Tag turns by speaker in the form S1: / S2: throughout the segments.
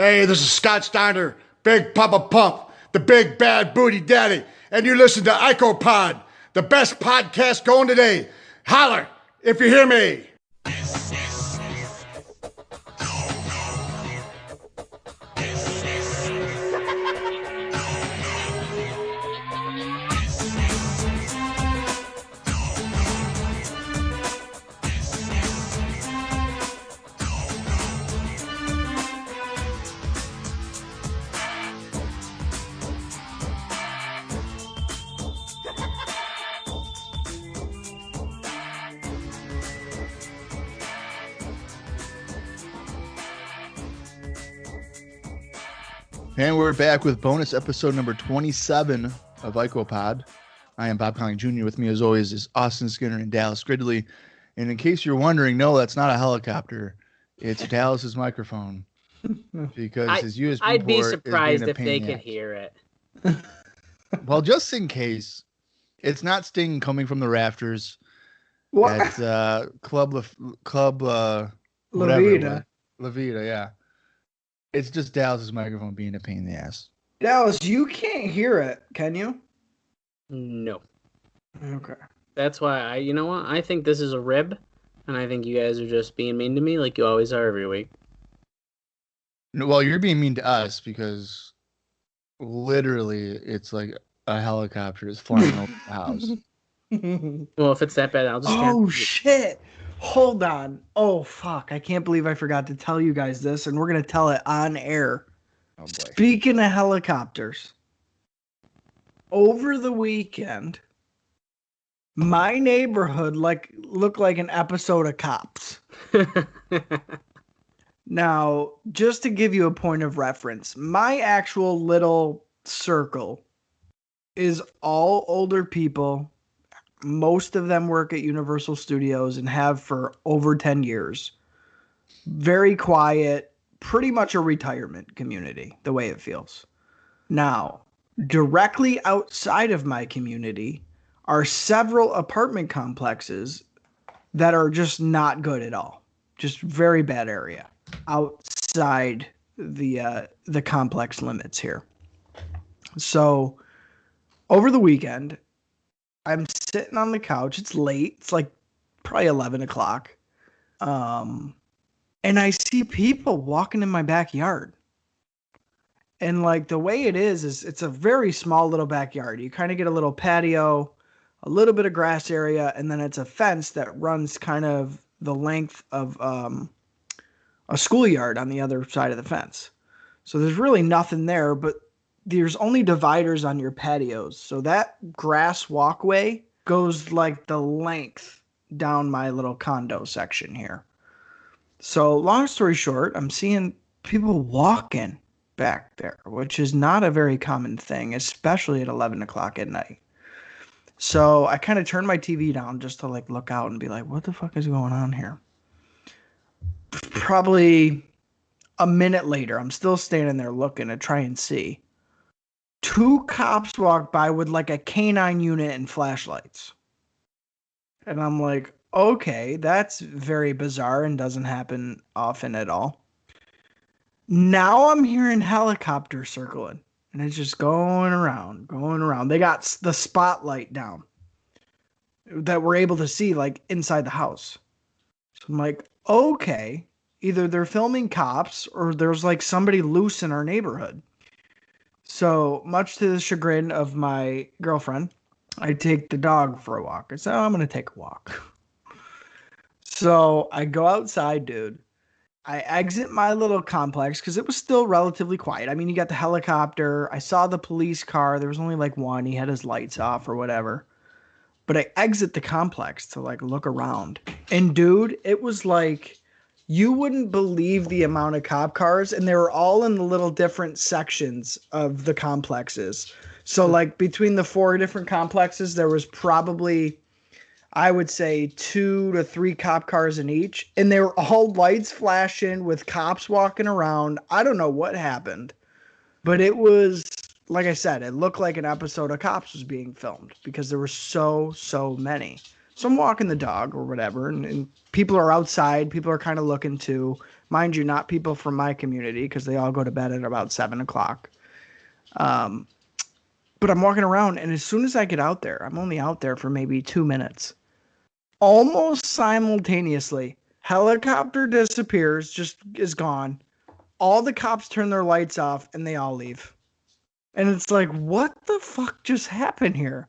S1: Hey, this is Scott Steiner, Big Papa Pump, the Big Bad Booty Daddy, and you listen to IcoPod, the best podcast going today. Holler if you hear me.
S2: And we're back with bonus episode number 27 of IcoPod. I am Bob Conley Jr. With me, as always, is Austin Skinner and Dallas Gridley. And in case you're wondering, no, that's not a helicopter. It's Dallas's microphone. Because his USB
S3: I'd be
S2: port
S3: surprised
S2: is
S3: if they could hear it.
S2: Well, just in case, it's not Sting coming from the rafters.
S4: What?
S2: It's Club
S4: La
S2: Vida. La Vida, yeah. It's just Dallas's microphone being a pain in the ass.
S4: Dallas, you can't hear it, can you?
S3: No.
S4: Okay.
S3: That's why you know what? I think this is a rib, and I think you guys are just being mean to me like you always are every week.
S2: No, well, you're being mean to us because literally it's like a helicopter is flying over the house.
S3: Well, if it's that bad, I'll just...
S4: Oh, shit. Hold on. Oh, fuck. I can't believe I forgot to tell you guys this, and we're going to tell it on air.
S2: Oh, boy.
S4: Speaking of helicopters, over the weekend, my neighborhood looked like an episode of Cops. Now, just to give you a point of reference, my actual little circle is all older people. Most of them work at Universal Studios and have for over 10 years. Very quiet, pretty much a retirement community, the way it feels. Now, directly outside of my community are several apartment complexes that are just not good at all. Just very bad area outside the complex limits here. So, over the weekend, I'm sitting on the couch. It's late. It's like probably 11 o'clock. And I see people walking in my backyard. And like the way it is it's a very small little backyard. You kind of get a little patio, a little bit of grass area, and then it's a fence that runs kind of the length of a schoolyard on the other side of the fence. So there's really nothing there, but there's only dividers on your patios. So that grass walkway goes like the length down my little condo section here. So long story short, I'm seeing people walking back there, which is not a very common thing, especially at 11 o'clock at night. So I kind of turned my TV down just to like look out and be like, what the fuck is going on here? Probably a minute later, I'm still standing there looking to try and see. 2 cops walk by with like a canine unit and flashlights. And I'm like, okay, that's very bizarre and doesn't happen often at all. Now I'm hearing helicopters circling. And it's just going around, going around. They got the spotlight down that we're able to see like inside the house. So I'm like, okay, either they're filming cops or there's like somebody loose in our neighborhood. So, much to the chagrin of my girlfriend, I take the dog for a walk. I said, I'm going to take a walk. So, I go outside, dude. I exit my little complex because it was still relatively quiet. I mean, you got the helicopter. I saw the police car. There was only like one. He had his lights off or whatever. But I exit the complex to like look around. And, dude, it was like... You wouldn't believe the amount of cop cars, and they were all in the little different sections of the complexes. So, like, between the 4 different complexes, there was probably, I would say, 2 to 3 cop cars in each. And they were all lights flashing with cops walking around. I don't know what happened. But it was, like I said, it looked like an episode of Cops was being filmed because there were so many. So I'm walking the dog or whatever, and people are outside. People are kind of looking too. Mind you, not people from my community because they all go to bed at about 7 o'clock. But I'm walking around, and as soon as I get out there, I'm only out there for maybe 2 minutes. Almost simultaneously, helicopter disappears, just is gone. All the cops turn their lights off, and they all leave. And it's like, what the fuck just happened here?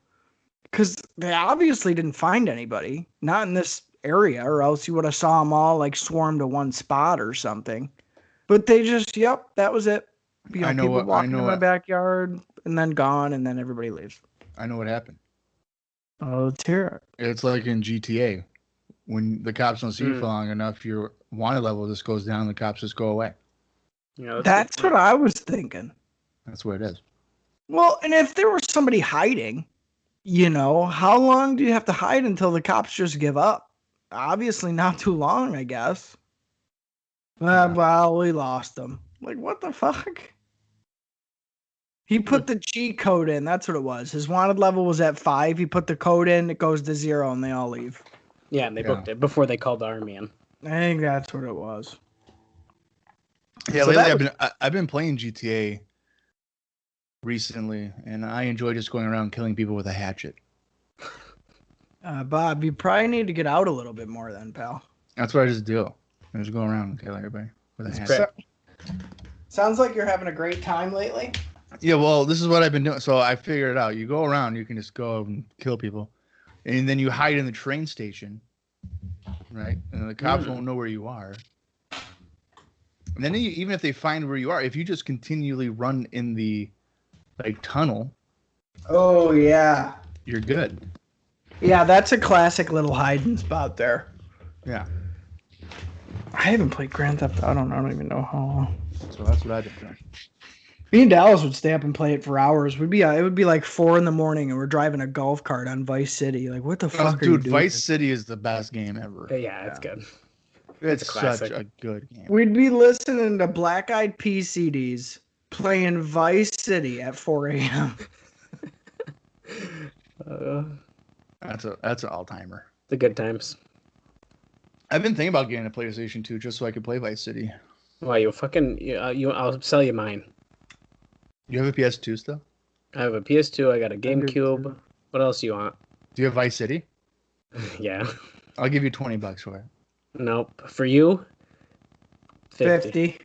S4: Because they obviously didn't find anybody. Not in this area, or else you would have saw them all like swarm to one spot or something. But they just, yep, that was it. You know, people walking in my backyard and then gone, and then everybody leaves.
S2: I know what happened.
S4: Oh, let's hear it.
S2: It's like in GTA. When the cops don't see you for long enough, your wanted level just goes down, the cops just go away.
S3: Yeah,
S4: that's what I was thinking.
S2: That's what it is.
S4: Well, and if there was somebody hiding, you know, how long do you have to hide until the cops just give up? Obviously not too long, I guess. Well, we lost them. Like, what the fuck? He put the cheat code in. That's what it was. His wanted level was at 5. He put the code in. It goes to 0, and they all leave.
S3: Yeah, and they booked it before they called the army in.
S4: I think that's what it was.
S2: Yeah, so lately I've been playing GTA recently, and I enjoy just going around killing people with a hatchet.
S4: Bob, you probably need to get out a little bit more then, pal.
S2: That's what I just do. I just go around and kill everybody with a hatchet.
S4: Sounds like you're having a great time lately.
S2: Yeah, well, this is what I've been doing. So I figured it out. You go around, you can just go and kill people. And then you hide in the train station, right? And the cops won't know where you are. And then even if they find where you are, if you just continually run in the tunnel.
S4: Oh, yeah.
S2: You're good.
S4: Yeah, that's a classic little hiding spot there.
S2: Yeah.
S4: I haven't played Grand Theft Auto. I don't even know how long.
S2: So that's what I did.
S4: Me and Dallas would stay up and play it for hours. It would be like 4 a.m. and we're driving a golf cart on Vice City. Like, what the fuck are you doing?
S2: Vice City is the best game ever.
S3: Yeah, it's good.
S2: It's such a good game.
S4: We'd be listening to Black Eyed Peas CDs playing Vice City at 4 a.m.
S2: That's an all-timer.
S3: The good times.
S2: I've been thinking about getting a PlayStation 2 just so I could play Vice City.
S3: Why, I'll sell you mine.
S2: You have a PS2 still?
S3: I have a PS2. I got a GameCube. What else do you want?
S2: Do you have Vice City?
S3: Yeah.
S2: I'll give you $20 for it.
S3: Nope. For you,
S4: 50.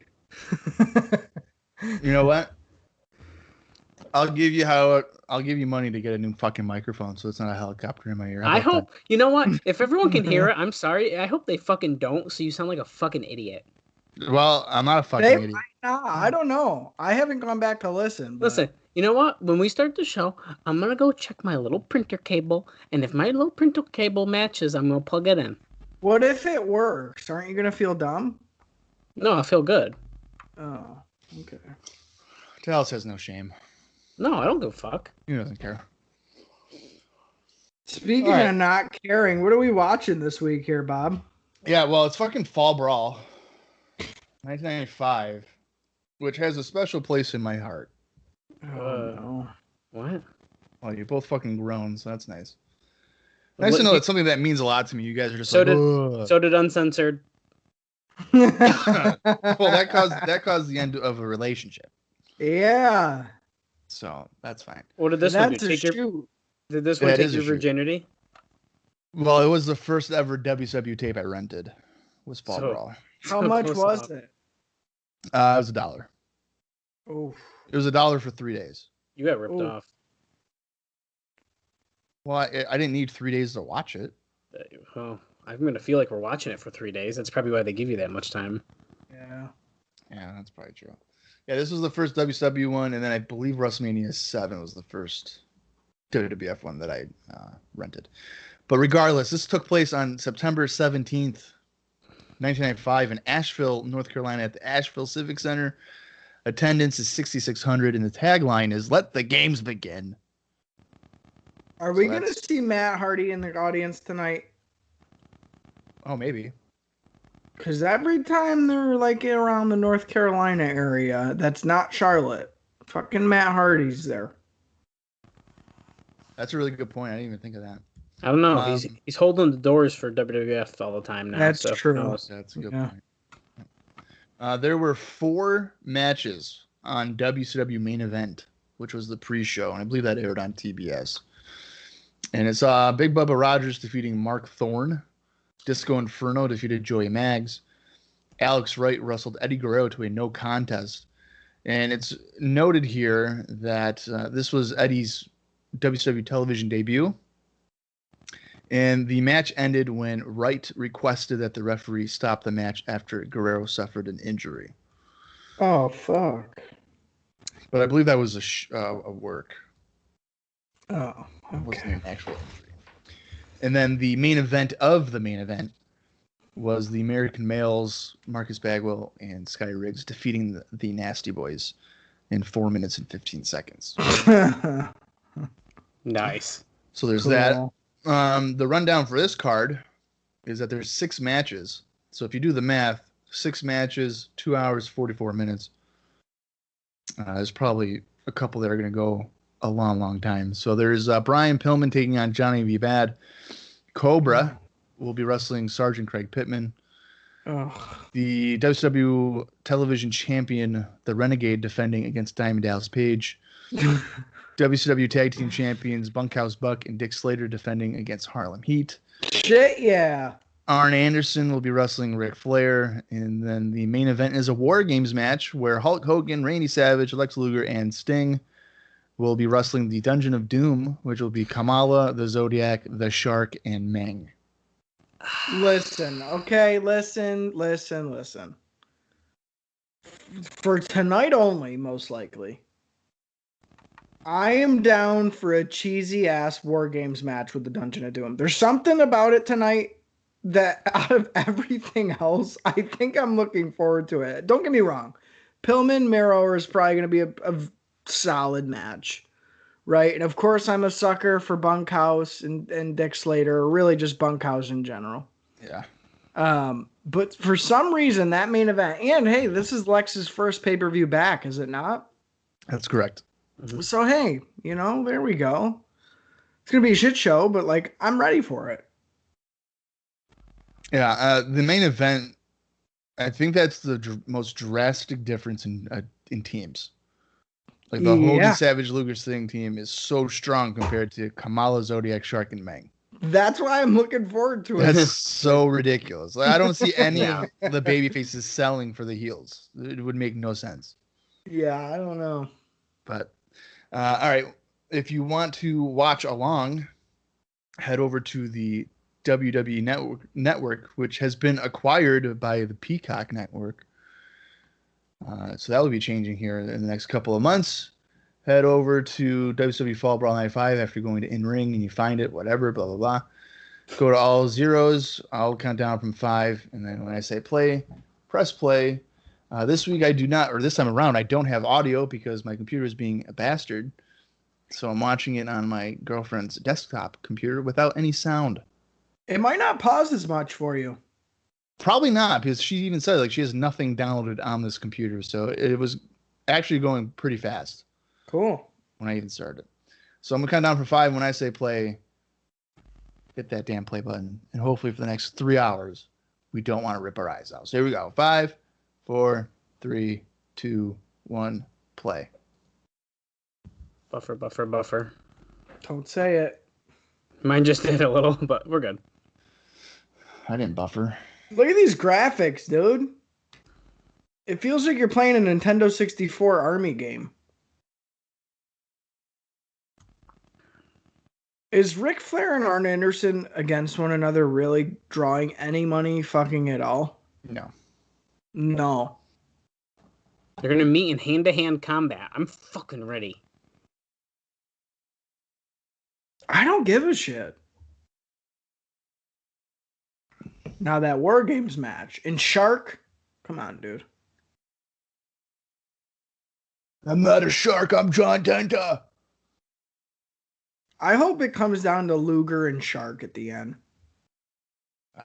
S2: You know what? I'll give you money to get a new fucking microphone so it's not a helicopter in my ear.
S3: I hope. You know what? If everyone can hear it, I'm sorry. I hope they fucking don't, so you sound like a fucking idiot.
S2: Well, I'm not a fucking idiot.
S4: I don't know. I haven't gone back to listen. But...
S3: Listen, you know what? When we start the show, I'm going to go check my little printer cable, and if my little printer cable matches, I'm going to plug it in.
S4: What if it works? Aren't you going to feel dumb?
S3: No, I feel good.
S4: Oh, okay.
S2: Dallas has no shame.
S3: No, I don't give a fuck.
S2: He doesn't care.
S4: Speaking of not caring, what are we watching this week here, Bob?
S2: Yeah, well, it's fucking Fall Brawl. 1995, which has a special place in my heart.
S4: Oh, no.
S3: What?
S2: Well, you're both fucking grown, so that's nice. Nice to know it's something that means a lot to me. You guys are just
S3: so did Uncensored.
S2: Well, that caused the end of a relationship.
S4: Yeah.
S2: So that's fine.
S3: What did this one do? Did this one take your virginity?
S2: Well, it was the first ever WCW tape I rented. Was Fall Brawl.
S4: How much was it?
S2: It was $1.
S4: Oh.
S2: It was $1 for 3 days.
S3: You got ripped off.
S2: Well, I didn't need 3 days to watch it.
S3: Well, I'm going to feel like we're watching it for 3 days. That's probably why they give you that much time.
S4: Yeah.
S2: Yeah, that's probably true. Yeah, this was the first WCW one, and then I believe WrestleMania 7 was the first WWF one that I rented. But regardless, this took place on September 17th, 1995 in Asheville, North Carolina at the Asheville Civic Center. Attendance is 6,600, and the tagline is, "Let the games begin."
S4: Are we going to see Matt Hardy in the audience tonight?
S2: Oh, maybe.
S4: Because every time they're like around the North Carolina area, that's not Charlotte. Fucking Matt Hardy's there.
S2: That's a really good point. I didn't even think of that.
S3: I don't know. He's holding the doors for WWF all the time now.
S4: That's true.
S2: That's a good point. There were 4 matches on WCW Main Event, which was the pre-show, and I believe that aired on TBS. And it's Big Bubba Rogers defeating Mark Thorne. Disco Inferno defeated Joey Maggs. Alex Wright wrestled Eddie Guerrero to a no contest. And it's noted here that this was Eddie's WCW television debut. And the match ended when Wright requested that the referee stop the match after Guerrero suffered an injury.
S4: Oh, fuck.
S2: But I believe that was a work.
S4: Oh,
S2: It wasn't
S4: okay.
S2: an actual injury. And then the main event of the main event was the American Males, Marcus Bagwell and Sky Riggs, defeating the Nasty Boys in 4 minutes and 15 seconds.
S3: Nice.
S2: So there's that. The rundown for this card is that there's 6 matches. So if you do the math, 6 matches, 2 hours, 44 minutes. There's probably a couple that are going to go a long, long time. So there's Brian Pillman taking on Johnny V. Bad. Cobra will be wrestling Sergeant Craig Pittman.
S4: Oh.
S2: The WCW television champion, the Renegade, defending against Diamond Dallas Page. WCW tag team champions Bunkhouse Buck and Dick Slater defending against Harlem Heat.
S4: Shit, yeah.
S2: Arn Anderson will be wrestling Ric Flair. And then the main event is a War Games match where Hulk Hogan, Randy Savage, Lex Luger, and Sting will be wrestling the Dungeon of Doom, which will be Kamala, the Zodiac, the Shark, and Meng.
S4: Listen, okay, listen. For tonight only, most likely, I am down for a cheesy ass War Games match with the Dungeon of Doom. There's something about it tonight that out of everything else, I think I'm looking forward to it. Don't get me wrong. Pillman Miro is probably going to be a solid match, right? And of course, I'm a sucker for Bunkhouse and Dick Slater, or really just Bunkhouse in general.
S2: Yeah.
S4: But for some reason, that main event, and hey, this is Lex's first pay-per-view back, is it not?
S2: That's correct.
S4: So hey, there we go. It's gonna be a shit show, but like I'm ready for it.
S2: Yeah, the main event, I think that's the most drastic difference in teams. Like the Hogan Savage Luger Sting team is so strong compared to Kamala, Zodiac, Shark, and Meng.
S4: That's why I'm looking forward to it.
S2: That's so ridiculous. Like, I don't see any of the baby faces selling for the heels. It would make no sense.
S4: Yeah, I don't know.
S2: But all right, if you want to watch along, head over to the WWE Network, which has been acquired by the Peacock Network. So that will be changing here in the next couple of months. Head over to WCW Fall Brawl 95 after going to In-Ring and you find it, whatever, blah, blah, blah. Go to all zeros. I'll count down from 5. And then when I say play, press play. This week I do not, or this time around, I don't have audio because my computer is being a bastard. So I'm watching it on my girlfriend's desktop computer without any sound.
S4: It might not pause as much for you.
S2: Probably not, because she even said like she has nothing downloaded on this computer. So it was actually going pretty fast.
S4: Cool.
S2: When I even started. So I'm going to count down from 5. When I say play, hit that damn play button. And hopefully for the next 3 hours, we don't want to rip our eyes out. So here we go. 5, 4, 3, 2, 1, play.
S3: Buffer.
S4: Don't say it.
S3: Mine just did a little, but we're good.
S2: I didn't buffer.
S4: Look at these graphics, dude. It feels like you're playing a Nintendo 64 army game. Is Ric Flair and Arn Anderson against one another really drawing any money fucking at all?
S2: No.
S4: No.
S3: They're going to meet in hand-to-hand combat. I'm fucking ready.
S4: I don't give a shit. Now that War Games match. And Shark? Come on, dude.
S2: I'm not a shark. I'm John Tenta.
S4: I hope it comes down to Luger and Shark at the end.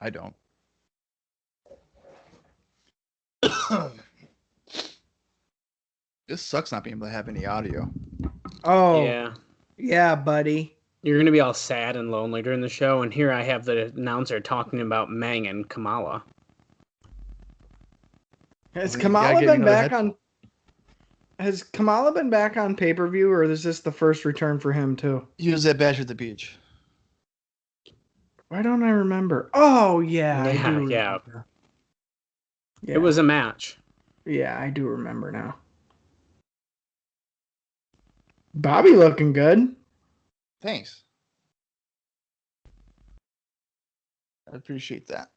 S2: I don't. This sucks not being able to have any audio.
S4: Oh.
S3: Yeah.
S4: Yeah, buddy.
S3: You're going to be all sad and lonely during the show, and here I have the announcer talking about Meng and Kamala.
S4: Has
S2: You gotta
S4: Kamala
S2: get
S4: been
S2: another
S4: back
S2: head-
S4: on? Has Kamala been back on pay-per-view, or is this the first return for him too?
S2: He was at Bash at the Beach.
S4: Why don't I remember? Oh yeah, I do
S3: Yeah.
S4: remember.
S3: It was a match.
S4: Yeah, I do remember now. Bobby looking good.
S2: Thanks. I appreciate that.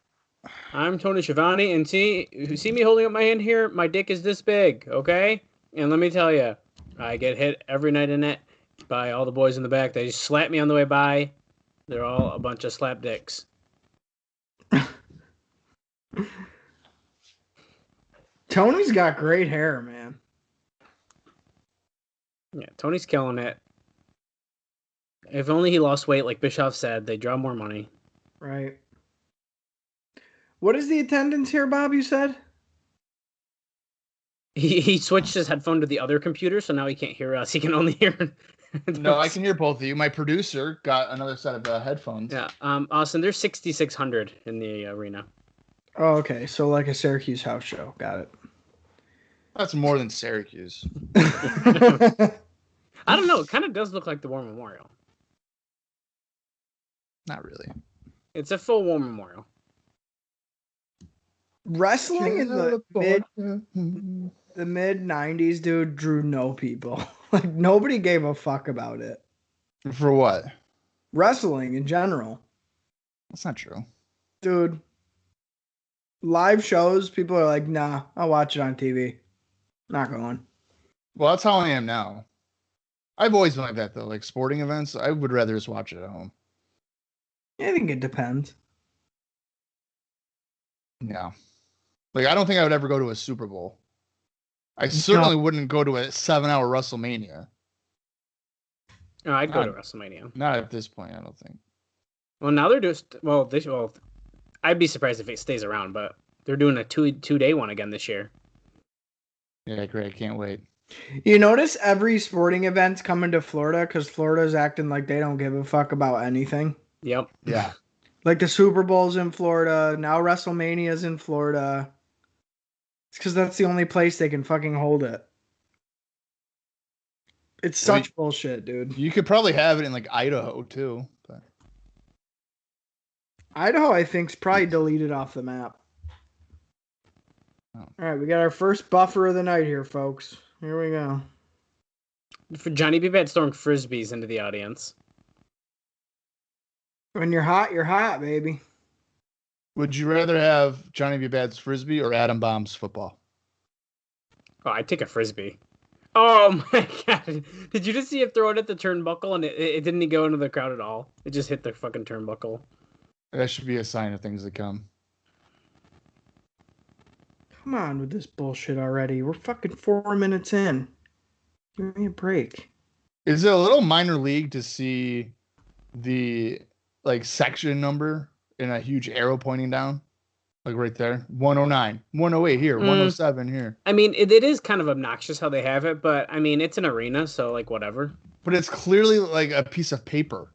S3: I'm Tony Schiavone, and you see me holding up my hand here? My dick is this big, okay? And let me tell you, I get hit every night in it by all the boys in the back. They just slap me on the way by. They're all a bunch of slap dicks.
S4: Tony's got great hair, man.
S3: Yeah, Tony's killing it. If only he lost weight, like Bischoff said, they'd draw more money.
S4: Right. What is the attendance here, Bob? You said?
S3: He switched his headphone to the other computer, so now he can't hear us. He can only hear.
S2: No, I can hear both of you. My producer got another set of headphones.
S3: Yeah, Austin, there's 6,600 in the arena.
S4: Oh, okay. So like a Syracuse house show. Got it.
S2: That's more than Syracuse.
S3: I don't know. It kind of does look like the War Memorial.
S2: Not really.
S3: It's a full War Memorial.
S4: Wrestling in the mid 90s, dude, drew no people. Like nobody gave a fuck about it.
S2: For what?
S4: Wrestling in general.
S2: That's not true.
S4: Dude. Live shows, people are like, nah, I'll watch it on TV. Not going.
S2: Well, that's how I am now. I've always been like that though. Like sporting events, I would rather just watch it at home.
S4: I think it depends.
S2: Yeah. Like I don't think I would ever go to a Super Bowl. I certainly wouldn't go to a 7-hour WrestleMania.
S3: Oh, I'd go to WrestleMania.
S2: Not at this point, I don't think.
S3: Well, now they're just I'd be surprised if it stays around, but they're doing a two-day one again this year.
S2: Yeah, great. I can't wait.
S4: You notice every sporting event's coming to Florida because Florida's acting like they don't give a fuck about anything.
S3: Yep.
S2: Yeah.
S4: Like the Super Bowl's in Florida. Now WrestleMania's in Florida. It's because that's the only place they can fucking hold it. It's such bullshit, dude.
S2: You could probably have it in like Idaho too. But
S4: Idaho, I think, is probably deleted off the map.
S2: Oh.
S4: All right, we got our first buffer of the night here, folks. Here we go.
S3: For Johnny B. Bad throwing frisbees into the audience.
S4: When you're hot, baby.
S2: would you rather have Johnny B. Bad's frisbee or Adam Bomb's football?
S3: Oh, I'd take a frisbee. Oh my god! Did you just see it throw it at the turnbuckle and it didn't go into the crowd at all? It just hit the fucking turnbuckle.
S2: That should be a sign of things to come.
S4: Come on with this bullshit already. We're fucking 4 minutes in. Give me a break.
S2: Is it a little minor league to see the like section number and a huge arrow pointing down? Like right there. 109, 108 here, 107 here.
S3: I mean, it is kind of obnoxious how they have it, but I mean, it's an arena, so like whatever.
S2: But it's clearly like a piece of paper.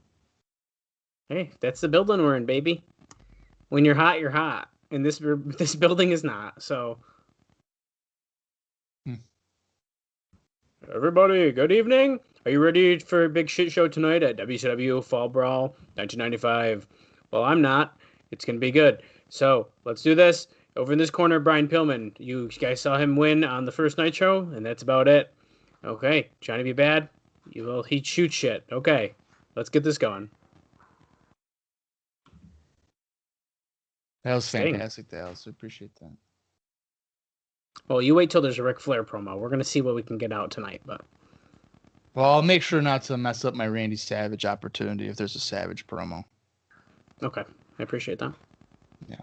S3: Hey, that's the building we're in, baby. When you're hot, you're hot. And this building is not, so. Everybody, good evening. Are you ready for a big shit show tonight at WCW Fall Brawl 1995? Well, I'm not. It's going to be good. So, let's do this. Over in this corner, Brian Pillman. You guys saw him win on the first night show, and that's about it. Okay, Johnny B. Bad. He shoots shit. Okay, let's get this going.
S2: That was fantastic, Dallas. I appreciate that.
S3: Well, you wait till there's a Ric Flair promo. We're going to see what we can get out tonight, but.
S2: Well, I'll make sure not to mess up my Randy Savage opportunity if there's a Savage promo.
S3: Okay, I appreciate that.
S2: Yeah.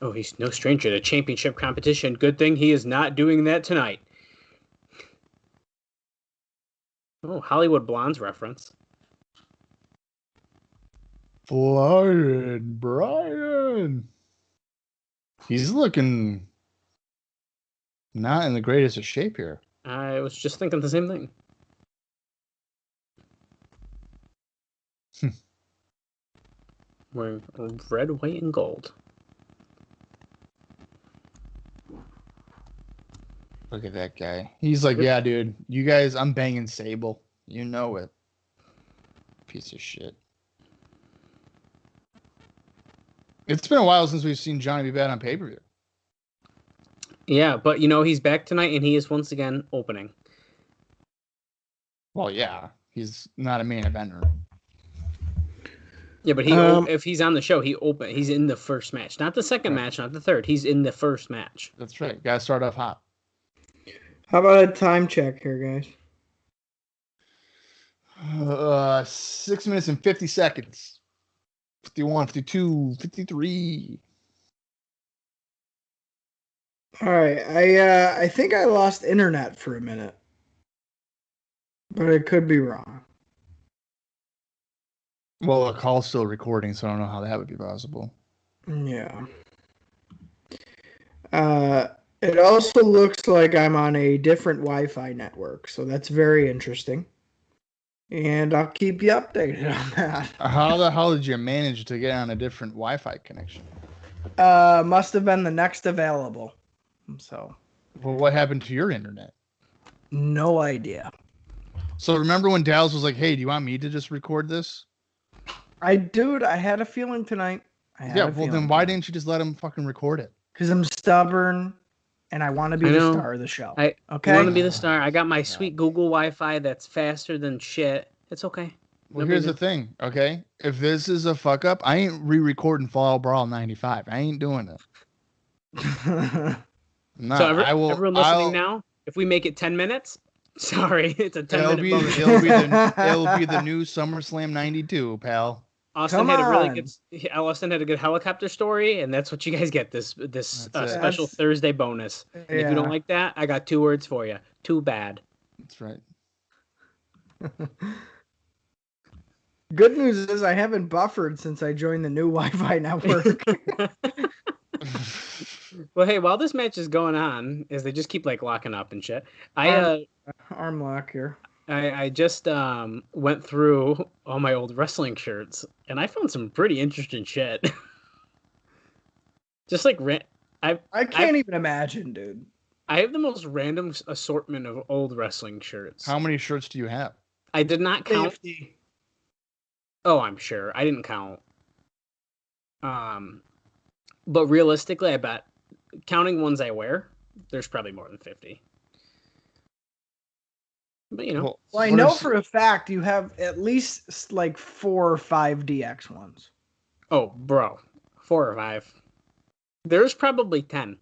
S3: Oh, he's no stranger to championship competition. Good thing he is not doing that tonight. Oh, Hollywood Blondes reference.
S2: Flying Brian. He's looking not in the greatest of shape here.
S3: I was just thinking the same thing. Wearing red, white, and gold.
S2: Look at that guy. He's like, yeah, dude. You guys, I'm banging Sable. You know it. Piece of shit. It's been a while since we've seen Johnny B. Bad on pay-per-view.
S3: Yeah, but you know, he's back tonight and he is once again opening.
S2: Well, yeah. He's not a main eventer.
S3: Yeah, but if he's on the show, he's in the first match. Not the second match, not the third. He's in the first match.
S2: That's right. Gotta start off hot.
S4: How about a time check here, guys?
S2: 6 minutes and 50 seconds. 51, 52, 53.
S4: All right, I think I lost internet for a minute, but it could be wrong.
S2: Well, the call's still recording, so I don't know how that would be possible.
S4: Yeah. It also looks like I'm on a different Wi-Fi network, so that's very interesting. And I'll keep you updated on that.
S2: How the hell did you manage to get on a different Wi-Fi connection?
S4: Must have been the next available. So.
S2: Well, what happened to your internet?
S4: No idea.
S2: So remember when Dallas was like, "Hey, do you want me to just record this?"
S4: I had a feeling tonight.
S2: Then why didn't you just let him fucking record it?
S4: Because I'm stubborn, and I want to be the star of the show.
S3: I want to be the star. I got my sweet Google Wi-Fi that's faster than shit. It's okay.
S2: Well, here's the thing, okay? If this is a fuck up, I ain't re-recording Fall Brawl 95. I ain't doing it. No,
S3: so everyone listening now, if we make it 10 minutes, sorry, it's a 10-minute bonus.
S2: It'll be the new SummerSlam 92, pal.
S3: Austin had a good helicopter story, and that's what you guys get, this special Thursday bonus. And if you don't like that, I got 2 words for you. Too bad.
S2: That's right.
S4: Good news is I haven't buffered since I joined the new Wi-Fi network.
S3: Well, hey, while this match is going on, as they just keep like locking up and shit,
S4: arm lock here.
S3: I just went through all my old wrestling shirts, and I found some pretty interesting shit. Just like
S4: I can't even imagine, dude.
S3: I have the most random assortment of old wrestling shirts.
S2: How many shirts do you have?
S3: I did not count.
S4: 50.
S3: Oh, I'm sure. I didn't count. But realistically, I bet, counting ones I wear, there's probably more than 50. But, you know.
S4: Well, I know for a fact you have at least like 4 or 5 DX ones.
S3: Oh, bro. 4 or 5. There's probably 10.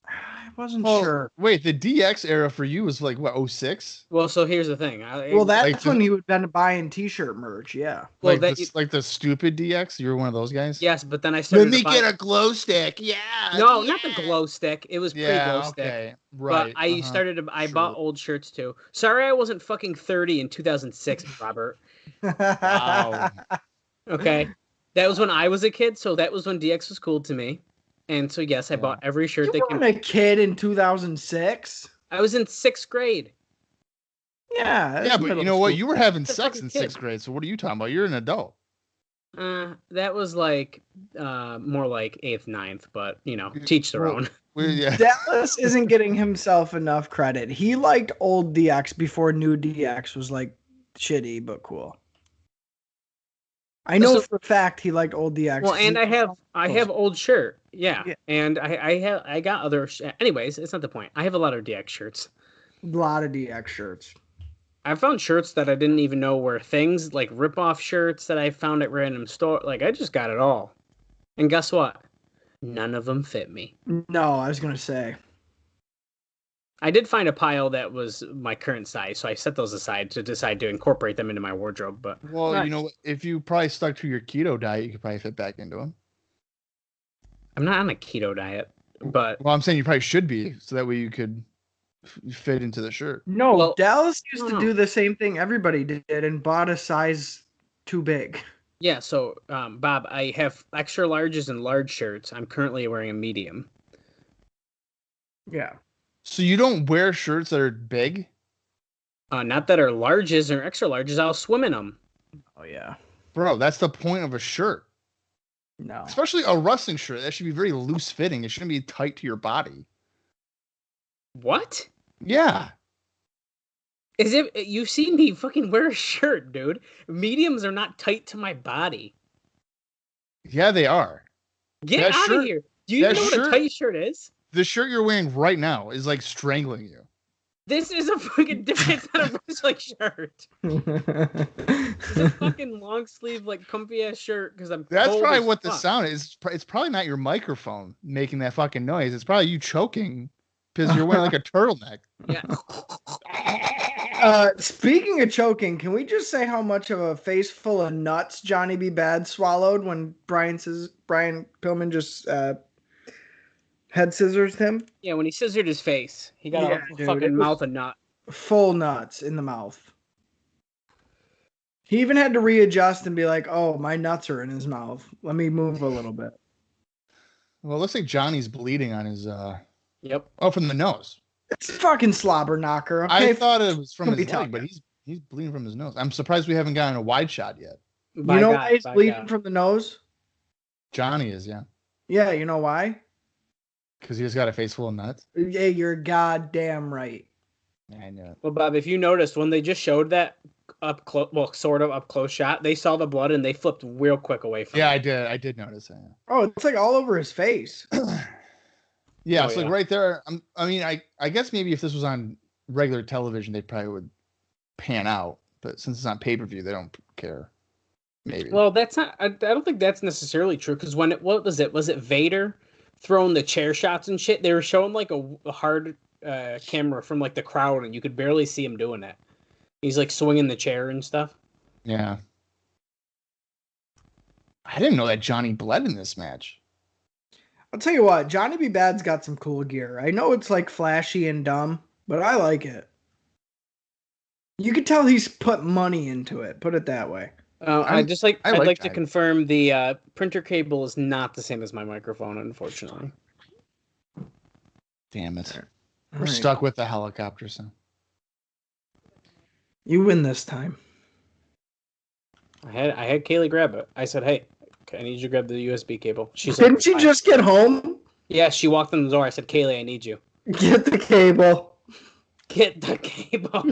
S4: I wasn't sure.
S2: Wait, the DX era for you was like, what, 06?
S3: Well, so here's the thing.
S4: That's when you would have been buying T-shirt merch, yeah.
S3: Well,
S2: like the stupid DX? You were one of those guys?
S3: Yes, but then I started
S2: get a glow stick. Yeah.
S3: No, not the glow stick. It was pre-glow stick.
S2: Okay. Right.
S3: But I bought old shirts too. Sorry I wasn't fucking 30 in 2006, Robert.
S2: Wow.
S3: Okay. That was when I was a kid, so that was when DX was cool to me. And so, yes, I bought every shirt
S4: you weren't a kid in 2006?
S3: I was in 6th grade.
S4: Yeah.
S2: Yeah, but you know what? You were having sex in 6th grade, so what are you talking about? You're an adult.
S3: That was like more like 8th, 9th, but, you know, teach their own.
S2: Yeah.
S4: Dallas isn't getting himself enough credit. He liked old DX before new DX was like shitty, but cool. I know for a fact he liked old DX.
S3: Well, and I have old shirt. Yeah. And I got other anyways, it's not the point. I have a lot of DX shirts.
S4: A lot of DX shirts.
S3: I found shirts that I didn't even know were things, like rip-off shirts that I found at random store. Like, I just got it all. And guess what? None of them fit me.
S4: No, I was going to say.
S3: I did find a pile that was my current size, so I set those aside to decide to incorporate them into my wardrobe. But
S2: you know, if you probably stuck to your keto diet, you could probably fit back into them.
S3: I'm not on a keto diet, but
S2: I'm saying you probably should be, so that way you could fit into the shirt.
S4: No, Dallas used to do the same thing everybody did and bought a size too big.
S3: Yeah, so Bob, I have extra larges and large shirts. I'm currently wearing a medium.
S4: Yeah.
S2: So you don't wear shirts that are big?
S3: Not that are larges or extra larges. I'll swim in them.
S4: Oh, yeah.
S2: Bro, that's the point of a shirt.
S4: No.
S2: Especially a wrestling shirt. That should be very loose fitting. It shouldn't be tight to your body.
S3: What?
S2: Yeah.
S3: As if you've seen me fucking wear a shirt, dude. Mediums are not tight to my body.
S2: Yeah, they are.
S3: Get
S2: That
S3: out of
S2: shirt-
S3: here. Do you even
S2: that
S3: know what a
S2: shirt-
S3: tight shirt is?
S2: The shirt you're wearing right now is like strangling you.
S3: This is a fucking different kind of wrestling shirt. It's a fucking long sleeve, like comfy ass shirt because I'm.
S2: That's
S3: cold
S2: probably
S3: as
S2: what the
S3: fuck.
S2: sound is. It's probably not your microphone making that fucking noise. It's probably you choking because you're wearing like a turtleneck.
S3: Yeah.
S4: Speaking of choking, can we just say how much of a face full of nuts Johnny B. Bad swallowed when Brian Pillman just head scissors him?
S3: Yeah, when he scissored his face, he got
S4: Yeah,
S3: a
S4: dude,
S3: fucking
S4: it was-
S3: mouth of nut.
S4: Full nuts in the mouth. He even had to readjust and be like, "Oh, my nuts are in his mouth. Let me move a little bit."
S2: Well, it looks like Johnny's bleeding on his.
S3: Yep.
S2: Oh, from the nose.
S4: It's a fucking slobber knocker. Okay,
S2: I thought it was from
S4: Don't
S2: his
S4: be
S2: leg,
S4: talking.
S2: but he's bleeding from his nose. I'm surprised we haven't gotten a wide shot yet.
S4: you
S3: By
S4: know
S3: God,
S4: why he's
S3: by
S4: bleeding
S3: God.
S4: from the nose?
S2: Johnny is, yeah,
S4: Yeah, you know why?
S2: because he just got a face full of nuts.
S4: Yeah, you're goddamn right.
S2: Yeah, I knew it.
S3: Well, Bob, if you noticed when they just showed that up close, well, sort of up close shot, they saw the blood and they flipped real quick away from.
S2: Yeah,
S3: it.
S2: I did notice that.
S4: Oh, it's like all over his face.
S2: Yeah,
S3: Oh,
S2: so
S3: yeah.
S2: like right there. I guess maybe if this was on regular television, they probably would pan out. But since it's on pay per view, they don't care. Maybe.
S3: Well, that's not. I don't think that's necessarily true because what was it? Was it Vader throwing the chair shots and shit? They were showing like a hard camera from like the crowd, and you could barely see him doing that. He's like swinging the chair and stuff.
S2: Yeah. I didn't know that Johnny bled in this match.
S4: I'll tell you what, Johnny B. Bad's got some cool gear. I know it's like flashy and dumb, but I like it. You could tell he's put money into it. Put it that way.
S3: I'd
S2: I
S3: like
S2: like
S3: to
S2: that.
S3: confirm the printer cable is not the same as my microphone, unfortunately.
S2: Damn it. We're
S4: All right.
S2: stuck with the helicopter sound.
S4: You win this time.
S3: I had Kaylee grab it. I said, "Hey, I need you to grab the USB cable." She's like,
S4: Didn't you
S3: "Fine."
S4: just get home?
S3: Yeah, she walked in the door. I said, "Kaylee, I need you.
S4: Get the cable.
S3: Get the cable."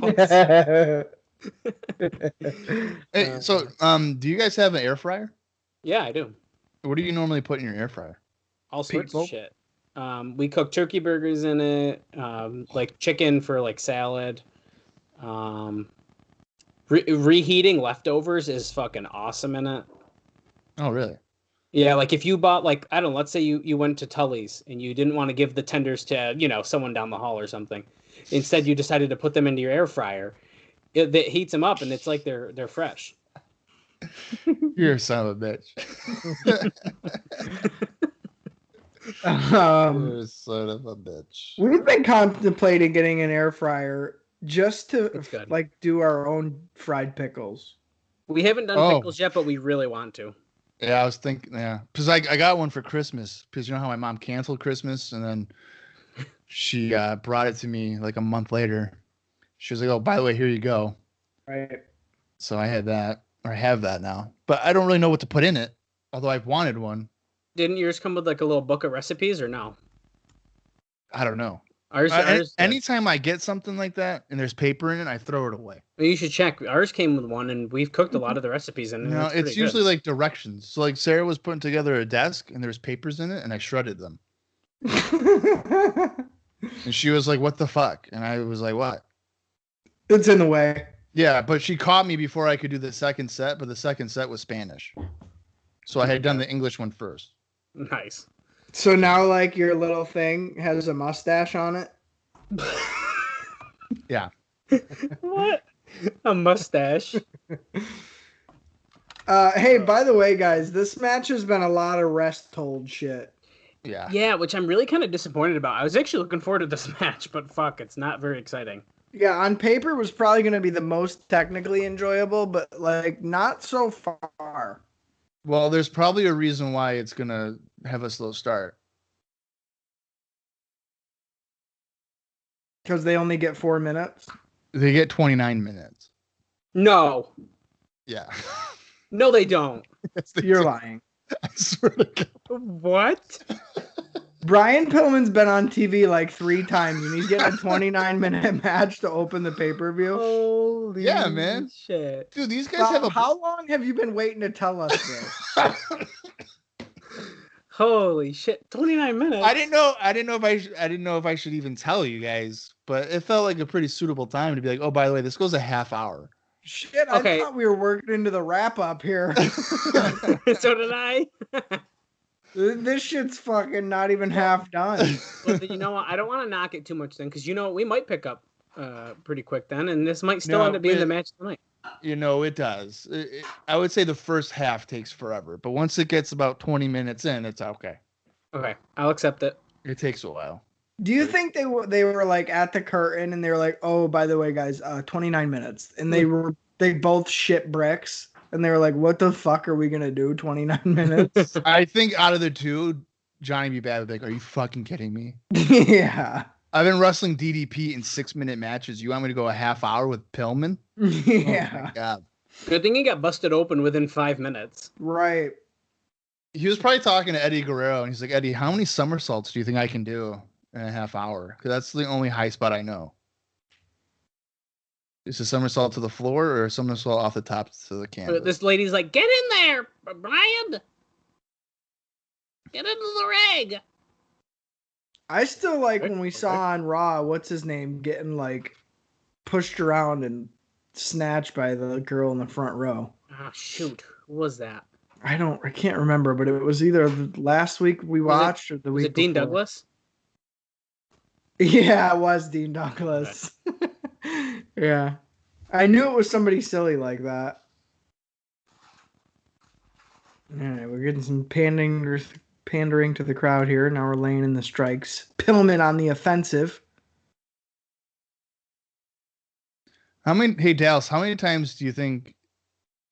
S2: Hey, so do you guys have an air fryer?
S3: Yeah, I do.
S2: What do you normally put in your air fryer?
S3: All sorts
S2: People?
S3: of shit. We cook turkey burgers in it, like chicken for like salad. Reheating leftovers is fucking awesome in it.
S2: Oh, really?
S3: Yeah, like if you bought like I don't know, let's say you went to Tully's and you didn't want to give the tenders to someone down the hall or something. Instead, you decided to put them into your air fryer. It heats them up and it's like they're fresh.
S2: You're a son of a bitch. You're a son of a bitch.
S4: We've been contemplating getting an air fryer just to
S3: It's good.
S4: like do our own fried pickles.
S3: We haven't done
S2: Oh.
S3: pickles yet, but we really want to.
S2: Yeah, I was thinking, because I got one for Christmas, because you know how my mom canceled Christmas, and then she brought it to me like a month later. She was like, "Oh, by the way, here you go."
S4: Right.
S2: So I had that, or I have that now, but I don't really know what to put in it. Although I've wanted one,
S3: Didn't yours come with like a little book of recipes or no?
S2: I don't know.
S3: Ours
S2: Anytime I get something like that and there's paper in it, I throw it away.
S3: you should check. Ours came with one, and we've cooked a lot of the recipes in it.
S2: No,
S3: and
S2: it's
S3: pretty
S2: usually
S3: good.
S2: like directions. So like Sarah was putting together a desk and there's papers in it, and I shredded them. And she was like, "What the fuck?" And I was like, "What?"
S4: It's in the way.
S2: Yeah, but she caught me before I could do the second set, but the second set was Spanish. So I had done the English one first.
S3: Nice.
S4: So now like your little thing has a mustache on it.
S2: Yeah.
S3: What? A mustache.
S4: Hey, by the way, guys, this match has been a lot of rest hold shit.
S2: Yeah.
S3: Yeah, which I'm really kind of disappointed about. I was actually looking forward to this match, but fuck, it's not very exciting.
S4: Yeah, on paper was probably going to be the most technically enjoyable, but like not so far.
S2: Well, there's probably a reason why it's going to have a slow start.
S4: Because they only get 4 minutes.
S2: They get 29 minutes.
S3: No.
S2: Yeah.
S3: No, they don't.
S2: Yes, they
S4: You're
S2: do.
S4: lying.
S2: I swear to God.
S3: What?
S4: Brian Pillman's been on TV like 3 times, and he's getting a 29-minute match to open the pay-per-view.
S3: Holy
S2: Yeah, man.
S3: shit.
S2: Dude, these guys have a...
S4: How long have you been waiting to tell us this?
S3: Holy shit. 29 minutes.
S2: I didn't know if I should even tell you guys, but it felt like a pretty suitable time to be like, oh, by the way, this goes a half hour.
S4: Shit,
S3: Okay.
S4: I thought we were working into the wrap-up here.
S3: So did I.
S4: This shit's fucking not even half done.
S3: But you know what? I don't want to knock it too much then, because you know we might pick up pretty quick then, and this might still end up being the match tonight.
S2: You know, it does. I would say the first half takes forever, but once it gets about 20 minutes in, it's okay.
S3: Okay, I'll accept it.
S2: It takes a while.
S4: Do you think they were like at the curtain and they were like, oh, by the way, guys, 29 minutes, and they both shit bricks, and they were like, what the fuck are we gonna do? 29 minutes?
S2: I think out of the two, Johnny B. Bad would be like, are you fucking kidding me?
S4: Yeah.
S2: I've been wrestling DDP in 6-minute matches. You want me to go a half hour with Pillman?
S4: Yeah.
S2: Oh my God.
S3: Good thing he got busted open within 5 minutes.
S4: Right.
S2: He was probably talking to Eddie Guerrero, and he's like, Eddie, how many somersaults do you think I can do in a half hour? Because that's the only high spot I know. Is a somersault to the floor or a somersault off the top to the canvas?
S3: This lady's like, get in there, Brian. Get into the rig.
S4: I still like when we saw on Raw, what's his name, getting like pushed around and snatched by the girl in the front row.
S3: Oh, shoot. Who was that?
S4: I can't remember, but it was either last week we watched or the week
S3: Was it Dean
S4: before.
S3: Douglas?
S4: Yeah, it was Dean Douglas. Yeah. I knew it was somebody silly like that. All right, we're getting some pandering to the crowd here. Now we're laying in the strikes. Pillman on the offensive.
S2: Hey Dallas, how many times do you think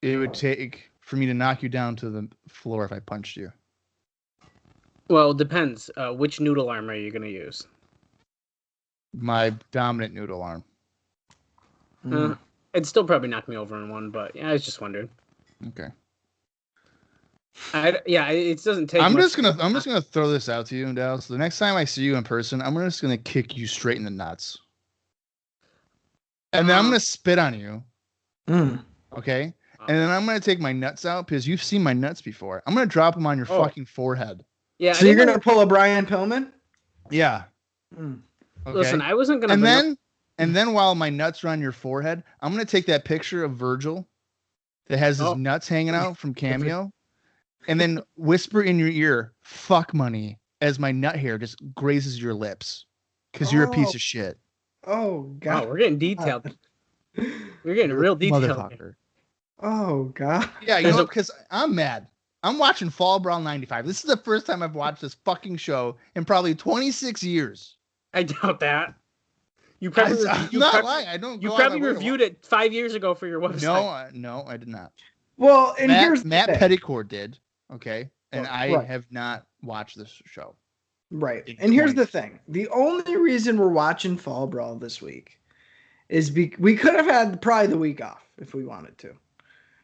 S2: it would take for me to knock you down to the floor if I punched you?
S3: Well, it depends. Which noodle arm are you going to use?
S2: My dominant noodle arm.
S3: It'd still probably knock me over in one, but yeah, I was just wondering.
S2: Okay.
S3: It doesn't take.
S2: I'm
S3: much.
S2: just gonna throw this out to you, Dallas. The next time I see you in person, I'm just gonna kick you straight in the nuts, and then I'm gonna spit on you. Okay, and then I'm gonna take my nuts out because you've seen my nuts before. I'm gonna drop them on your fucking forehead.
S3: Yeah.
S4: So you're gonna pull a Brian Pillman?
S2: Yeah.
S4: Okay.
S3: Listen, I wasn't gonna.
S2: And then while my nuts are on your forehead, I'm gonna take that picture of Virgil that has his nuts hanging out from Cameo, and then whisper in your ear, "Fuck money," as my nut hair just grazes your lips, because you're a piece of shit.
S4: Oh God.
S3: Wow, we're getting detailed. We're getting real detailed.
S2: Motherfucker.
S4: Oh God.
S2: Yeah, you know, because I'm mad. I'm watching Fall Brawl 95. This is the first time I've watched this fucking show in probably 26 years.
S3: I doubt that. You
S2: I'm
S3: probably
S2: not lying. I don't.
S3: You probably reviewed it 5 years ago for your website.
S2: No, I did not.
S4: Well, and
S2: Matt Petticord did. Okay, and I have not watched this show.
S4: Right, and here's the thing: the only reason we're watching Fall Brawl this week is we could have had probably the week off if we wanted to,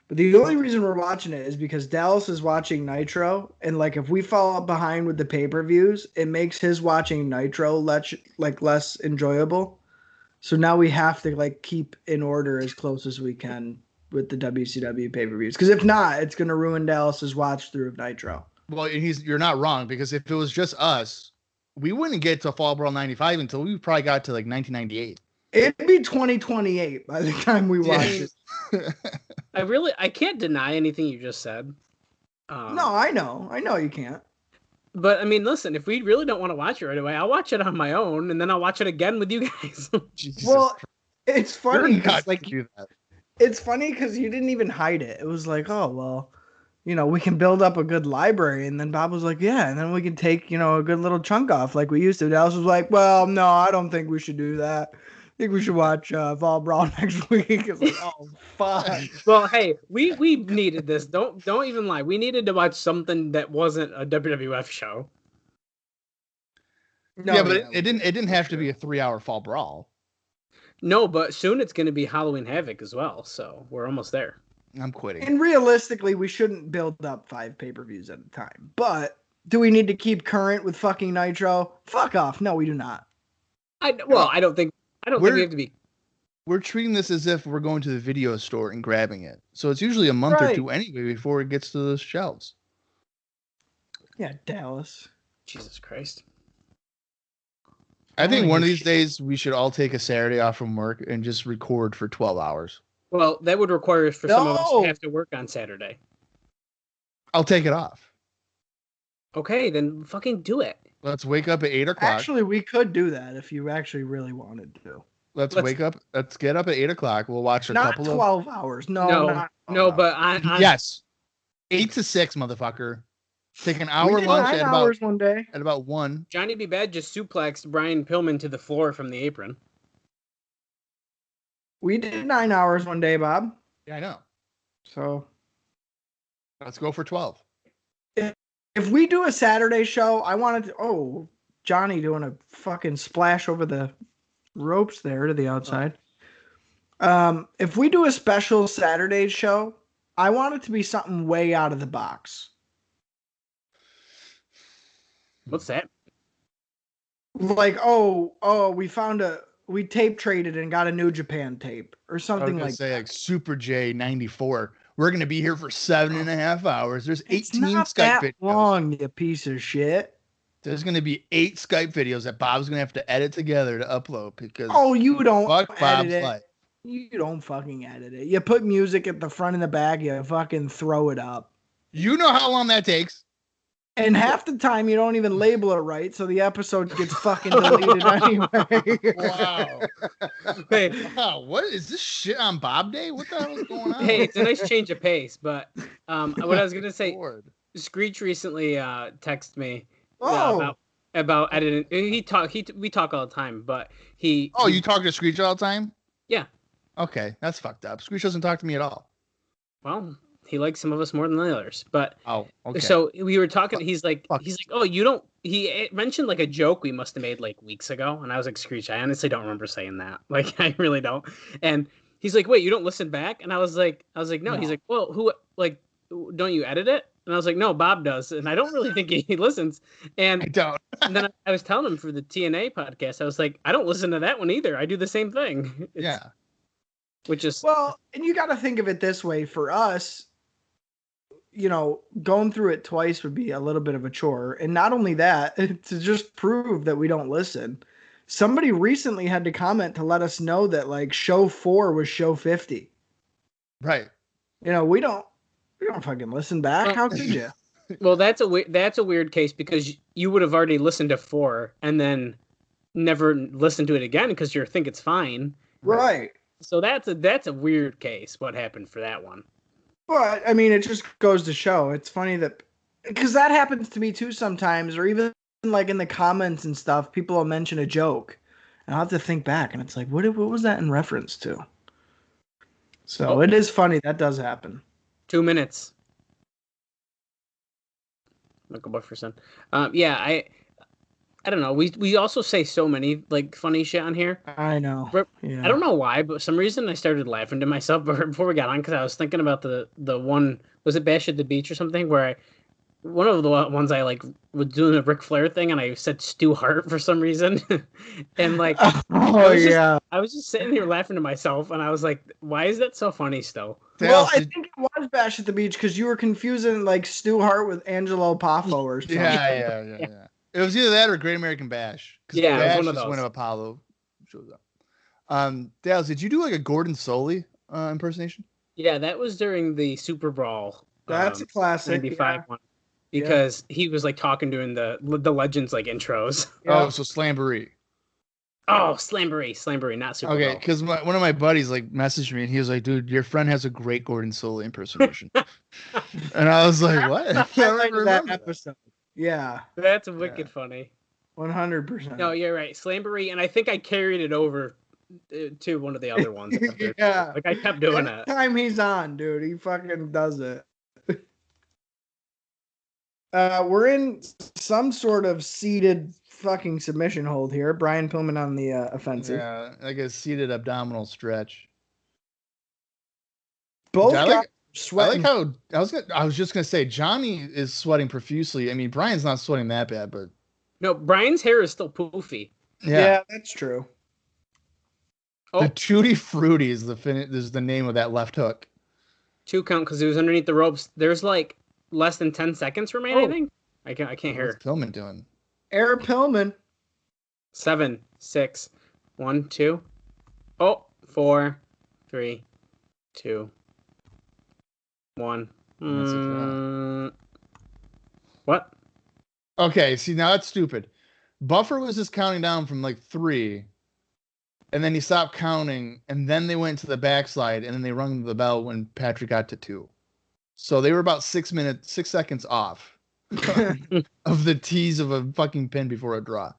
S4: but the only reason we're watching it is because Dallas is watching Nitro, and like if we fall behind with the pay-per-views, it makes his watching Nitro less enjoyable. So now we have to like keep in order as close as we can with the WCW pay-per-views, because if not, it's going to ruin Dallas's watch through of Nitro.
S2: Well, you're not wrong, because if it was just us, we wouldn't get to Fall Brawl 95 until we probably got to like 1998.
S4: It'd be 2028 by the time we watch it.
S3: I can't deny anything you just said.
S4: No, I know you can't.
S3: But I mean, listen, if we really don't want to watch it right away, I'll watch it on my own, and then I'll watch it again with you guys.
S4: Well, it's funny
S2: because
S4: it's funny because you didn't even hide it. It was like, oh well, we can build up a good library, and then Bob was like, yeah, and then we can take a good little chunk off like we used to. Dallas was like, well, no, I don't think we should do that. I think we should watch Fall Brawl next week. It's like, oh fuck.
S3: Well, hey, we needed this. Don't even lie. We needed to watch something that wasn't a WWF show.
S2: No, but it didn't have to be a 3-hour Fall Brawl.
S3: No, but soon it's going to be Halloween Havoc as well. So we're almost there.
S2: I'm quitting.
S4: And realistically, we shouldn't build up 5 pay-per-views at a time. But Do we need to keep current with fucking Nitro? Fuck off. No, we do not.
S3: I don't think we have to be.
S2: We're treating this as if we're going to the video store and grabbing it. So it's usually a month or two anyway before it gets to the shelves.
S4: Yeah, Dallas.
S3: Jesus Christ.
S2: I think one of these days we should all take a Saturday off from work and just record for 12 hours.
S3: Well, that would require for some of us to have to work on Saturday.
S2: I'll take it off.
S3: Okay, then fucking do it.
S2: Let's wake up at 8 o'clock.
S4: Actually, we could do that if you actually really wanted to.
S2: Let's wake up. Let's get up at 8 o'clock. We'll watch a couple of
S4: 12 hours. No,
S3: but
S2: yes, 8 to 6, motherfucker. Take an hour lunch at about
S4: one day.
S2: At about 1.
S3: Johnny B. Bad just suplexed Brian Pillman to the floor from the apron.
S4: We did 9 hours one day, Bob.
S2: Yeah, I know.
S4: So
S2: let's go for 12.
S4: If we do a Saturday show, I wanted to. Oh, Johnny doing a fucking splash over the ropes there to the outside. If we do a special Saturday show, I want it to be something way out of the box.
S3: What's that?
S4: Like, we tape traded and got a New Japan tape or something like that.
S2: Like Super J 94. We're gonna be here for 7.5 hours. There's 18 Skype videos.
S4: Long, you piece of shit.
S2: There's gonna be 8 Skype videos that Bob's gonna have to edit together to upload because
S4: you don't
S2: fuck Bob's
S4: edit
S2: life.
S4: it. You don't fucking edit it. You put music at the front and the back. You fucking throw it up.
S2: You know how long that takes.
S4: And half the time you don't even label it right, so the episode gets fucking deleted anyway.
S2: Wow. Wow, what is this shit on Bob Day? What the hell is going on?
S3: Hey, it's a nice change of pace, but what I was gonna say, Screech recently texted me about editing. We talk all the time, but you
S2: talk to Screech all the time?
S3: Yeah.
S2: Okay, that's fucked up. Screech doesn't talk to me at all.
S3: Well, he likes some of us more than the others, but
S2: okay.
S3: So we were talking. He's like, oh, you don't. He mentioned like a joke we must have made like weeks ago, and I was like, Screech, I honestly don't remember saying that. Like, I really don't. And he's like, wait, you don't listen back? And I was like, no. He's like, well, who? Like, don't you edit it? And I was like, no, Bob does, and I don't really think he listens. And
S2: I don't.
S3: And then I was telling him for the TNA podcast, I was like, I don't listen to that one either. I do the same thing. Which is
S4: and you got to think of it this way for us. You know, going through it twice would be a little bit of a chore. And not only that, to just prove that we don't listen. Somebody recently had to comment to let us know that like show 4 was show 50.
S2: Right.
S4: You know, we don't fucking listen back. How could you?
S3: Well, that's a weird case because you would have already listened to 4 and then never listened to it again because you think it's fine.
S4: Right.
S3: So that's a weird case. What happened for that one?
S4: But I mean, it just goes to show. It's funny that because that happens to me too sometimes, or even like in the comments and stuff, people will mention a joke, and I'll have to think back, and it's like, what was that in reference to? So it is funny that does happen.
S3: 2 minutes. Michael Bufferson. I don't know. We also say so many like funny shit on here.
S4: I know.
S3: Yeah. I don't know why, but for some reason I started laughing to myself before we got on because I was thinking about the one, was it Bash at the Beach or something, where one of the ones I like was doing the Ric Flair thing and I said Stu Hart for some reason. And like I was just sitting here laughing to myself and I was like, why is that so funny still?
S4: Well, I think it was Bash at the Beach because you were confusing like Stu Hart with Angelo Poffo or something.
S2: Yeah. It was either that or Great American Bash.
S3: Yeah,
S2: Bash
S3: it was one of those.
S2: When Apollo shows up. Dallas, did you do like a Gordon Soley impersonation?
S3: Yeah, that was during the Super Brawl.
S4: That's a classic.
S3: 95 one. Because he was like talking during the Legends like intros.
S2: Yeah. Oh, so Slamboree.
S3: Oh, Slamboree, not Super Brawl.
S2: Okay, because one of my buddies like messaged me and he was like, "Dude, your friend has a great Gordon Soley impersonation." And I was like, "What?" I remember
S4: that episode. Yeah.
S3: That's wicked funny.
S4: 100%.
S3: No, you're right. Slamboree, and I think I carried it over to one of the other ones.
S4: Yeah.
S3: Like I kept doing it.
S4: Every time he's on, dude, he fucking does it. We're in some sort of seated fucking submission hold here. Brian Pillman on the offensive.
S2: Yeah, like a seated abdominal stretch.
S4: Both guys Sweating.
S2: I like how I was just gonna say Johnny is sweating profusely. I mean, Brian's not sweating that bad, but
S3: No, Brian's hair is still poofy.
S4: Yeah, that's true.
S3: Oh,
S2: The Tutti Frutti is the name of that left hook.
S3: 2 count because he was underneath the ropes. There's like less than 10 seconds remaining.
S4: Oh.
S3: I think. I can't hear.
S2: What's Pillman doing?
S4: Eric Pillman.
S3: 7, 6, 1, 2. Oh, 4, 3, 2, 1.
S2: That's a draw.
S3: What?
S2: Okay, see now that's stupid. Buffer was just counting down from like 3, and then he stopped counting, and then they went to the backslide, and then they rung the bell when Patrick got to 2. So they were about 6 seconds off of the tease of a fucking pin before a draw.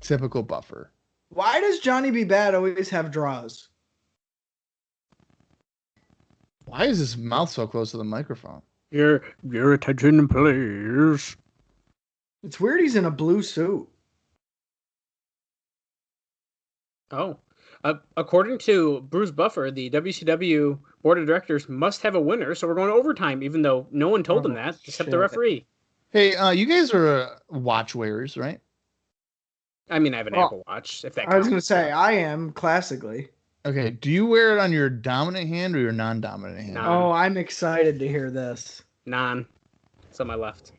S2: Typical Buffer.
S4: Why does Johnny B. Bad always have draws?
S2: Why is his mouth so close to the microphone?
S3: Your attention, please.
S4: It's weird he's in a blue suit.
S3: Oh. According to Bruce Buffer, the WCW board of directors must have a winner, so we're going to overtime, even though no one told them that, except the
S4: shit.
S3: referee.
S2: Hey, you guys are watch wearers, right?
S3: I mean, I have an
S4: Well,
S3: Apple Watch, if that
S4: I was
S3: counts.
S4: going to say, I am classically.
S2: Okay, do you wear it on your dominant hand or your non-dominant hand?
S3: Non.
S4: Oh, I'm excited to hear this.
S3: Non. It's on my left.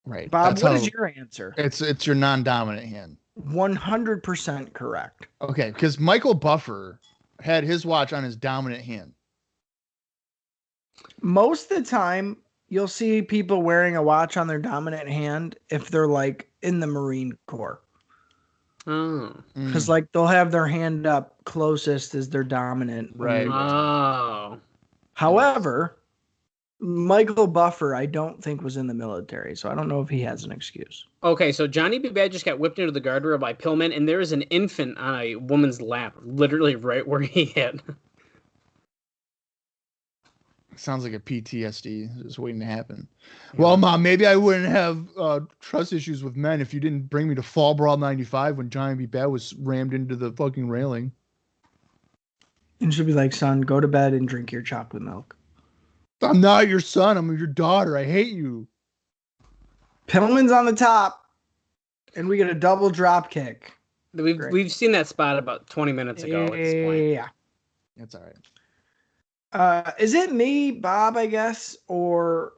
S2: Right.
S4: Bob,
S2: that's
S4: what
S2: how-
S4: is your answer?
S2: It's your non-dominant hand.
S4: 100% correct.
S2: Okay, because Michael Buffer had his watch on his dominant hand.
S4: Most of the time, you'll see people wearing a watch on their dominant hand if they're like in the Marine Corps.
S3: Oh.
S4: Because like they'll have their hand up closest as their dominant. when
S2: Right.
S4: you're-
S3: Oh.
S4: However, Michael Buffer, I don't think was in the military, so I don't know if he has an excuse.
S3: Okay, so Johnny B. Bad just got whipped into the guardrail by Pillman, and there is an infant on a woman's lap, literally right where he hit.
S2: Sounds like a PTSD just waiting to happen. Well, Mom, maybe I wouldn't have trust issues with men if you didn't bring me to Fall Brawl 95 when Johnny B. Bad was rammed into the fucking railing.
S4: And she'll be like, son, go to bed and drink your chocolate milk.
S2: I'm not your son. I'm your daughter. I hate you.
S4: Pillman's on the top, and we get a double drop kick.
S3: We've seen that spot about 20 minutes ago at this point.
S4: Yeah.
S2: That's all right.
S4: Is it me, Bob, I guess, or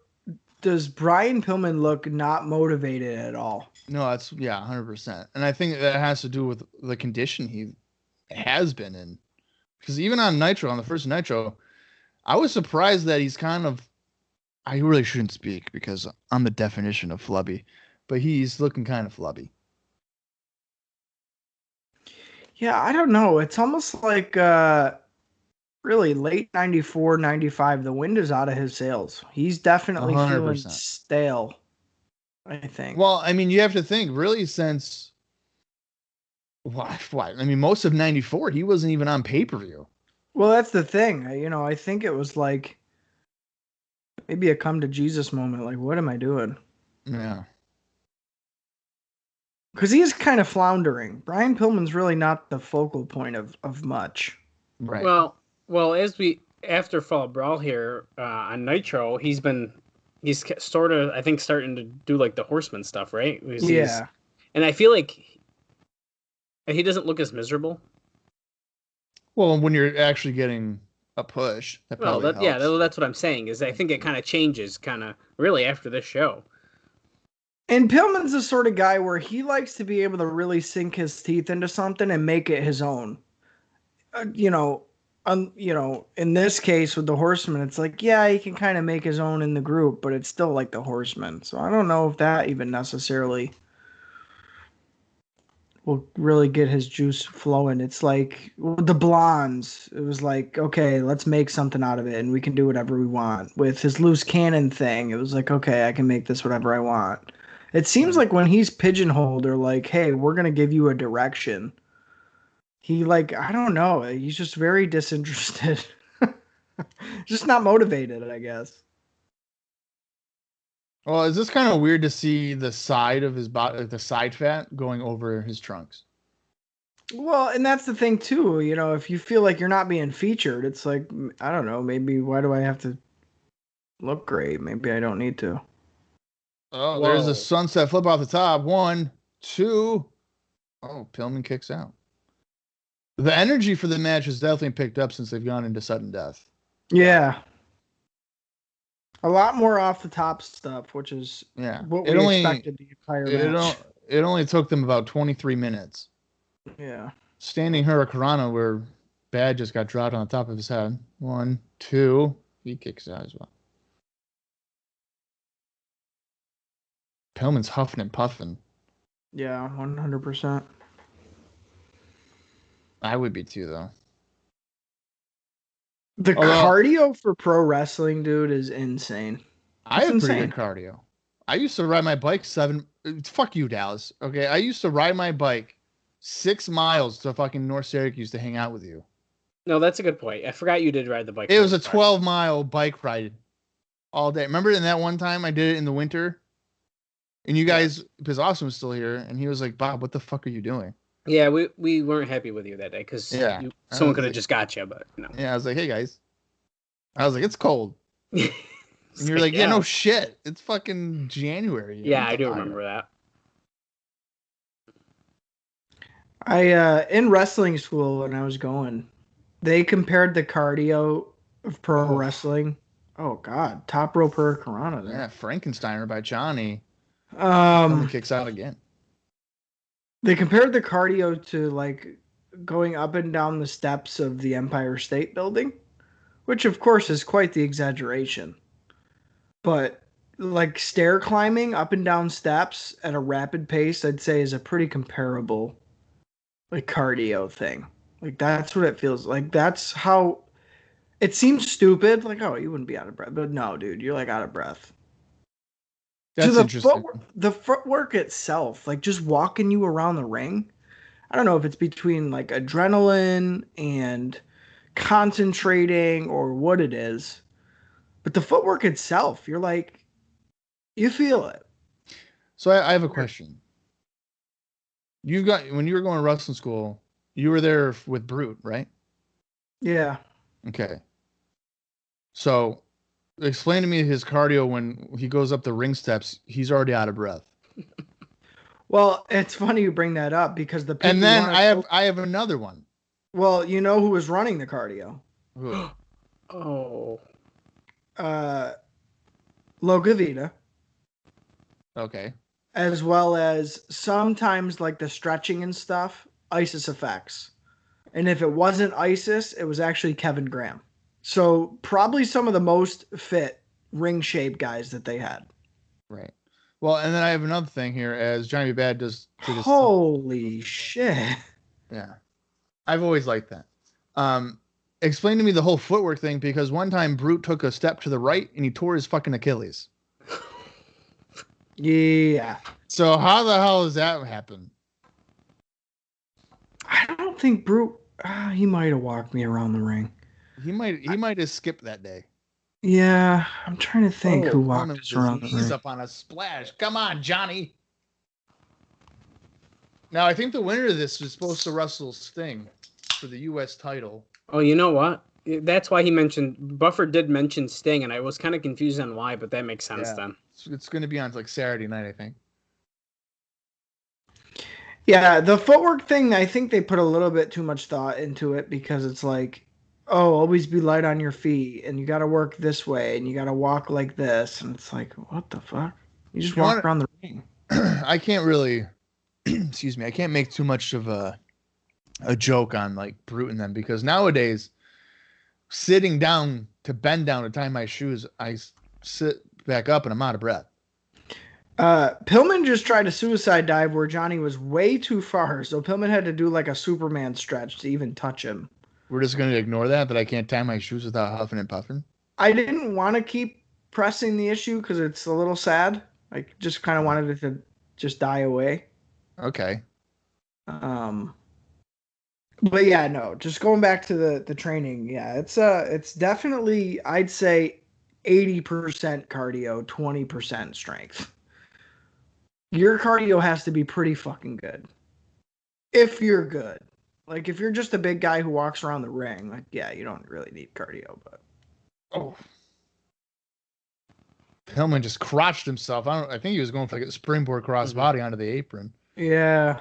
S4: does Brian Pillman look not motivated at all?
S2: No, that's 100%. And I think that has to do with the condition he has been in. Because even on Nitro, on the first Nitro, I was surprised that he's kind of. I really shouldn't speak because I'm the definition of flubby, but he's looking kind of flubby.
S4: Yeah, I don't know. It's almost like really late 94, 95. The wind is out of his sails. He's definitely feeling
S2: 100%.
S4: stale, I think.
S2: Well, I mean, you have to think really since. What? I mean, most of '94, he wasn't even on pay-per-view.
S4: Well, that's the thing. I think it was like maybe a come to Jesus moment. Like, what am I doing?
S2: Yeah.
S4: Because he is kind of floundering. Brian Pillman's really not the focal point of much.
S2: Right.
S3: Well, after Fall Brawl here on Nitro, he's sort of, I think, starting to do like the Horseman stuff, right?
S4: Yeah.
S3: And I feel like he doesn't look as miserable.
S2: Well, when you're actually getting a push, that
S3: Well,
S2: probably helps.
S3: that's what I'm saying. Is I think it kind of changes, really after this show.
S4: And Pillman's the sort of guy where he likes to be able to really sink his teeth into something and make it his own. In this case with the Horseman, it's like, yeah, he can kind of make his own in the group, but it's still like the Horseman. So I don't know if that even necessarily will really get his juice flowing. It's like with the Blondes. It was like, okay, let's make something out of it and we can do whatever we want. With his loose cannon thing, it was like, okay, I can make this whatever I want. It seems like when he's pigeonholed or like, hey, we're going to give you a direction, he I don't know. He's just very disinterested. Just not motivated, I guess.
S2: Well, is this kind of weird to see the side of his body, the side fat going over his trunks?
S4: Well, and that's the thing too. You know, if you feel like you're not being featured, it's like I don't know. Maybe why do I have to look great? Maybe I don't need to.
S2: Oh, there's
S3: Whoa.
S2: a sunset flip off the top. 1, 2. Oh, Pillman kicks out. The energy for the match has definitely picked up since they've gone into sudden death.
S4: Yeah. A lot more off the top stuff, which is
S2: Yeah.
S4: what
S2: It
S4: we
S2: only
S4: expected the entire
S2: it,
S4: match.
S2: it only took them about 23 minutes.
S4: Yeah.
S2: Standing Hurricanrana where Bad just got dropped on the top of his head. 1, 2. He kicks out as well. Pillman's huffing and puffing.
S4: Yeah, 100%.
S2: I would be too, though.
S4: The
S2: Although-
S4: cardio for pro wrestling, dude, is insane.
S2: I
S4: It's
S2: have pretty
S4: insane.
S2: good cardio. I used to ride my bike fuck you, Dallas. Okay, I used to ride my bike 6 miles to fucking North Syracuse to hang out with you.
S3: No, that's a good point. I forgot you did ride the bike.
S2: It was a
S3: really far.
S2: 12-mile bike ride all day. Remember in that one time I did it in the winter? And you guys, because Austin was still here, and he was like, Bob, what the fuck are you doing?
S3: Yeah, we weren't happy with you that day because
S2: Yeah.
S3: someone could have just got you, but no.
S2: Yeah, I was like, hey, guys. I was like, it's cold. And you're like, yeah, no shit. It's fucking January.
S3: Yeah, I do remember that.
S4: I in wrestling school when I was going, they compared the cardio of pro wrestling. Oh God, top rope Hurricanrana
S2: Yeah,
S4: there.
S2: Frankensteiner by Johnny. Someone
S4: Um,
S2: kicks out again.
S4: they compared the cardio to like going up and down the steps of the Empire State Building, which of course is quite the exaggeration. But like stair climbing up and down steps at a rapid pace, I'd say is a pretty comparable like cardio thing. Like that's what it feels like. That's how it seems stupid. Like, oh, you wouldn't be out of breath. But no, dude, you're like out of breath.
S2: That's
S4: So
S2: interesting.
S4: the footwork itself, like just walking you around the ring, I don't know if it's between like adrenaline and concentrating or what it is, but the footwork itself, you're like, you feel it.
S2: So I have a question. When you were going to wrestling school, you were there with Brute, right?
S4: Yeah.
S2: Okay. So explain to me his cardio when he goes up the ring steps. He's already out of breath.
S4: Well, it's funny you bring that up because the
S2: And
S4: you
S2: then
S4: wanna-
S2: I have another one.
S4: well, you know who was running the cardio?
S2: Who?
S3: Oh,
S4: Logavita,
S2: Okay.
S4: as well as sometimes like the stretching and stuff, Isis effects. And if it wasn't Isis, it was actually Kevin Graham. So probably some of the most fit ring shape guys that they had.
S2: Right. Well, and then I have another thing here as Johnny Bad does.
S4: Holy shit.
S2: Yeah. I've always liked that. Explain to me the whole footwork thing because one time Brute took a step to the right and he tore his fucking Achilles.
S4: Yeah.
S2: So how the hell does that happen?
S4: I don't think Brute, he might have walked me around the ring.
S2: He might have skipped that day.
S4: Yeah, I'm trying to think who
S2: Pillman
S4: walked us
S2: with his
S4: around the
S2: knees
S4: ring.
S2: up on a splash. Come on, Johnny. Now I think the winner of this is supposed to wrestle Sting for the U.S. title.
S3: oh, you know what? That's why he mentioned Buffer did mention Sting, and I was kind of confused on why, but that makes sense
S2: Yeah.
S3: then.
S2: It's going to be on like Saturday night, I think.
S4: Yeah, the footwork thing, I think they put a little bit too much thought into it because it's like, oh, always be light on your feet and you got to work this way and you got to walk like this. And it's like, what the fuck? You just
S2: You know
S4: walk
S2: what?
S4: around the ring.
S2: I can't really, excuse me, I can't make too much of a joke on like Brute and them because nowadays, sitting down to bend down to tie my shoes, I sit back up and I'm out of breath.
S4: Pillman just tried a suicide dive where Johnny was way too far. So Pillman had to do like a Superman stretch to even touch him.
S2: We're just going to ignore that I can't tie my shoes without huffing and puffing.
S4: I didn't want to keep pressing the issue because it's a little sad. I just kind of wanted it to just die away.
S2: Okay.
S4: But yeah, no, just going back to the training. Yeah, it's definitely, I'd say 80% cardio, 20% strength. Your cardio has to be pretty fucking good. If you're good. Like if you're just a big guy who walks around the ring, like yeah, you don't really need cardio. But
S2: Oh. Pillman just crotched himself. I think he was going for like a springboard crossbody onto the apron.
S4: yeah,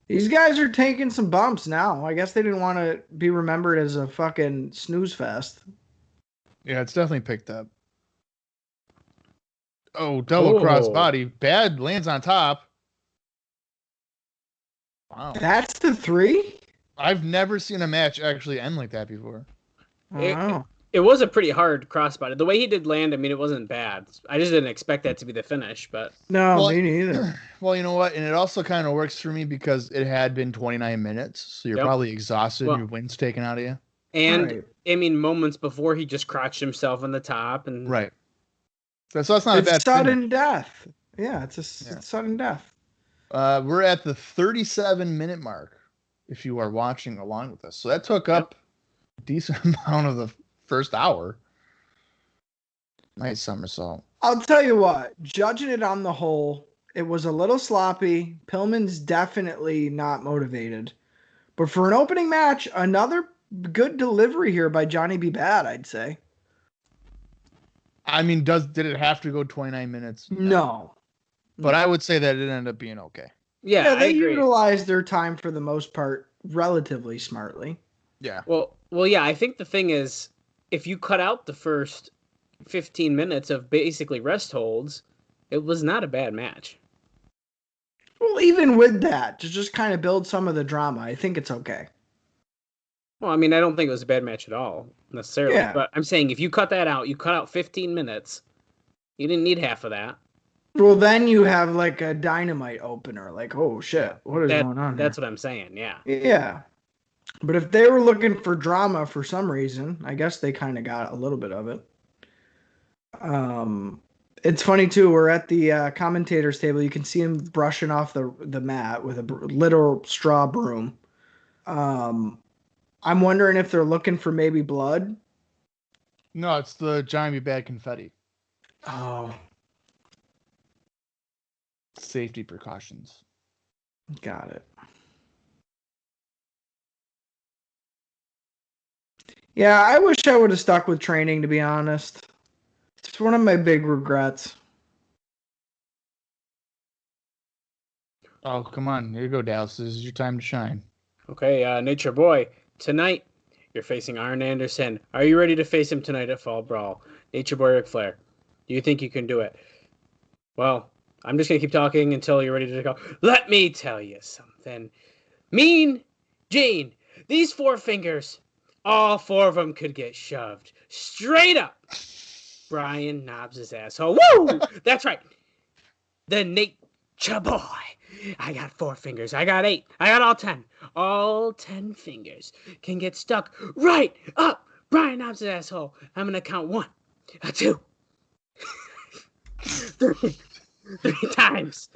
S4: these guys are taking some bumps now. I guess they didn't want to be remembered as a fucking snooze fest.
S2: Yeah, it's definitely picked up. Oh, double crossbody. Bad lands on top. Wow.
S4: That's the 3?
S2: I've never seen a match actually end like that before.
S4: Wow.
S3: It was a pretty hard crossbody. The way he did land, I mean, it wasn't bad. I just didn't expect that to be the finish, but...
S4: No, me neither.
S2: Well, you know what? And it also kind of works for me because it had been 29 minutes, so you're probably exhausted, your wind's taken out of you.
S3: And, I mean, moments before, he just crotched himself on the top. And
S2: Right. So that's not a bad
S4: sudden death. Yeah, it's sudden death.
S2: We're at the 37-minute mark, if you are watching along with us. So that took up a decent amount of the first hour. Nice somersault.
S4: I'll tell you what, judging it on the whole, it was a little sloppy. Pillman's definitely not motivated. But for an opening match, another good delivery here by Johnny B. Bad, I'd say.
S2: I mean, did it have to go 29 minutes?
S4: No.
S2: But I would say that it ended up being okay.
S3: Yeah,
S4: they utilized their time for the most part relatively smartly.
S2: Yeah.
S3: Well, yeah, I think the thing is, if you cut out the first 15 minutes of basically rest holds, it was not a bad match.
S4: Well, even with that, to just kind of build some of the drama, I think it's okay.
S3: Well, I mean, I don't think it was a bad match at all, necessarily. Yeah. But I'm saying if you cut that out, you cut out 15 minutes, you didn't need half of that.
S4: Well, then you have like a Dynamite opener. Like, oh, shit, what is going on
S3: That's what I'm saying, yeah.
S4: Yeah. But if they were looking for drama for some reason, I guess they kind of got a little bit of it. It's funny, too. We're at the commentators table. You can see him brushing off the mat with a literal straw broom. I'm wondering if they're looking for maybe blood.
S2: No, it's the Johnny B. Bad confetti.
S4: Oh.
S2: Safety precautions.
S4: Got it. Yeah, I wish I would have stuck with training, to be honest. It's one of my big regrets.
S2: Oh, come on. Here you go, Dallas. This is your time to shine.
S3: Okay, Nature Boy. Tonight, you're facing Arn Anderson. Are you ready to face him tonight at Fall Brawl? Nature Boy Ric Flair. Do you think you can do it? Well, I'm just going to keep talking until you're ready to go. Let me tell you something. Mean Gene. These 4 fingers, all 4 of them could get shoved straight up Brian Knobs' asshole. Woo! That's right. The Nature Boy. I got 4 fingers. I got 8. I got all 10. All 10 fingers can get stuck right up Brian Knobs' asshole. I'm going to count 1, 2, 3 times.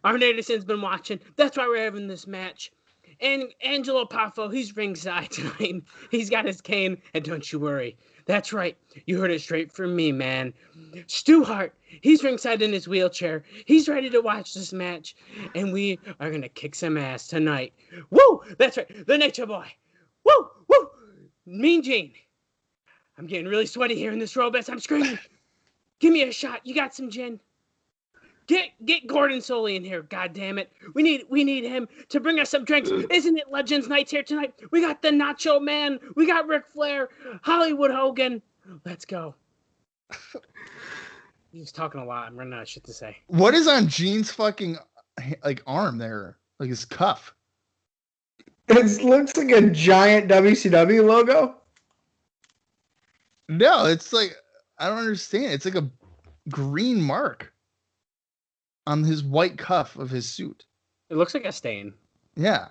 S3: Arn Anderson's been watching. That's why we're having this match. And Angelo Poffo, he's ringside tonight. He's got his cane, and don't you worry. That's right. You heard it straight from me, man. Stu Hart, he's ringside in his wheelchair. He's ready to watch this match, and we are going to kick some ass tonight. Woo! That's right. The Nature Boy. Woo! Woo! Mean Gene. I'm getting really sweaty here in this robe as I'm screaming. Give me a shot. You got some gin? Get Gordon Soley in here, goddammit. We need him to bring us some drinks. Isn't it Legends Nights here tonight? We got the Nacho Man. We got Ric Flair. Hollywood Hogan. Let's go. He's talking a lot. I'm running out of shit to say.
S2: What is on Gene's fucking arm there? Like his cuff.
S4: It looks like a giant WCW logo.
S2: No, it's like, I don't understand. It's like a green mark on his white cuff of his suit.
S3: It looks like a stain.
S2: Yeah.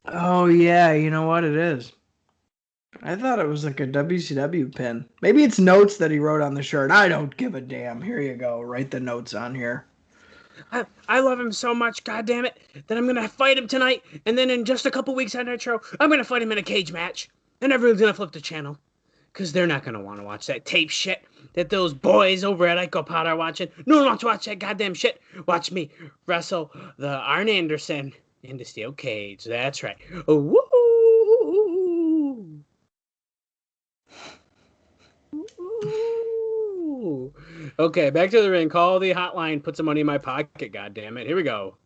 S4: Oh, yeah. You know what it is? I thought it was like a WCW pin. Maybe it's notes that he wrote on the shirt. I don't give a damn. Here you go. Write the notes on here.
S3: I love him so much, goddammit, that I'm going to fight him tonight. And then in just a couple weeks on Nitro, I'm going to fight him in a cage match. And everyone's going to flip the channel. Because they're not going to want to watch that tape shit that those boys over at IcoPod are watching. No one wants to watch that goddamn shit. Watch me wrestle the Arn Anderson in the steel cage. That's right. Oh, woo! Ooh. Okay, back to the ring. Call the hotline. Put some money in my pocket. God damn it! Here we go.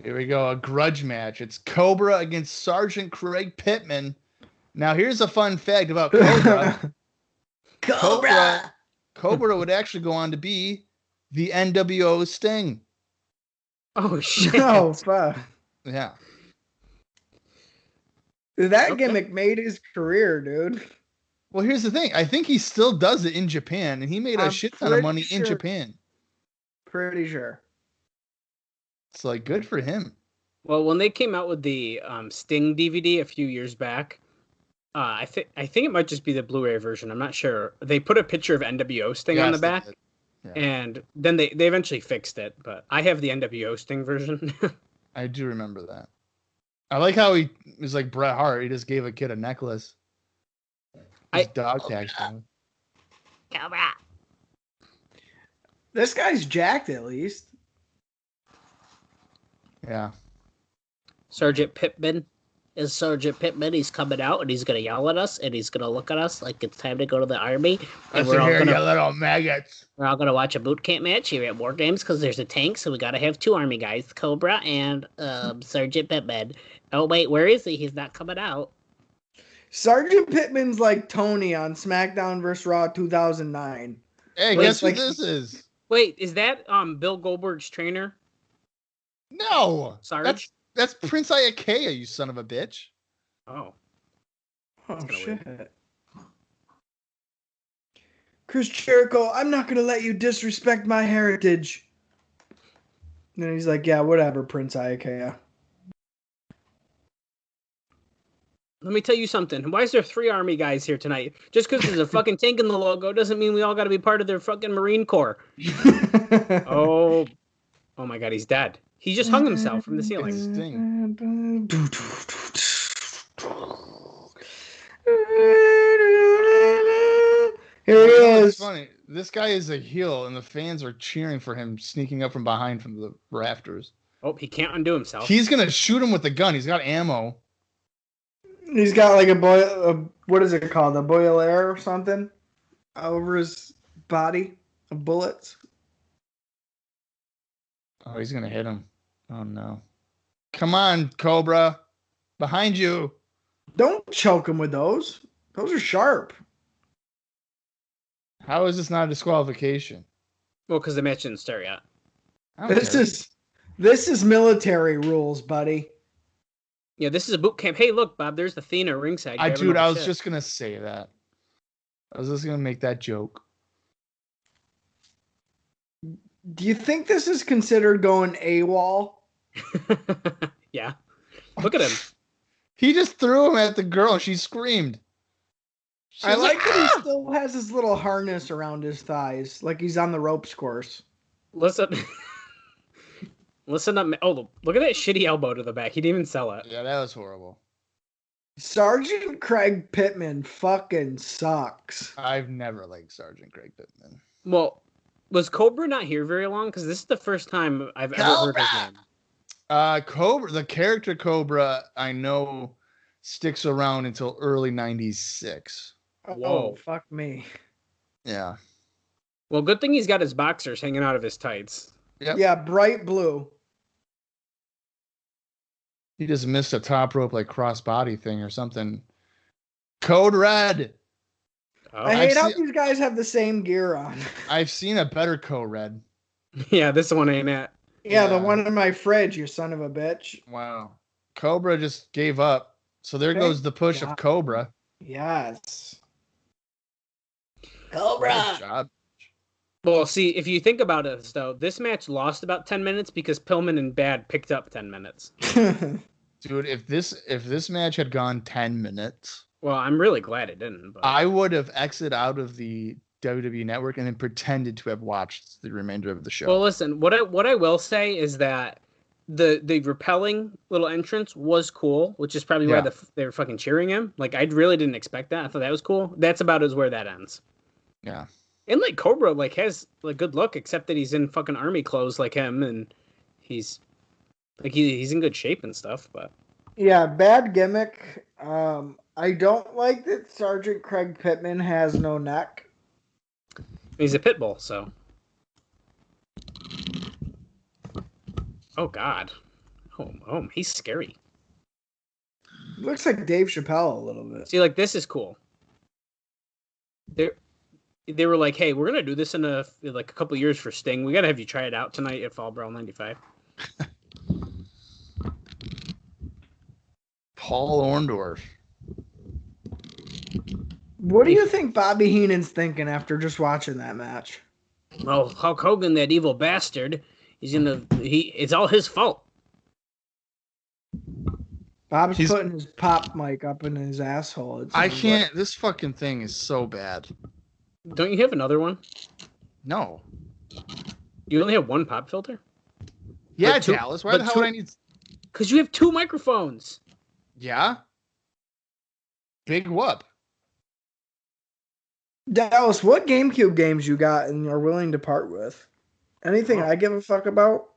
S2: Here we go. A grudge match. It's Cobra against Sergeant Craig Pittman. Now, here's a fun fact about Cobra. Cobra would actually go on to be the NWO Sting.
S3: Oh shit!
S4: Oh fuck!
S2: Yeah.
S4: That gimmick made his career, dude.
S2: Well, here's the thing. I think he still does it in Japan, and he made a shit ton of money in Japan.
S4: Pretty sure.
S2: It's like, good for him.
S3: Well, when they came out with the Sting DVD a few years back, I think it might just be the Blu-ray version. I'm not sure. They put a picture of NWO Sting on the back, and then they eventually fixed it. But I have the NWO Sting version.
S2: I do remember that. I like how he was like Bret Hart. He just gave a kid a necklace. Dog tags him.
S3: Cobra.
S4: This guy's jacked at least.
S2: Yeah.
S5: Sergeant Pittman is Sergeant Pittman. He's coming out and he's going to yell at us and he's going to look at us like it's time to go to the army. And
S2: We're all gonna, you little maggots.
S5: We're all going to watch a boot camp match here at War Games because there's a tank, so we got to have two army guys, Cobra and Sergeant Pittman. Oh, wait, where is he? He's not coming out.
S4: Sergeant Pittman's like Tony on SmackDown vs. Raw 2009.
S2: Hey, guess what this is?
S3: Wait, is that Bill Goldberg's trainer?
S2: No.
S3: Sarge?
S2: That's Prince Iakea, you son of a bitch.
S3: Oh.
S4: Oh, shit. Chris Jericho, I'm not going to let you disrespect my heritage. And then he's like, yeah, whatever, Prince Iakea.
S3: Let me tell you something. Why is there 3 army guys here tonight? Just because there's a fucking tank in the logo doesn't mean we all got to be part of their fucking Marine Corps. Oh my God, he's dead. He just hung himself from the ceiling.
S2: Sting.
S4: Here he is.
S2: It's funny. This guy is a heel, and the fans are cheering for him, sneaking up from behind from the rafters.
S3: Oh, he can't undo himself.
S2: He's gonna shoot him with the gun. He's got ammo.
S4: He's got like what is it called? A boiler or something over his body of bullets.
S2: Oh, he's gonna hit him. Oh no! Come on, Cobra, behind you.
S4: Don't choke him with those. Those are sharp.
S2: How is this not a disqualification?
S3: Well, because the match didn't start yet.
S4: This is military rules, buddy.
S3: Yeah, this is a boot camp. Hey, look, Bob, there's the Athena ringside.
S2: I was just gonna say that. I was just gonna make that joke.
S4: Do you think this is considered going AWOL?
S3: Yeah. Look at him.
S2: He just threw him at the girl. She screamed.
S4: I like that he still has his little harness around his thighs, like he's on the ropes course.
S3: Listen up. Oh, look at that shitty elbow to the back. He didn't even sell it.
S2: Yeah, that was horrible.
S4: Sergeant Craig Pittman fucking sucks.
S2: I've never liked Sergeant Craig Pittman.
S3: Well, was Cobra not here very long? Because this is the first time I've ever heard his name.
S2: Cobra, the character Cobra, I know sticks around until early 96.
S3: Whoa.
S4: Oh, fuck me.
S2: Yeah.
S3: Well, good thing he's got his boxers hanging out of his tights.
S2: Yep.
S4: Yeah, bright blue.
S2: He just missed a top rope like crossbody thing or something. Code Red.
S3: Oh.
S4: I hate how these guys have the same gear on.
S2: I've seen a better Code Red.
S3: Yeah, this one ain't it.
S4: Yeah, the one in my fridge, you son of a bitch.
S2: Wow. Cobra just gave up. So there goes the push of Cobra.
S4: Yes.
S5: Cobra.
S2: Good job.
S3: Well, see, if you think about it, though, this match lost about 10 minutes because Pillman and Bad picked up 10 minutes.
S2: Dude, if this match had gone 10 minutes,
S3: well, I'm really glad it didn't. But
S2: I would have exited out of the WWE Network and then pretended to have watched the remainder of the show.
S3: well, listen, what I will say is that the repelling little entrance was cool, which is probably why they were fucking cheering him. Like, I really didn't expect that. I thought that was cool. That's about as where that ends.
S2: Yeah.
S3: And like Cobra, like has like good look, except that he's in fucking army clothes like him, and he's like he's in good shape and stuff. But
S4: yeah, bad gimmick. I don't like that Sergeant Craig Pittman has no neck.
S3: he's a pit bull, so. Oh God. Oh, he's scary.
S4: Looks like Dave Chappelle a little bit.
S3: See, like this is cool. They were like, hey, we're gonna do this in a couple years for Sting. We gotta have you try it out tonight at Fall Brawl 95.
S2: Paul Orndorff.
S4: What do you think Bobby Heenan's thinking after just watching that match?
S3: Well, Hulk Hogan, that evil bastard, it's all his fault.
S4: Bob's putting his pop mic up in his asshole.
S2: I can't. This fucking thing is so bad.
S3: Don't you have another one?
S2: No.
S3: You only have one pop filter?
S2: Yeah, Dallas. Why the hell would I need?
S3: Because you have two microphones.
S2: Yeah. Big whoop.
S4: Dallas, what GameCube games you got and are willing to part with? Anything I give a fuck about?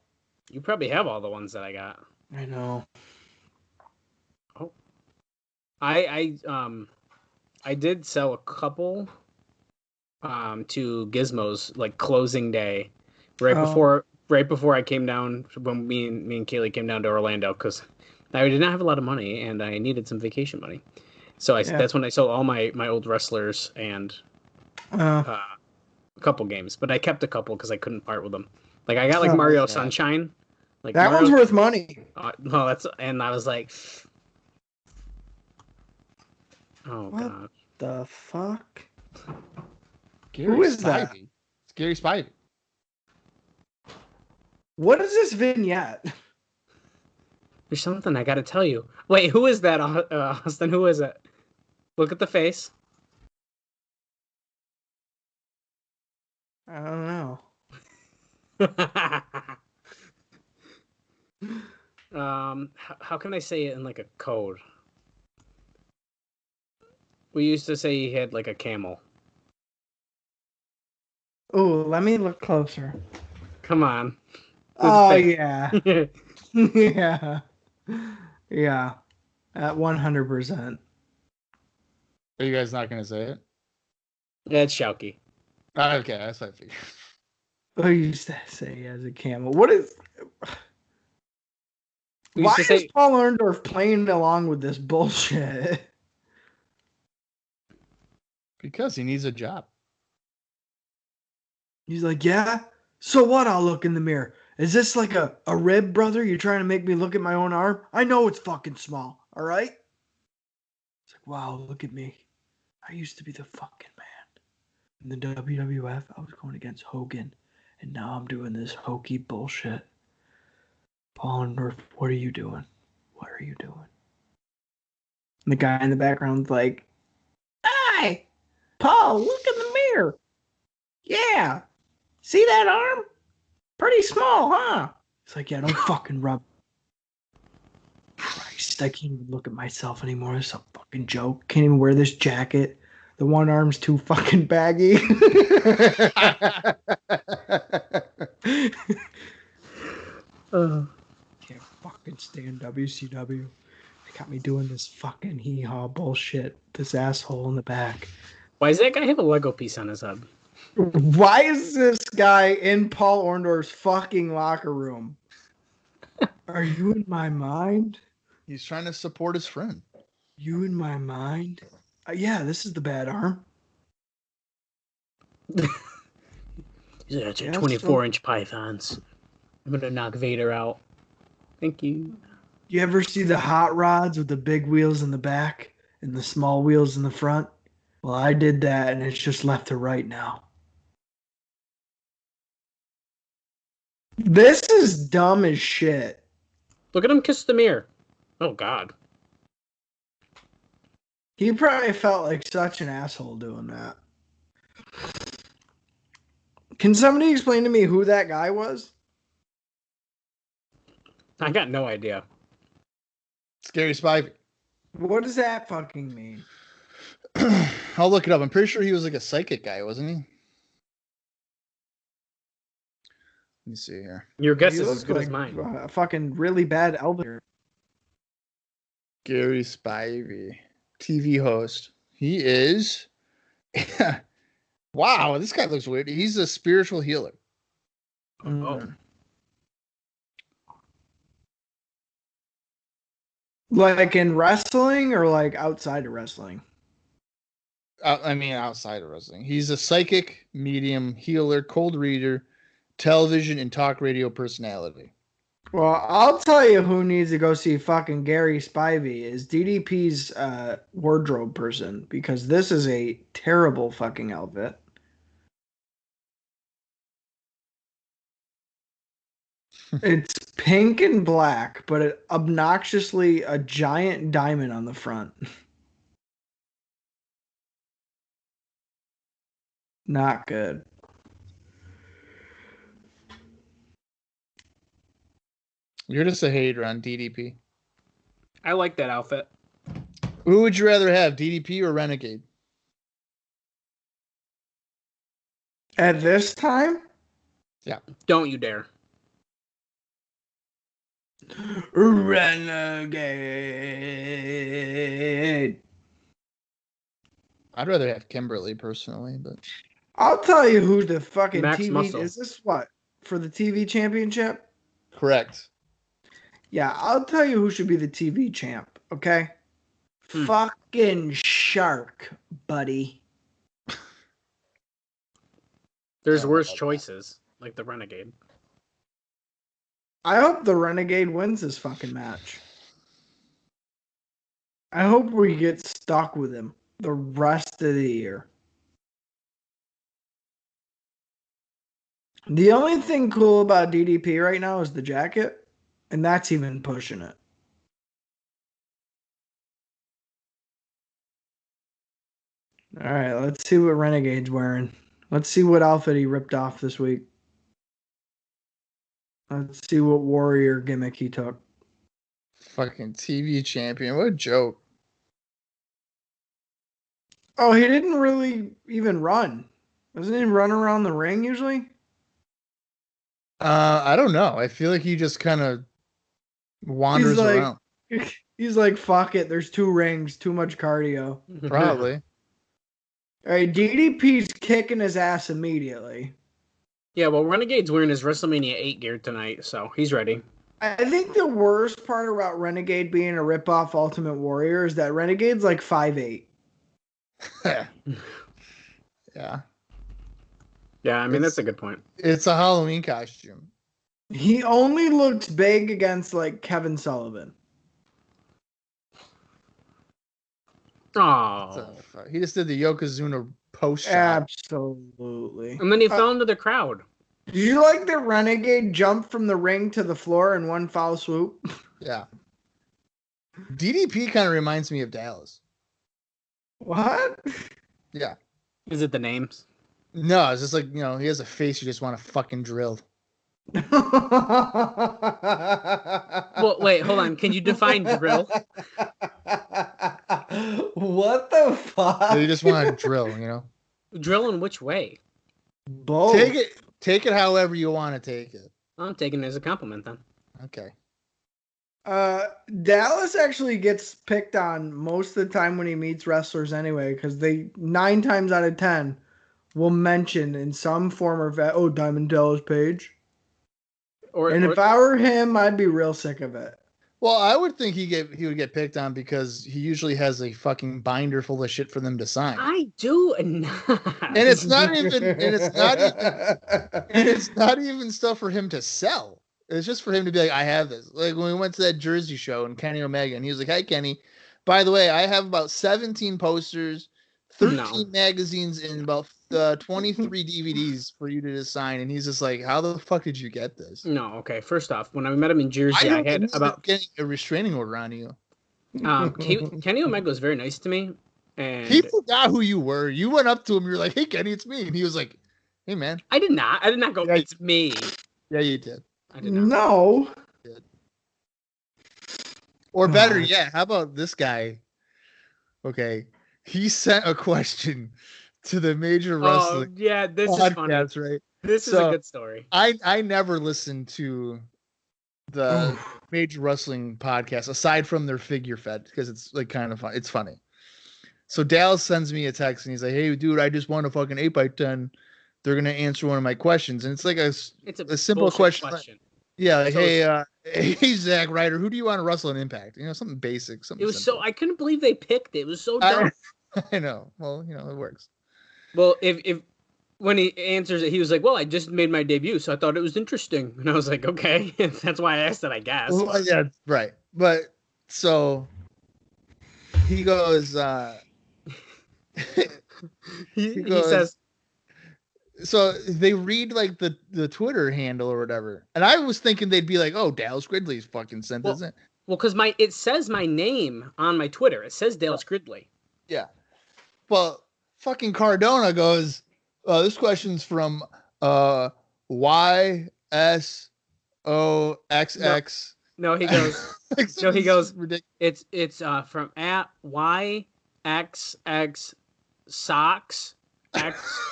S3: You probably have all the ones that I got.
S4: I know.
S3: Oh. I did sell a couple to Gizmos like closing day right before I came down, when me and Kaylee came down to Orlando, because I did not have a lot of money and I needed some vacation money. So that's when I sold all my old wrestlers and a couple games, but I kept a couple because I couldn't part with them. Like I got like Mario Sunshine. Like
S4: that one's worth money.
S3: No, and I was like, oh
S4: what
S3: God,
S4: the fuck?
S2: Who is that? Scary Spivey.
S4: What is this vignette?
S3: There's something I got to tell you. Wait, who is that, Austin? Who is it? Look at the face.
S4: I don't know.
S3: How can I say it in like a code? We used to say he had like a camel.
S4: Oh, let me look closer.
S3: Come on.
S4: Oh yeah. Yeah. Yeah. At 100%.
S2: Are you guys not gonna say it?
S3: That's Shouky.
S2: Okay, that's what I figured.
S4: Oh, you used to say he has a camel. What is? Why is Paul Orndorff playing along with this bullshit?
S2: Because he needs a job.
S4: He's like, yeah. So what? I'll look in the mirror. Is this like a rib, brother? You're trying to make me look at my own arm? I know it's fucking small. All right. It's like, wow, look at me. I used to be the fucking man. In the WWF, I was going against Hogan. And now I'm doing this hokey bullshit. Paul Orndorff, what are you doing? What are you doing? And the guy in the background's like, hi, Paul, look in the mirror. Yeah. See that arm? Pretty small, huh? It's like, yeah, don't fucking rub. Christ, I can't even look at myself anymore. It's a fucking joke. Can't even wear this jacket. The one arm's too fucking baggy. Can't fucking stand WCW. They got me doing this fucking hee-haw bullshit. This asshole in the back.
S3: Why does that guy have a Lego piece on his head?
S4: Why is this guy in Paul Orndorff's fucking locker room? Are you in my mind?
S2: He's trying to support his friend.
S4: You in my mind? Yeah, this is the bad arm.
S3: These are 24-inch pythons. I'm going to knock Vader out. Thank you.
S4: You ever see the hot rods with the big wheels in the back and the small wheels in the front? Well, I did that, and it's just left to right now. This is dumb as shit.
S3: Look at him kiss the mirror. Oh, God.
S4: He probably felt like such an asshole doing that. Can somebody explain to me who that guy was?
S3: I got no idea.
S2: Scary Spivey.
S4: What does that fucking mean?
S2: I'll look it up. I'm pretty sure he was like a psychic guy, wasn't he? Let me see here.
S3: Your guess
S4: He
S3: is as
S4: looks
S3: good
S4: like
S3: as mine.
S4: a fucking really bad elder.
S2: Gary Spivey, TV host. He is. Wow, this guy looks weird. He's a spiritual healer.
S3: Oh.
S4: Like in wrestling or like outside of wrestling?
S2: I mean, outside of wrestling. He's a psychic, medium, healer, cold reader, television, and talk radio personality.
S4: Well, I'll tell you who needs to go see fucking Gary Spivey is DDP's wardrobe person, because this is a terrible fucking outfit. It's pink and black, but it obnoxiously a giant diamond on the front. Not good.
S2: You're just a hater on DDP.
S3: I like that outfit.
S2: Who would you rather have, DDP or Renegade?
S4: At this time?
S3: Don't you dare.
S4: Renegade.
S2: I'd rather have Kimberly personally, but
S4: I'll tell you who the fucking
S3: Max
S4: TV
S3: Muscle.
S4: is. This what for the TV championship?
S2: correct.
S4: Yeah, I'll tell you who should be the TV champ. Okay, fucking Shark, buddy.
S3: There's
S2: Yeah,
S3: worse
S2: I love
S3: choices, like the Renegade.
S4: I hope the Renegade wins this fucking match. I hope we get stuck with him the rest of the year. The only thing cool about DDP right now is the jacket, and that's even pushing it. All right, let's see what Renegade's wearing. Let's see what outfit he ripped off this week. Let's see what Warrior gimmick he took.
S2: Fucking TV champion. What a joke.
S4: Oh, he didn't really even run. Doesn't he run around the ring usually?
S2: I don't know. I feel like he just kind of wanders around.
S4: He's like, fuck it. There's 2 rings, too much cardio.
S2: Probably.
S4: All right, DDP's kicking his ass immediately.
S3: Yeah, well, Renegade's wearing his WrestleMania 8 gear tonight, so he's ready.
S4: I think the worst part about Renegade being a ripoff Ultimate Warrior is that Renegade's like 5'8".
S2: Yeah.
S3: Yeah, I mean, that's a good point.
S2: It's a Halloween costume.
S4: He only looks big against like Kevin Sullivan.
S3: Oh.
S2: He just did the Yokozuna post shot.
S4: Absolutely.
S3: And then he fell into the crowd.
S4: Do you like the Renegade jump from the ring to the floor in one foul swoop?
S2: Yeah. DDP kind of reminds me of Dallas.
S4: What?
S2: Yeah.
S3: Is it the names?
S2: No, it's just like, he has a face you just want to fucking drill.
S3: Well, wait, hold on. Can you define drill?
S4: What the fuck?
S2: You just want to drill,
S3: Drill in which way?
S4: Both.
S2: Take it however you want to take it.
S3: I'm taking it as a compliment then.
S2: Okay.
S4: Dallas actually gets picked on most of the time when he meets wrestlers anyway, because they 9 times out of 10 will mention in some form or Diamond Dallas Page. If I were him, I'd be real sick of it.
S2: Well, I would think he would get picked on because he usually has a fucking binder full of shit for them to sign.
S3: I do not.
S2: And it's not even stuff for him to sell. It's just for him to be like, I have this. Like when we went to that Jersey show and Kenny Omega, and he was like, "Hi, Kenny. By the way, I have about 17 posters, 13 magazines, and about 23 DVDs for you to sign." And he's just like, "How the fuck did you get this?"
S3: No, okay. First off, when I met him in Jersey, I had about
S2: getting a restraining order on you.
S3: Kenny Omega was very nice to me, and
S2: He forgot who you were. You went up to him. You're like, "Hey, Kenny, it's me," and he was like, "Hey, man."
S3: I did not go.
S2: Yeah,
S3: It's me.
S2: Yeah, you did.
S3: I did not.
S4: No.
S2: Or better yet, how about this guy? Okay, he sent a question to the Major Wrestling
S3: yeah, this is funny.
S2: podcast, right?
S3: This is a good story.
S2: I never listened to the Major Wrestling podcast aside from their figure fed because it's like kind of fun. It's funny. So Dallas sends me a text and he's like, "Hey, dude, I just won a fucking 8x10. They're gonna answer one of my questions." And it's like a simple question. Yeah, like, hey, Zack Ryder, who do you want to wrestle in Impact? You know, something basic. Something.
S3: It was
S2: simple.
S3: I couldn't believe they picked it. It was so dumb.
S2: I know. Well, it works.
S3: Well, if when he answers it, he was like, "Well, I just made my debut, so I thought it was interesting." And I was like, "Okay," that's why I asked it, I guess.
S2: Well, yeah, right. But so he goes.
S3: He says.
S2: So they read like the Twitter handle or whatever, and I was thinking they'd be like, "Oh, Dallas Gridley's fucking sent this in."
S3: Well, because it says my name on my Twitter. It says Dallas Gridley.
S2: Yeah. Well, fucking Cardona goes, "This question's from YSOXX."
S3: No, he goes. No, he goes. It's from at YXX socks.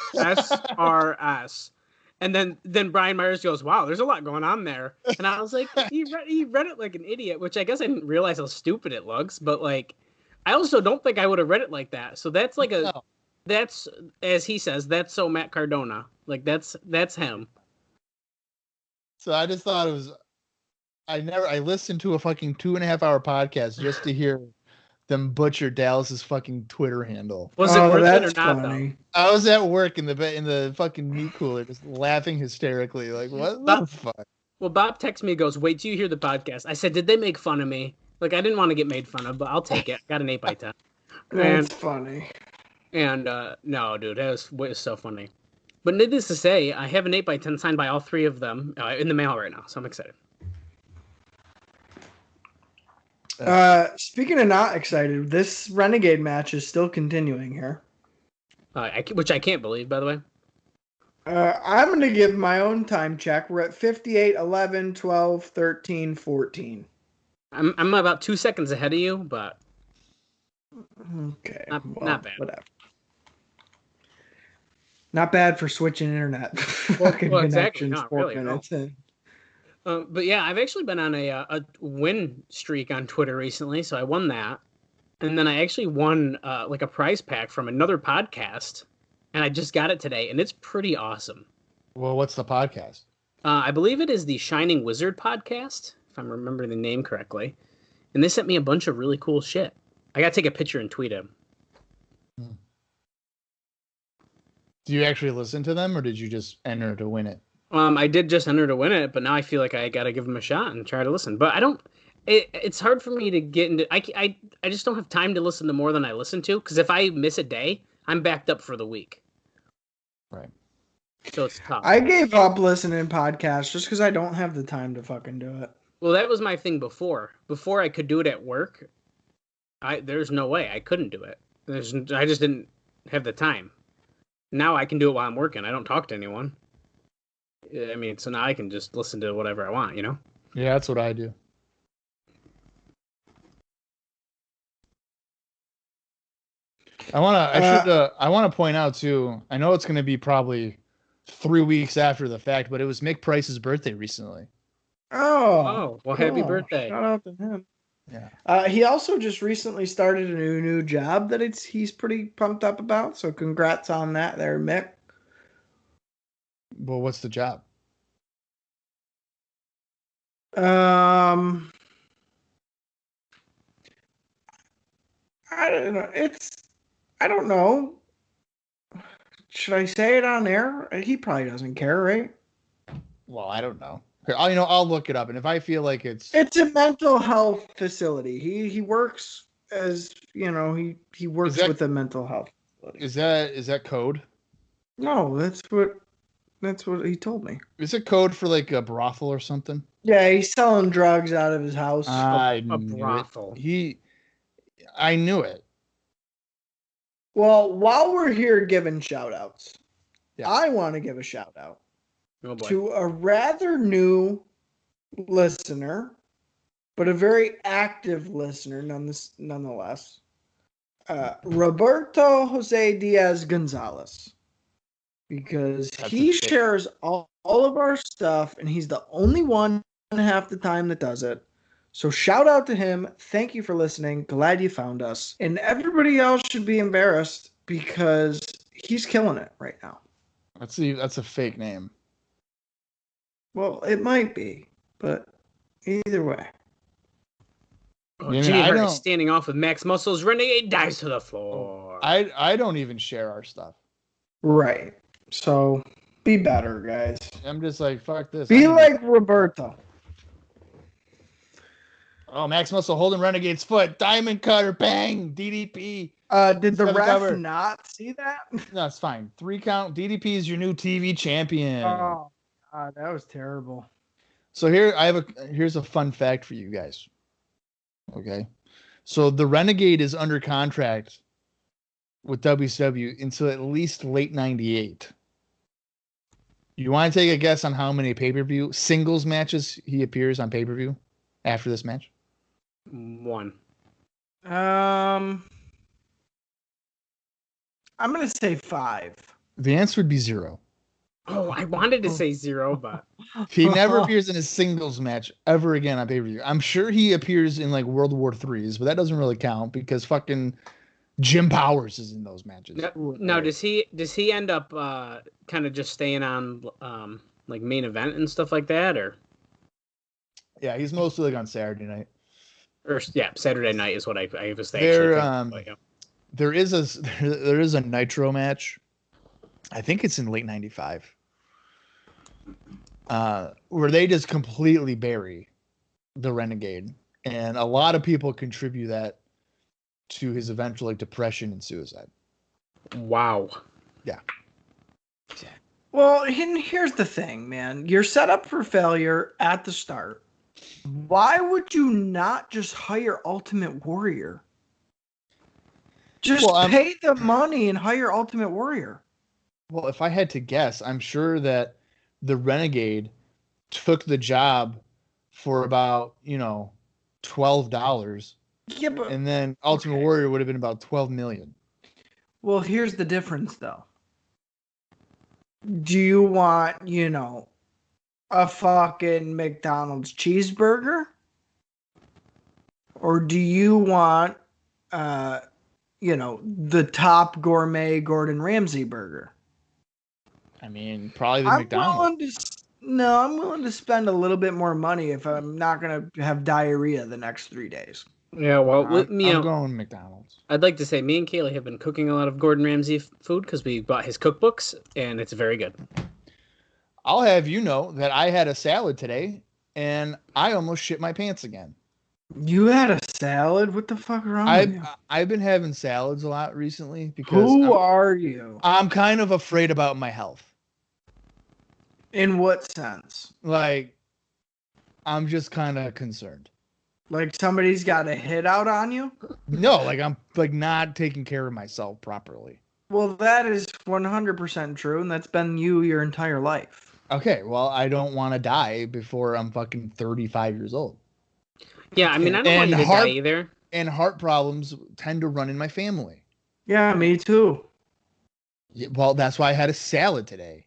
S3: XSRS. And then Brian Myers goes, "Wow, there's a lot going on there." And I was like, he read it like an idiot, which I guess I didn't realize how stupid it looks, but like I also don't think I would have read it like that. So that's like that's, as he says, that's so Matt Cardona. Like that's him.
S2: So I just thought it was I listened to a fucking 2.5 hour podcast just to hear them butcher Dallas's fucking Twitter handle.
S3: Was it worth it or not, though?
S2: I was at work in the fucking meat cooler, just laughing hysterically. Like, what the fuck?
S3: Well, Bob texts me, goes, "Wait till you hear the podcast." I said, "Did they make fun of me?" Like, I didn't want to get made fun of, but I'll take it. Got an 8x10.
S4: That's funny.
S3: And no, dude, it was so funny. But needless to say, I have an 8x10 signed by all three of them in the mail right now, so I'm excited.
S4: Speaking of not excited, this Renegade match is still continuing here.
S3: Which I can't believe, by the way.
S4: I'm going to give my own time check. We're at 58, 11, 12, 13, 14.
S3: I'm about 2 seconds ahead of you, but
S4: okay,
S3: not bad.
S4: Whatever. Not bad for switching internet.
S3: Well, exactly. Not
S4: 4
S3: really,
S4: minutes in.
S3: But yeah, I've actually been on a win streak on Twitter recently, so I won that, and then I actually won like a prize pack from another podcast, and I just got it today, and it's pretty awesome.
S2: Well, what's the podcast?
S3: I believe it is the Shining Wizard podcast, if I'm remembering the name correctly, and they sent me a bunch of really cool shit. I gotta take a picture and tweet them.
S2: Do you actually listen to them, or did you just enter to win it?
S3: I did just enter to win it, but now I feel like I got to give them a shot and try to listen. But I don't. It's hard for me to get into. I just don't have time to listen to more than I listen to, because if I miss a day, I'm backed up for the week.
S2: Right.
S3: So it's tough.
S4: I gave up listening to podcasts just because I don't have the time to fucking do it.
S3: Well, that was my thing before. Before I could do it at work, there's no way I couldn't do it. I just didn't have the time. Now I can do it while I'm working. I don't talk to anyone. I mean, so now I can just listen to whatever I want, you know?
S2: Yeah, that's what I do. I want to point out too. I know it's going to be probably 3 weeks after the fact, but it was Mick Price's birthday recently.
S4: Oh,
S3: well, happy birthday!
S4: Shout out to him.
S2: Yeah.
S4: He also just recently started a new job that he's pretty pumped up about. So congrats on that, there, Mick.
S2: Well, what's the job?
S4: I don't know. I don't know. Should I say it on air? He probably doesn't care, right?
S2: Well, I don't know. I'll look it up, and if I feel like it's
S4: a mental health facility. He works as he works with a mental health facility.
S2: Is that code?
S4: No, that's what he told me.
S2: Is it code for like a brothel or something?
S4: Yeah, he's selling drugs out of his house.
S3: A brothel.
S2: I knew it.
S4: Well, while we're here giving shout outs, I want to give a shout out to a rather new listener but a very active listener nonetheless. Roberto Jose Diaz Gonzalez. Because he shares all of our stuff, and he's the only one half the time that does it. So shout out to him. Thank you for listening. Glad you found us. And everybody else should be embarrassed because he's killing it right now.
S2: That's a fake name.
S4: Well, it might be, but either way.
S3: Jimmy Hart is standing off with Max Muscle's Renegade dives to the floor.
S2: I don't even share our stuff.
S4: Right. So be better, guys.
S2: I'm just like, fuck this.
S4: Be like Roberto.
S2: Oh, Max Muscle holding Renegade's foot. Diamond cutter. Bang. DDP.
S4: Did the ref not see that?
S2: No, it's fine. 3 count. DDP is your new TV champion.
S4: Oh, God, that was terrible.
S2: So here's a fun fact for you guys. Okay. So the Renegade is under contract with WCW until at least late 98. You want to take a guess on how many pay-per-view singles matches he appears on pay-per-view after this match?
S3: 1.
S4: I'm going to say 5.
S2: The answer would be 0.
S3: Oh, I wanted to say 0, but
S2: He never appears in a singles match ever again on pay-per-view. I'm sure he appears in like World War III's, but that doesn't really count because fucking Jim Powers is in those matches.
S3: Now, does he end up kind of just staying on like main event and stuff like that, or?
S2: Yeah, he's mostly like on Saturday night.
S3: Or yeah, Saturday night is what I was thinking.
S2: There is a Nitro match. I think it's in late '95, where they just completely bury the Renegade, and a lot of people contribute that to his eventual like depression and suicide.
S3: Wow.
S2: Yeah.
S4: Well, here's the thing, man. You're set up for failure at the start. Why would you not just hire Ultimate Warrior? Just pay the money and hire Ultimate Warrior.
S2: Well, if I had to guess, I'm sure that the Renegade took the job for about, $12.
S4: Yeah, but
S2: and then Ultimate Warrior would have been about $12 million.
S4: Well, here's the difference, though. Do you want, a fucking McDonald's cheeseburger? Or do you want, the top gourmet Gordon Ramsay burger?
S2: I mean, probably the McDonald's.
S4: I'm willing to spend a little bit more money if I'm not going to have diarrhea the next 3 days.
S3: Yeah, well,
S2: I'm going McDonald's.
S3: I'd like to say me and Kaylee have been cooking a lot of Gordon Ramsay food because we bought his cookbooks, and it's very good.
S2: I'll have you know that I had a salad today, and I almost shit my pants again.
S4: You had a salad? What the fuck wrong with you?
S2: I've been having salads a lot recently because
S4: Who are you?
S2: I'm kind of afraid about my health.
S4: In what sense?
S2: Like, I'm just kind of concerned.
S4: Like somebody's got a hit out on you?
S2: No, like I'm like not taking care of myself properly.
S4: Well, that is 100% true, and that's been you your entire life.
S2: Okay, well, I don't want to die before I'm fucking 35 years old.
S3: Yeah, I mean, I don't want you to die either.
S2: And heart problems tend to run in my family.
S4: Yeah, me too.
S2: Yeah, well, that's why I had a salad today.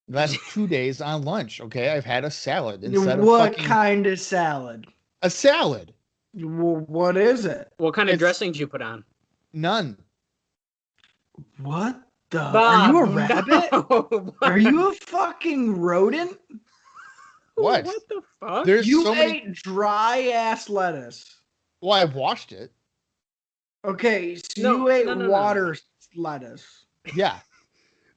S2: The last 2 days on lunch, okay? I've had a salad instead of
S4: what kind of salad?
S2: A salad.
S4: Well, what is it?
S3: What kind of dressing did you put on?
S2: None.
S4: What the?
S3: Bob,
S4: are you a rabbit?
S3: No.
S4: Are you a fucking rodent?
S2: What?
S3: What the fuck?
S4: You ate dry ass lettuce.
S2: Well, I've washed it.
S4: Okay, so you ate water lettuce.
S2: Yeah.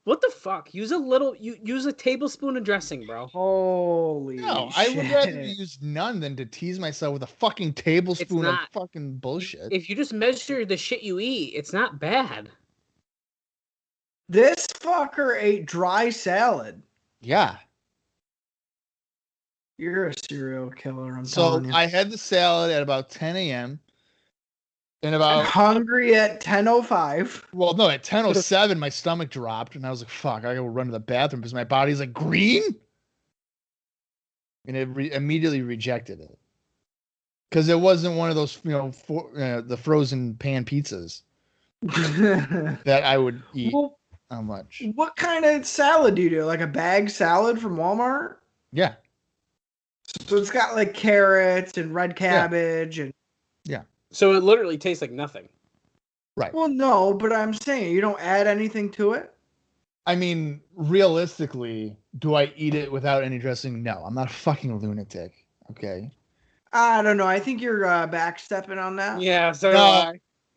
S3: What the fuck? Use a tablespoon of dressing, bro.
S4: Holy shit.
S2: I would rather use none than to tease myself with a fucking tablespoon of fucking bullshit.
S3: If you just measure the shit you eat, it's not bad.
S4: This fucker ate dry salad.
S2: Yeah.
S4: You're a serial killer, I'm telling you.
S2: I had the salad at about 10 a.m. And about
S4: hungry at 10:05.
S2: Well, no, at 10:07, my stomach dropped, and I was like, "Fuck, I gotta run to the bathroom because my body's like green," and it immediately rejected it. Because it wasn't one of those, the frozen pan pizzas that I would eat.
S4: Well,
S2: How much?
S4: what kind of salad do you do? Like a bag salad from Walmart?
S2: Yeah.
S4: So it's got like carrots and red cabbage and.
S3: So it literally tastes like nothing.
S2: Right.
S4: Well, no, but I'm saying you don't add anything to it.
S2: I mean, realistically, do I eat it without any dressing? No, I'm not a fucking lunatic. Okay.
S4: I don't know. I think you're backstepping on that.
S3: Yeah, so
S2: No,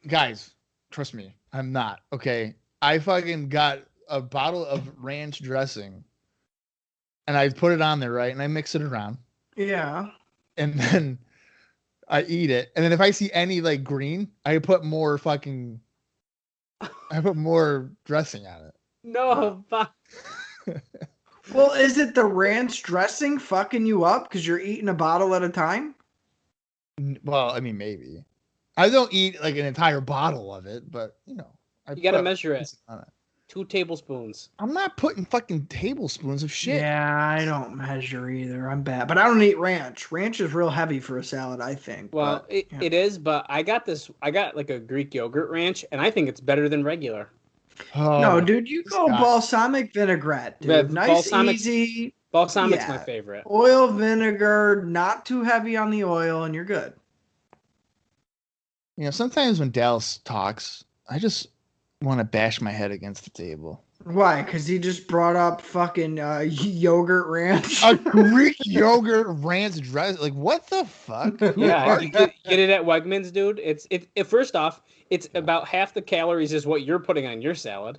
S2: guys, trust me, I'm not. Okay. I fucking got a bottle of ranch dressing and I put it on there, right? And I mix it around.
S4: Yeah.
S2: And then I eat it. And then if I see any like green, I put more dressing on it.
S3: No, fuck.
S4: Well, is it the ranch dressing fucking you up because you're eating a bottle at a time?
S2: Well, I mean, maybe. I don't eat like an entire bottle of it, but you
S3: gotta measure it.
S2: On it.
S3: 2 tablespoons.
S2: I'm not putting fucking tablespoons of shit.
S4: Yeah, I don't measure either. I'm bad, but I don't eat ranch. Ranch is real heavy for a salad, I think.
S3: Well,
S4: but,
S3: it is, but I got like a Greek yogurt ranch, and I think it's better than regular.
S2: Oh,
S4: no, dude, you go balsamic vinaigrette, dude.
S3: Yeah,
S4: nice, easy.
S3: Balsamic's my favorite.
S4: Oil, vinegar, not too heavy on the oil, and you're good.
S2: Sometimes when Dallas talks, I just want to bash my head against the table.
S4: Why? Because he just brought up fucking yogurt ranch.
S2: A Greek yogurt ranch dress? Like, what the fuck?
S3: Yeah, you get it at Wegmans, dude. First off, it's about half the calories is what you're putting on your salad.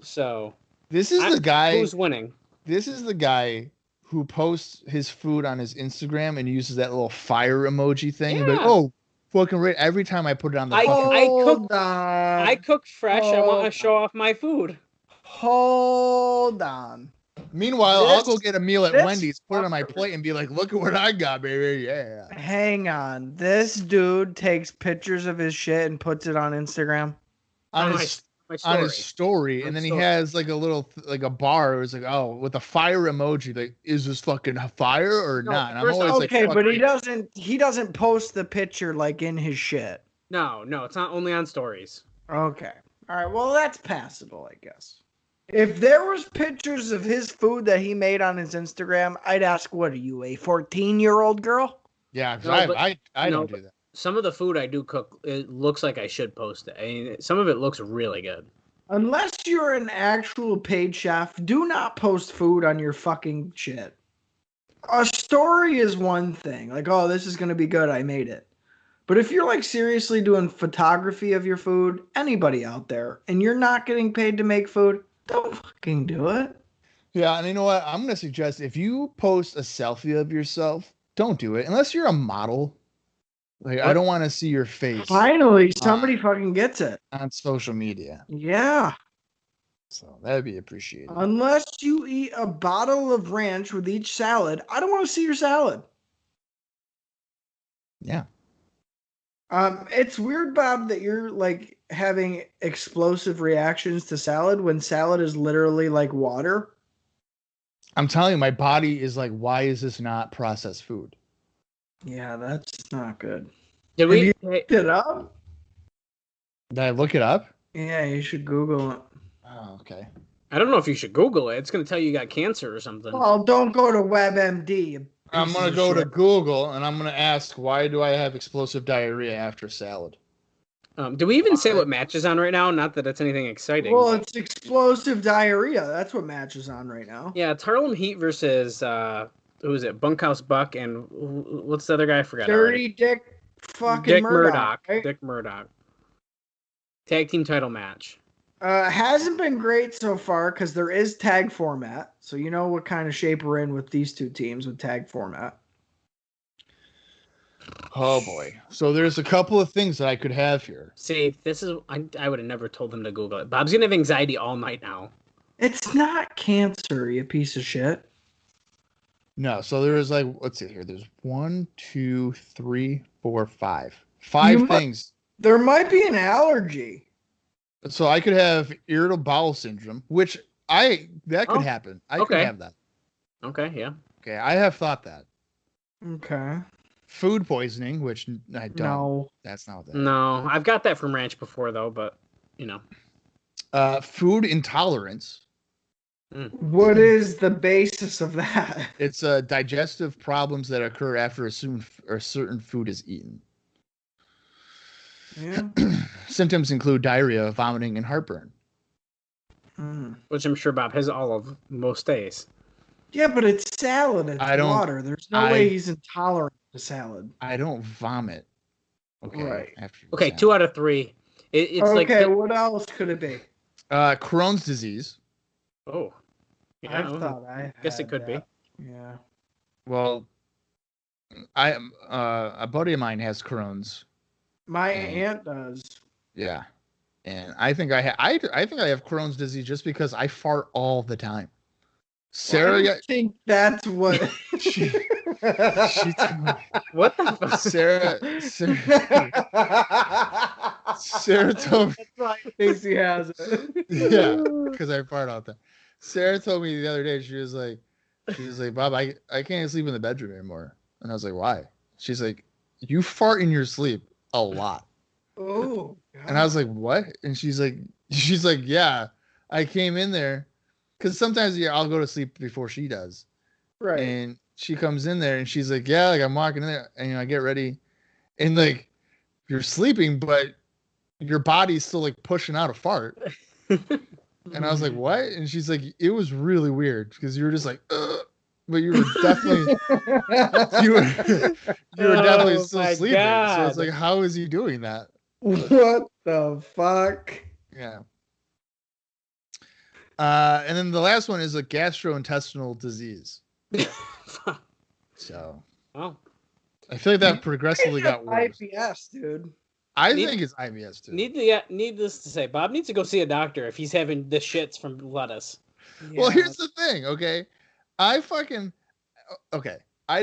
S3: So
S2: this is the guy
S3: who's winning.
S2: This is the guy who posts his food on his Instagram and uses that little fire emoji thing.
S3: Yeah.
S2: But fucking right! Every time I put it on the
S3: I cook fresh. I want to show off my food.
S4: Hold on.
S2: Meanwhile, I'll go get a meal at Wendy's, put it on my plate, and be like, "Look at what I got, baby!" Yeah.
S4: Hang on. This dude takes pictures of his shit and puts it on Instagram.
S2: On his story, and then he has like a little like a bar. It was like, with a fire emoji. Like, is this fucking fire or not? And I'm always
S4: okay,
S2: like,
S4: but he doesn't post the picture like in his shit.
S3: No, it's not only on stories.
S4: Okay. All right. Well, that's passable, I guess. If there was pictures of his food that he made on his Instagram, I'd ask, what are you, a 14-year-old girl?
S2: Yeah, I don't do that.
S3: Some of the food I do cook, it looks like I should post it. I mean, some of it looks really good.
S4: Unless you're an actual paid chef, do not post food on your fucking shit. A story is one thing. Like, this is going to be good. I made it. But if you're like seriously doing photography of your food, anybody out there, and you're not getting paid to make food, don't fucking do it.
S2: Yeah, and you know what? I'm going to suggest if you post a selfie of yourself, don't do it. Unless you're a model. Like, I don't want to see your face.
S4: Finally, somebody fucking gets it.
S2: On social media.
S4: Yeah.
S2: So that would be appreciated.
S4: Unless you eat a bottle of ranch with each salad, I don't want to see your salad.
S2: Yeah.
S4: It's weird, Bob, that you're like having explosive reactions to salad when salad is literally like water.
S2: I'm telling you, my body is like, why is this not processed food?
S4: Yeah, that's not good.
S3: Did we
S4: look it up?
S2: Did I look it up?
S4: Yeah, you should Google it.
S2: Oh, okay.
S3: I don't know if you should Google it. It's going to tell you got cancer or something.
S4: Well, don't go to WebMD.
S2: I'm going to go to Google and I'm going to ask, why do I have explosive diarrhea after salad?
S3: Do we even say what match is on right now? Not that it's anything exciting.
S4: Well, it's explosive diarrhea. That's what match is on right now.
S3: Yeah, it's Harlem Heat versus, who is it? Bunkhouse Buck and what's the other guy? I forgot.
S4: Dirty Dick fucking Murdoch. Right?
S3: Dick Murdoch. Tag team title match.
S4: Hasn't been great so far because there is tag format. So you know what kind of shape we're in with these two teams with tag format.
S2: Oh boy. So there's a couple of things that I could have here.
S3: See, this is I would have never told him to Google it. Bob's gonna have anxiety all night now.
S4: It's not cancer, you piece of shit.
S2: No, so there's like, let's see here. There's 1, 2, 3, 4, 5. 5 things.
S4: There might be an allergy.
S2: So I could have irritable bowel syndrome, which that could happen. I could have that.
S3: Okay, yeah.
S2: Okay, I have thought that.
S4: Okay.
S2: Food poisoning, which I don't.
S4: No.
S2: That's not what that.
S3: No, I've got that from ranch before though, but
S2: Food intolerance.
S4: What is the basis of that?
S2: It's digestive problems that occur after a certain food is eaten.
S4: Yeah.
S2: Symptoms include diarrhea, vomiting, and heartburn.
S3: which I'm sure Bob has all of most days.
S4: Yeah, but it's salad. It's water. There's no way he's intolerant to salad.
S2: I don't vomit. Okay.
S4: Right.
S3: Okay, 2 out of 3. It's
S4: okay, what else could it be?
S2: Crohn's disease.
S3: Oh. Yeah,
S4: I
S3: guess it could be.
S4: Yeah.
S2: Well, a buddy of mine has Crohn's.
S4: My aunt does.
S2: Yeah. And I think I have Crohn's disease just because I fart all the time. Sarah,
S4: I think that's what
S2: she
S3: what the fuck?
S2: Sarah told me.
S4: That's why Casey has it.
S2: Yeah, because I fart all the time. Sarah told me the other day, she was like, Bob, I can't sleep in the bedroom anymore. And I was like, why? She's like, you fart in your sleep a lot.
S4: Oh.
S2: And I was like, what? And she's like, yeah, I came in there. Because sometimes I'll go to sleep before she does.
S4: Right.
S2: And she comes in there and she's like, yeah, like I'm walking in there and I get ready. And like, you're sleeping, but your body's still like pushing out a fart. And I was like, what? And she's like, it was really weird because you were just like, ugh. But you were definitely, you were definitely still sleeping. God. So it's like, how is he doing that?
S4: What the fuck?
S2: Yeah. And then the last one is a gastrointestinal disease. So, I feel like that progressively got worse.
S4: IBS, dude.
S2: I think it's IBS too.
S3: Needless to say, Bob needs to go see a doctor if he's having the shits from lettuce.
S2: Yeah. Well, here's the thing, okay? I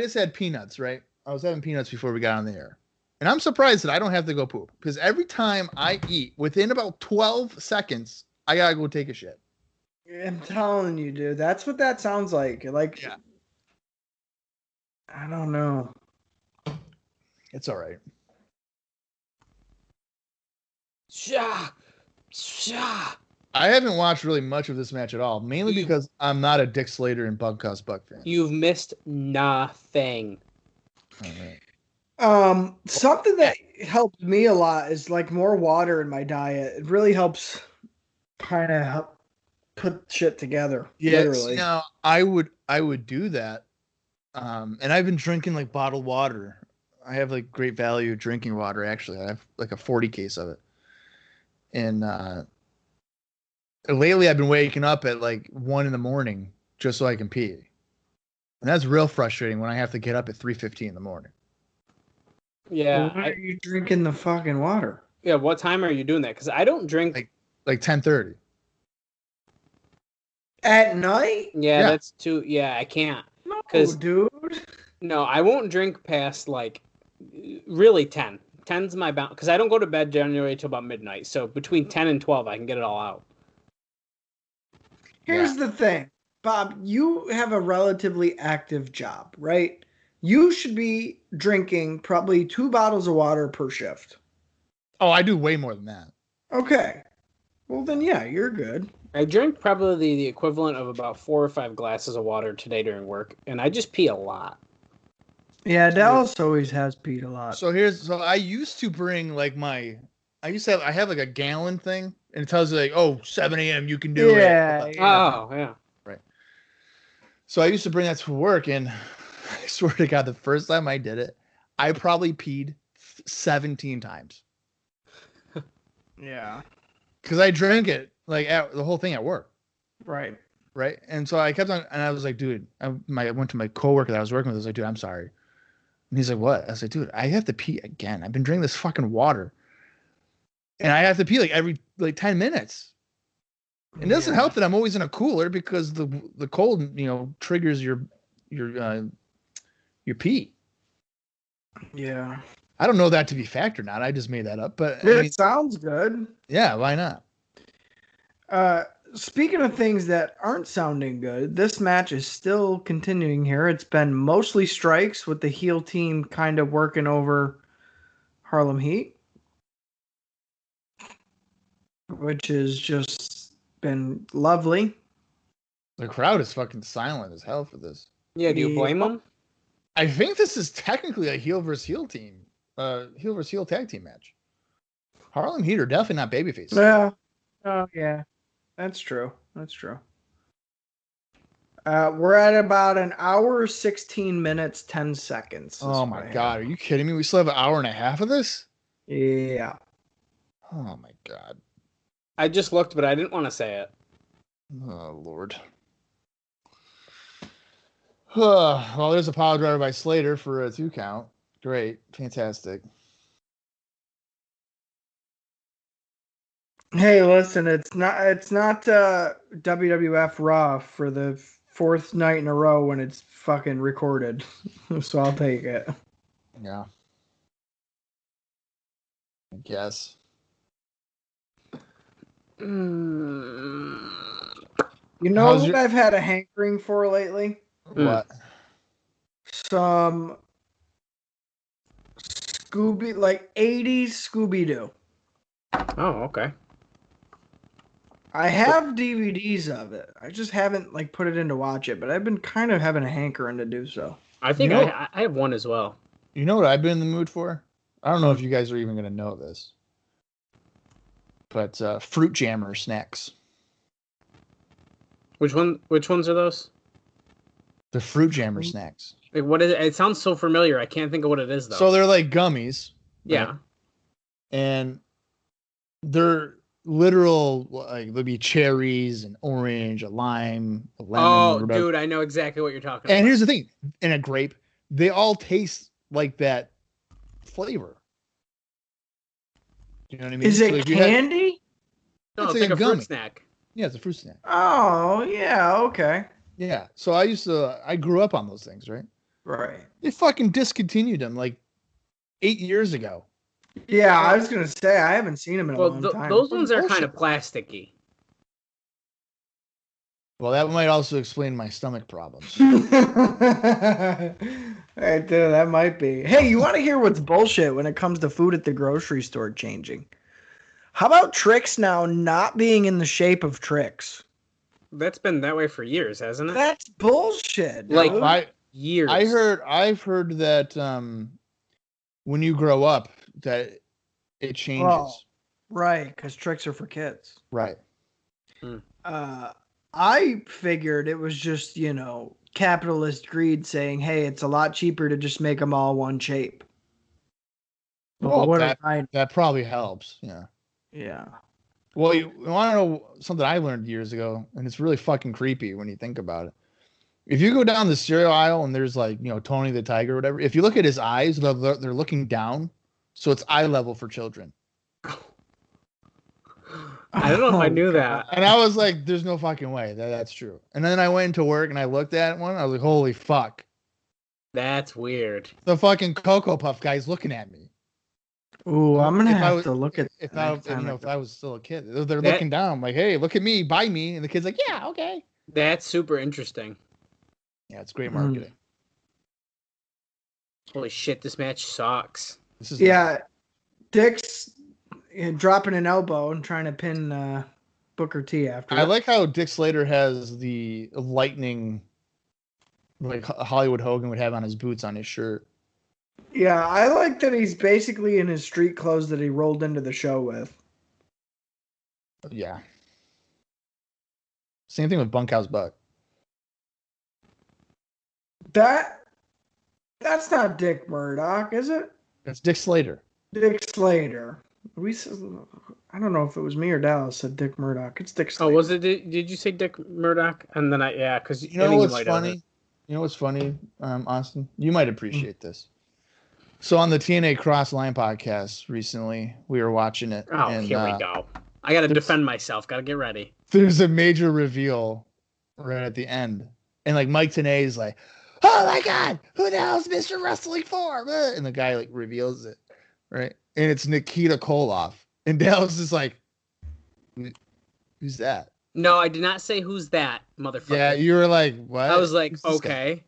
S2: just had peanuts, right? I was having peanuts before we got on the air. And I'm surprised that I don't have to go poop. Because every time I eat, within about 12 seconds, I gotta go take a shit.
S4: I'm telling you, dude. That's what that sounds like. Like,
S2: yeah.
S4: I don't know.
S2: It's all right. I haven't watched really much of this match at all, mainly because I'm not a Dick Slater and Bunkhouse Buck fan.
S3: You've missed nothing.
S2: All right.
S4: Something that helped me a lot is like more water in my diet. It really helps kind of help put shit together.
S2: Yeah,
S4: literally.
S2: No, I would do that. And I've been drinking like bottled water. I have like great value drinking water. Actually, I have like a 40 case of it. And lately, I've been waking up at like 1 a.m. just so I can pee, and that's real frustrating when I have to get up at 3:15 in the morning.
S3: Yeah,
S4: why are you drinking the fucking water?
S3: Yeah, what time are you doing that? Because I don't drink
S2: like 10:30
S4: at night.
S3: Yeah, that's too. Yeah, I can't.
S4: No, dude.
S3: No, I won't drink past like really 10. 10's my bound because I don't go to bed generally till about midnight. So between 10 and 12, I can get it all out.
S4: Here's the thing, Bob. You have a relatively active job, right? You should be drinking probably 2 bottles of water per shift.
S2: Oh, I do way more than that.
S4: Okay. Well, then, yeah, you're good.
S3: I drink probably the equivalent of about 4 or 5 glasses of water today during work, and I just pee a lot.
S4: Yeah, Dallas always has peed a lot.
S2: So I used to bring like I have like a gallon thing, and it tells you like, oh, 7 a.m. you can do it.
S4: Yeah.
S3: Oh, yeah.
S2: Right. So I used to bring that to work, and I swear to God, the first time I did it, I probably peed 17 times.
S4: Yeah.
S2: Because I drank it like the whole thing at work.
S4: Right.
S2: Right. And so I kept on, and I was like, dude, I went to my coworker that I was working with. I was like, dude, I'm sorry. And he's like, what? I was like, dude, I have to pee again. I've been drinking this fucking water. And I have to pee like every 10 minutes. It doesn't help that I'm always in a cooler because the cold, triggers your pee.
S4: Yeah.
S2: I don't know that to be fact or not. I just made that up. But
S4: it sounds good.
S2: Yeah, why not?
S4: speaking of things that aren't sounding good, this match is still continuing here. It's been mostly strikes with the heel team kind of working over Harlem Heat, which has just been lovely.
S2: The crowd is fucking silent as hell for this.
S3: Yeah, do you blame them?
S2: I think this is technically a heel versus heel team, heel versus heel tag team match. Harlem Heat are definitely not babyface.
S4: Yeah. Oh, yeah. That's true. That's true. We're at about an hour, 16 minutes, 10 seconds.
S2: Oh my God. Are you kidding me? We still have an hour and a half of this?
S4: Yeah.
S2: Oh my God.
S3: I just looked, but I didn't want to say it.
S2: Oh, Lord. Well, there's a pile driver by Slater for a 2 count. Great. Fantastic.
S4: Hey, listen, it's not WWF Raw for the 4th night in a row when it's fucking recorded. So I'll take it.
S2: Yeah. I guess.
S4: You know
S2: How's
S4: what
S2: your-
S4: I've had a hankering for lately?
S2: What?
S4: Some like 80s Scooby-Doo.
S3: Oh, okay.
S4: I have DVDs of it. I just haven't like put it in to watch it, but I've been kind of having a hankering to do so.
S3: I think
S2: You know-
S3: I have one as well.
S2: You know what I've been in the mood for? I don't know if you guys are even going to know this. But fruit jammer snacks.
S3: Which ones are those?
S2: The fruit jammer snacks.
S3: Like, what is it? It sounds so familiar. I can't think of what it is though.
S2: So they're like gummies.
S3: yeah.
S2: right? And they're literal, like there'll be cherries and orange, a lime, a lemon.
S3: Oh,
S2: whatever.
S3: dude, I know exactly what you're talking
S2: And
S3: about.
S2: here's the thing, and a grape, they all taste like that flavor. You know what I mean?
S4: Is
S2: So
S4: it
S2: if you had-
S4: candy?
S3: No,
S2: it's
S3: it's
S2: like
S3: like
S2: a
S3: a fruit
S2: gummy.
S3: snack.
S2: Yeah, it's a fruit snack.
S4: Oh, yeah, okay.
S2: Yeah. So I grew up on those things, right?
S4: Right.
S2: They fucking discontinued them like 8 years ago.
S4: Yeah, I was gonna say I haven't seen them in a
S3: Well,
S4: long time.
S3: those ones are
S2: Bullshit.
S3: kind of plasticky.
S2: Well, that might also explain my stomach problems.
S4: Right there, that might be. Hey, you want to hear what's bullshit when it comes to food at the grocery store changing? How about Trix now not being in the shape of Trix?
S3: That's been that way for years, hasn't it?
S4: That's bullshit.
S3: Like,
S4: dude.
S3: Years.
S2: I've heard that when you grow up that it changes.
S4: Oh. Right, because Trix are for kids.
S2: Right.
S4: I figured it was just, capitalist greed saying, hey, it's a lot cheaper to just make them all one shape.
S2: Well,
S4: what
S2: that probably helps. Yeah.
S4: Yeah.
S2: Well, you want to know something I learned years ago, and it's really fucking creepy when you think about it. If you go down the cereal aisle and there's like, Tony the Tiger or whatever, if you look at his eyes, they're looking down. So it's eye level for children.
S3: I don't know if I knew that.
S2: And I was like, there's no fucking way that's true. And then I went into work and I looked at one. I was like, holy fuck.
S3: That's weird.
S2: The fucking Cocoa Puff guy's looking at me.
S4: Ooh, I'm going to
S2: If I
S4: have
S2: was-
S4: to look at
S2: If
S4: that
S2: I,
S4: next time
S2: if I was still a kid, they're
S3: That-
S2: looking down. I'm like, hey, look at me, buy me. And the kid's like, yeah, okay.
S3: That's super interesting.
S2: Yeah, it's great marketing.
S3: Holy shit, this match sucks.
S2: This is
S4: Yeah, Dick's dropping an elbow and trying to pin Booker T after.
S2: I
S4: it.
S2: like how Dick Slater has the lightning, like Hollywood Hogan would have on his boots on his shirt.
S4: Yeah, I like that he's basically in his street clothes that he rolled into the show with.
S2: Yeah. Same thing with Bunkhouse Buck.
S4: That's not Dick Murdoch, is it?
S2: That's Dick Slater.
S4: Dick Slater. I don't know if it was me or Dallas said Dick Murdoch. It's Dick Slater.
S3: Oh, was it? Did you say Dick Murdoch? And then because
S2: You know what's funny? You know what's funny, Austin? You might appreciate this. So on the TNA Cross Line podcast recently, we were watching it.
S3: Oh,
S2: and,
S3: here we go. I got to defend myself. Got to get ready.
S2: There's a major reveal right at the end. And like Mike Tenay is like, oh my God, who the hell is Mr. Wrestling for? And the guy like reveals it, right? And it's Nikita Koloff. And Dallas is like, who's that?
S3: No, I did not say who's that motherfucker.
S2: Yeah, you were like, what?
S3: I was like,
S2: Who's this guy?
S3: okay.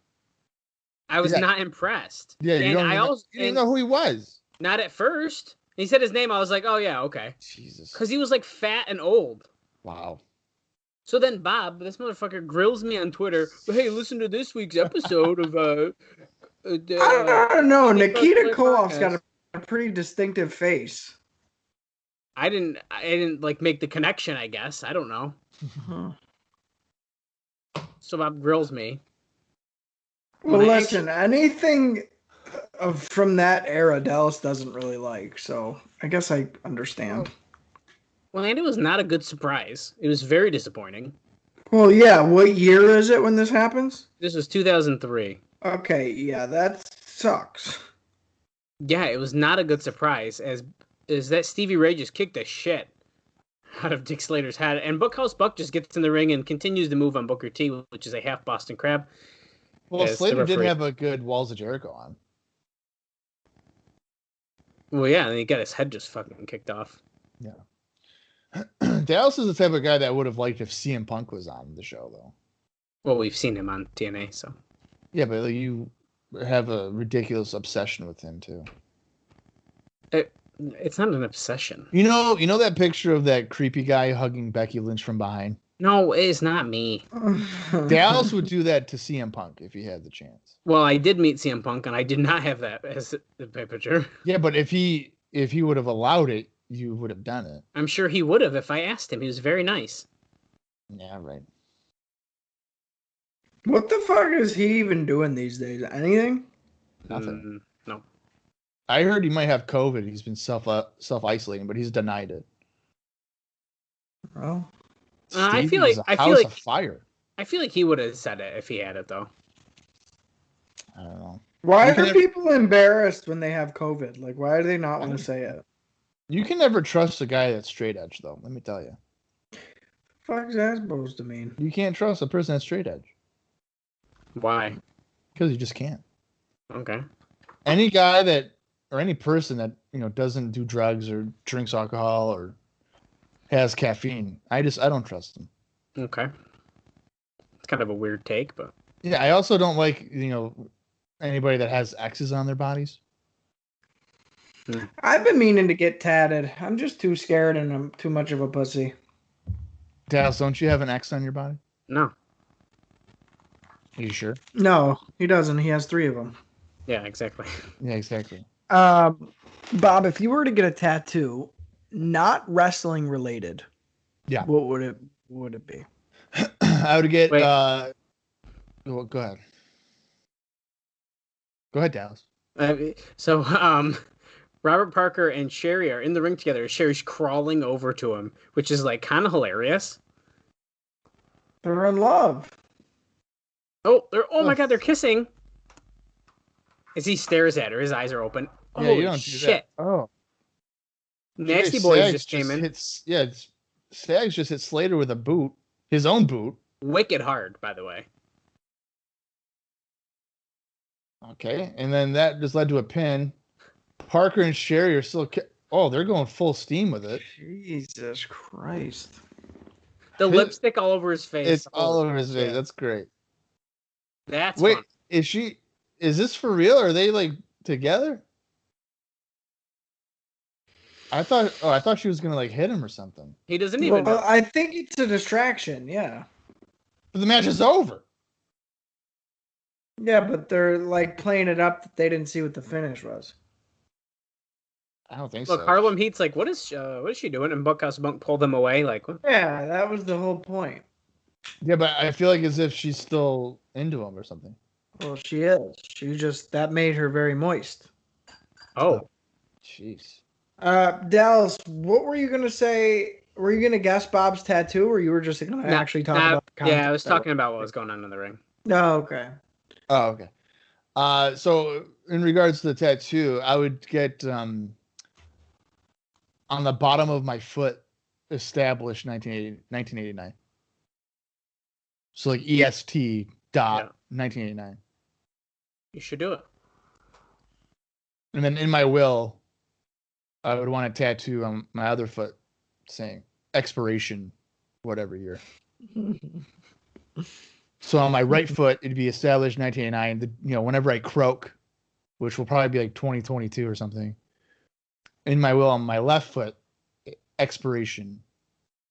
S3: I was
S2: Yeah.
S3: not impressed.
S2: Yeah, you
S3: and
S2: don't
S3: I
S2: even know,
S3: also
S2: you didn't know who he was.
S3: not at first. He said his name. I was like, oh yeah, okay.
S2: Jesus.
S3: Because he was like fat and old.
S2: Wow.
S3: So then Bob, this motherfucker, grills me on Twitter. Hey, listen to this week's episode of
S4: I don't know. Nikita Koloff's got
S3: podcast.
S4: a pretty distinctive face.
S3: I didn't like make the connection. I guess I don't know. So Bob grills me.
S4: Well,
S3: When I
S4: listen, anything from that era, Dallas doesn't really like. So I guess I understand.
S3: Well, and it was not a good surprise. It was very disappointing.
S4: Well, yeah. What year is it when this happens?
S3: This was 2003.
S4: Okay, yeah, that sucks.
S3: Yeah, it was not a good surprise. As that Stevie Ray just kicked the shit out of Dick Slater's head, and Bunkhouse Buck just gets in the ring and continues to move on Booker T, which is a half Boston Crab.
S2: Well,
S3: As
S2: Slater
S3: the
S2: did
S3: referee.
S2: have a good Walls of Jericho on.
S3: Well, yeah, and he got his head just fucking kicked off.
S2: Yeah. Dallas is the type of guy that I would have liked if CM Punk was on the show, though.
S3: Well, we've seen him on TNA, so.
S2: Yeah, but you have a ridiculous obsession with him too.
S3: It's not an obsession.
S2: You know that picture of that creepy guy hugging Becky Lynch from behind?
S3: No, it's not me.
S2: Dallas would do that to CM Punk if he had the chance.
S3: Well, I did meet CM Punk, and I did not have that as the picture.
S2: Yeah, but if he would have allowed it, you would have done it.
S3: I'm sure he would have if I asked him. He was very nice.
S2: Yeah, right.
S4: What the fuck is he even doing these days? Anything?
S2: Nothing.
S3: No.
S2: I heard he might have COVID. He's been self isolating, but he's denied it.
S4: Well,
S3: I
S2: Steve
S3: feel
S2: is
S3: like-
S2: a
S3: I feel
S2: house
S3: like-
S2: of fire.
S3: I feel like he would have said it if he had it, though.
S2: I don't know.
S4: why
S2: You can
S4: are
S2: never-
S4: people embarrassed when they have COVID? Like, why do they not want to say it?
S2: You can never trust a guy that's straight edge, though. Let me tell you,
S4: Fuck's that supposed to mean?
S2: you can't trust a person that's straight edge
S3: Why?
S2: because you just can't.
S3: Okay.
S2: Any guy that or any person that doesn't do drugs or drinks alcohol or has caffeine, I don't trust them.
S3: Okay. It's kind of a weird take, but
S2: Yeah, I also don't like anybody that has X's on their bodies.
S4: I've been meaning to get tatted. I'm just too scared and I'm too much of a pussy.
S2: Dallas, don't you have an X on your body?
S3: no.
S2: Are you sure?
S4: No, he doesn't. He has 3 of them.
S3: Yeah, exactly.
S2: Yeah, exactly.
S4: Bob, if you were to get a tattoo, not wrestling related,
S2: Yeah.
S4: what would it be?
S2: I would get.
S3: Wait.
S2: Well, go ahead. Go ahead, Dallas.
S3: So, Robert Parker and Sherry are in the ring together. Sherry's crawling over to him, which is like kind of hilarious.
S4: They're in love.
S3: Oh my God, they're kissing. As he stares at her, his eyes are open.
S2: Yeah,
S3: Holy
S2: you don't do
S3: shit!
S2: that. Oh,
S3: Nasty
S2: Jay
S3: Boys
S2: Sags
S3: just came in.
S2: Sags just hit Slater with a boot, his own boot.
S3: Wicked hard, by the way.
S2: Okay, and then that just led to a pin. Parker and Sherry are still. They're going full steam with it.
S4: Jesus Christ.
S3: The
S2: His-
S3: lipstick all over his face.
S2: It's all over his face.
S3: Yeah.
S2: That's great.
S3: That's
S2: Wait,
S3: fun.
S2: is this for real? Are they like together? I thought she was gonna like hit him or something.
S3: He doesn't even
S4: Well,
S3: know.
S4: I think it's a distraction. Yeah.
S2: But the match is over.
S4: Yeah, but they're like playing it up that they didn't see what the finish was.
S2: I don't think
S3: Look,
S2: so.
S3: Harlem Heat's like, what is she doing? And Bunkhouse Bunk pulled them away. Like, what?
S4: Yeah, that was the whole point.
S2: Yeah, but I feel like as if she's still into him or something.
S4: Well, she is. That made her very moist.
S3: Oh,
S2: Jeez.
S4: Dallas, what were you gonna say? Were you gonna guess Bob's tattoo, or you were just gonna actually talk about the concept?
S3: yeah, I was talking about what was going on in the ring.
S4: No, okay.
S2: Oh, okay. So in regards to the tattoo, I would get on the bottom of my foot established 1989. So like EST dot 1989.
S3: You should do it.
S2: And then in my will, I would want a tattoo on my other foot saying expiration whatever year. So on my right foot, it'd be established 1989. Whenever I croak, which will probably be like 2022 or something. In my will, on my left foot, expiration,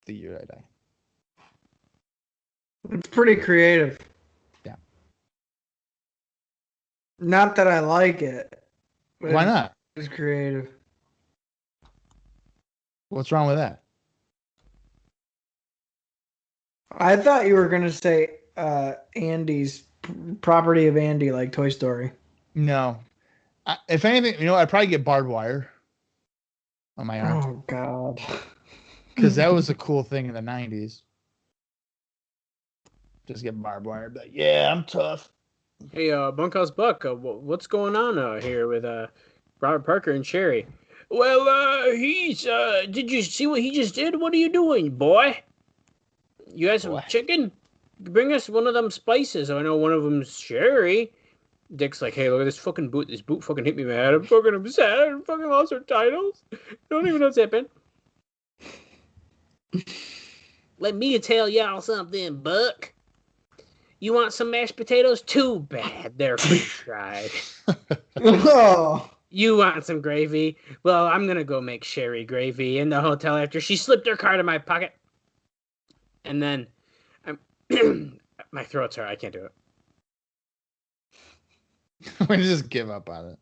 S2: the year I die.
S4: It's pretty creative.
S2: Yeah.
S4: Not that I like it.
S2: Why not?
S4: It's creative.
S2: What's wrong with that?
S4: I thought you were gonna say Andy's property of Andy, like Toy Story.
S2: No. If anything, I'd probably get barbed wire on my arm.
S4: Oh God.
S2: Because that was a cool thing in the 90s. Just get barbed wire. But yeah, I'm tough.
S3: Hey, Bunkhouse Buck, what's going on here with Robert Parker and Sherry? Well, did you see what he just did? What are you doing, boy? You had some chicken? Bring us one of them spices. I know one of them's Sherry. Dick's like, hey, look at this fucking boot. This boot fucking hit me, man. I'm fucking upset. I fucking lost our titles. Don't even know what's happened.
S5: Let me tell y'all something, Buck. You want some mashed potatoes? Too bad. They're freeze-dried.
S4: Oh.
S5: You want some gravy? Well, I'm going to go make Sherry gravy in the hotel after she slipped her card in my pocket. And then, my throat's hurt. I can't do it.
S2: I'm going to just give up on it.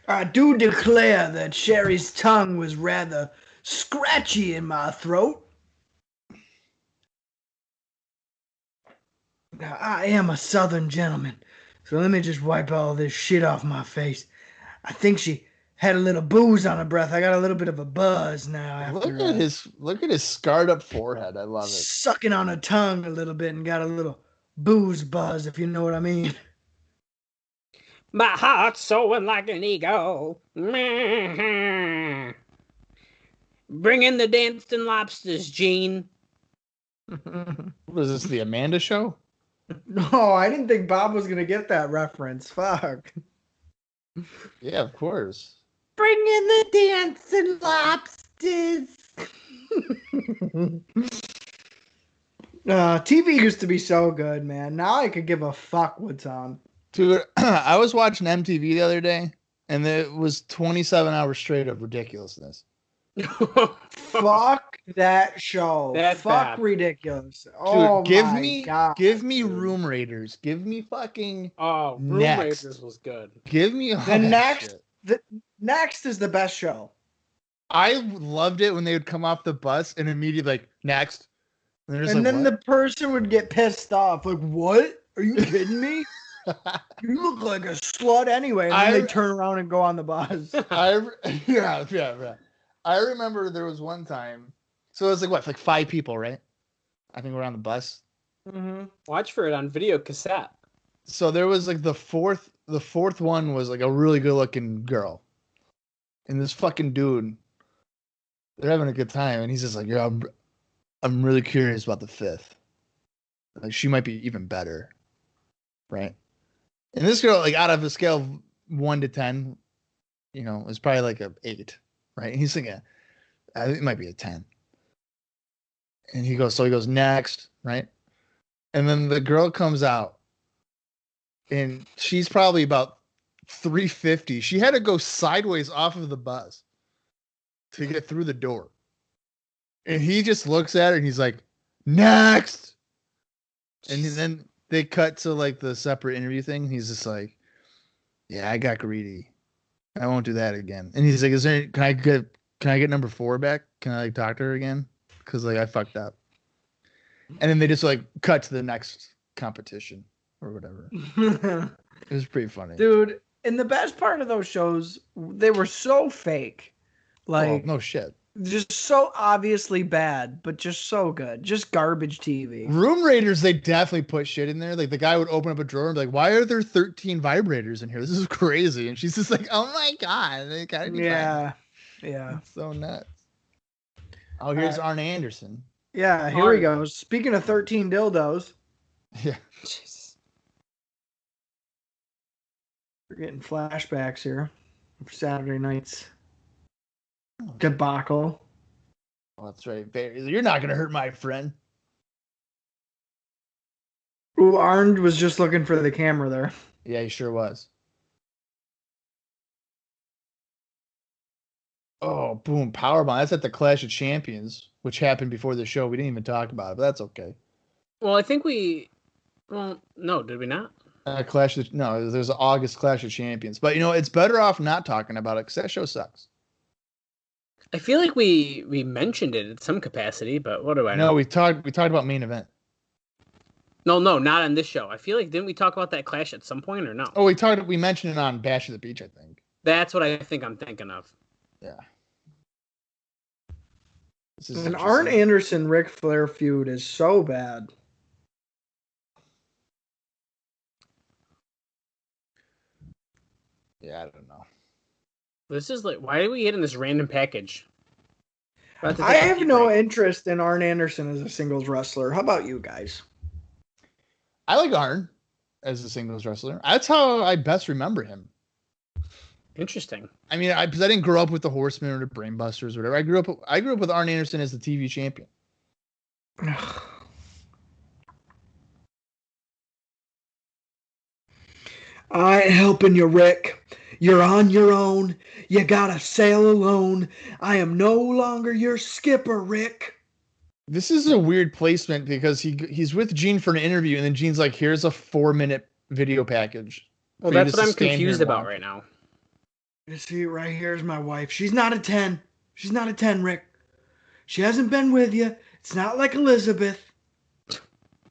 S4: I do declare that Sherry's tongue was rather scratchy in my throat. Now, I am a southern gentleman, so let me just wipe all this shit off my face. I think she had a little booze on her breath. I got a little bit of a buzz now after
S2: Look at his scarred up forehead. I love it.
S4: Sucking on her tongue a little bit and got a little booze buzz, if you know what I mean.
S5: My heart's soaring like an eagle. Bring in the dancing lobsters, Gene.
S2: Was this the Amanda show?
S4: No, I didn't think Bob was going to get that reference. Fuck.
S2: Yeah, of course.
S4: Bring in the dancing lobsters. TV used to be so good, man. Now I could give a fuck what's on.
S2: Dude, I was watching MTV the other day, and it was 27 hours straight of ridiculousness.
S4: Fuck that show.
S3: That's
S4: fuck
S3: bad.
S4: ridiculous.
S2: Dude,
S4: Oh
S2: give
S4: my
S2: me
S4: God,
S2: dude. Room Raiders. Give me fucking
S3: Oh, Room
S2: Next.
S3: Raiders was good.
S2: give me all
S4: The
S2: that
S4: next,
S2: shit.
S4: the next is the best show.
S2: I loved it when they would come off the bus and immediately like next. And, they're just
S4: And
S2: like,
S4: then
S2: what?
S4: the person would get pissed off. Like, what? Are you kidding me? You look like a slut anyway. And then they turn around and go on the bus.
S2: yeah. I remember there was one time. So it was like 5 people, right? I think we're on the bus.
S4: Mm-hmm.
S3: Watch for it on video cassette.
S2: So there was like the fourth one was like a really good looking girl. And this fucking dude, they're having a good time, and he's just like, yeah, I'm really curious about the 5th. Like she might be even better. Right? And this girl, like out of a scale of 1 to 10, is probably like a 8. Right? And he's thinking, I think it might be a 10. And he goes next, right? And then the girl comes out, and she's probably about 350. She had to go sideways off of the bus to get through the door. And he just looks at her and he's like, next. And then they cut to like the separate interview thing. He's just like, yeah, I got greedy. I won't do that again. And he's like, can I get number 4 back? Can I like talk to her again? Because like I fucked up. And then they just like cut to the next competition or whatever. It was pretty funny.
S4: Dude, and the best part of those shows, they were so fake. Like,
S2: no shit.
S4: just so obviously bad, but just so good. Just garbage TV.
S2: Room Raiders, they definitely put shit in there. Like the guy would open up a drawer and be like, why are there 13 vibrators in here? This is crazy. And she's just like, oh my God. They gotta be
S4: Yeah.
S2: fine.
S4: Yeah.
S2: It's so nuts. Oh, here's Arn Anderson.
S4: Yeah, here we go. Speaking of 13 dildos,
S2: Yeah.
S3: Jesus.
S4: we're getting flashbacks here of Saturday night's debacle.
S2: Oh, that's right. You're not going to hurt my friend.
S4: Ooh, Arn was just looking for the camera there.
S2: Yeah, he sure was. Oh, boom, powerbomb. That's at the Clash of Champions, which happened before the show. We didn't even talk about it, but that's okay.
S3: Well, I think we. Well, no, did we not?
S2: No, there's an August Clash of Champions, but it's better off not talking about it because that show sucks.
S3: I feel like we mentioned it in some capacity, but what do I know?
S2: No, we talked about main event.
S3: No, not on this show. I feel like didn't we talk about that clash at some point or no?
S2: Oh, we mentioned it on Bash at the Beach, I think.
S3: That's what I think I'm thinking of.
S2: Yeah.
S4: An Arn Anderson Ric Flair feud is so bad.
S2: Yeah, I don't know.
S3: This is like, why are we getting this random package?
S4: I have no interest in Arn Anderson as a singles wrestler. How about you guys?
S2: I like Arn as a singles wrestler. That's how I best remember him.
S3: Interesting.
S2: I mean, because I didn't grow up with the Horsemen or the Brainbusters or whatever. I grew up with Arn Anderson as the TV champion.
S4: I ain't helping you, Rick. You're on your own. You gotta sail alone. I am no longer your skipper, Rick.
S2: This is a weird placement because he's with Gene for an interview, and then Gene's like, "Here's a 4-minute video package."
S3: Well, that's what I'm confused about right now.
S4: You see, right here's my wife. She's not a 10. She's not a 10, Rick. She hasn't been with you. It's not like Elizabeth.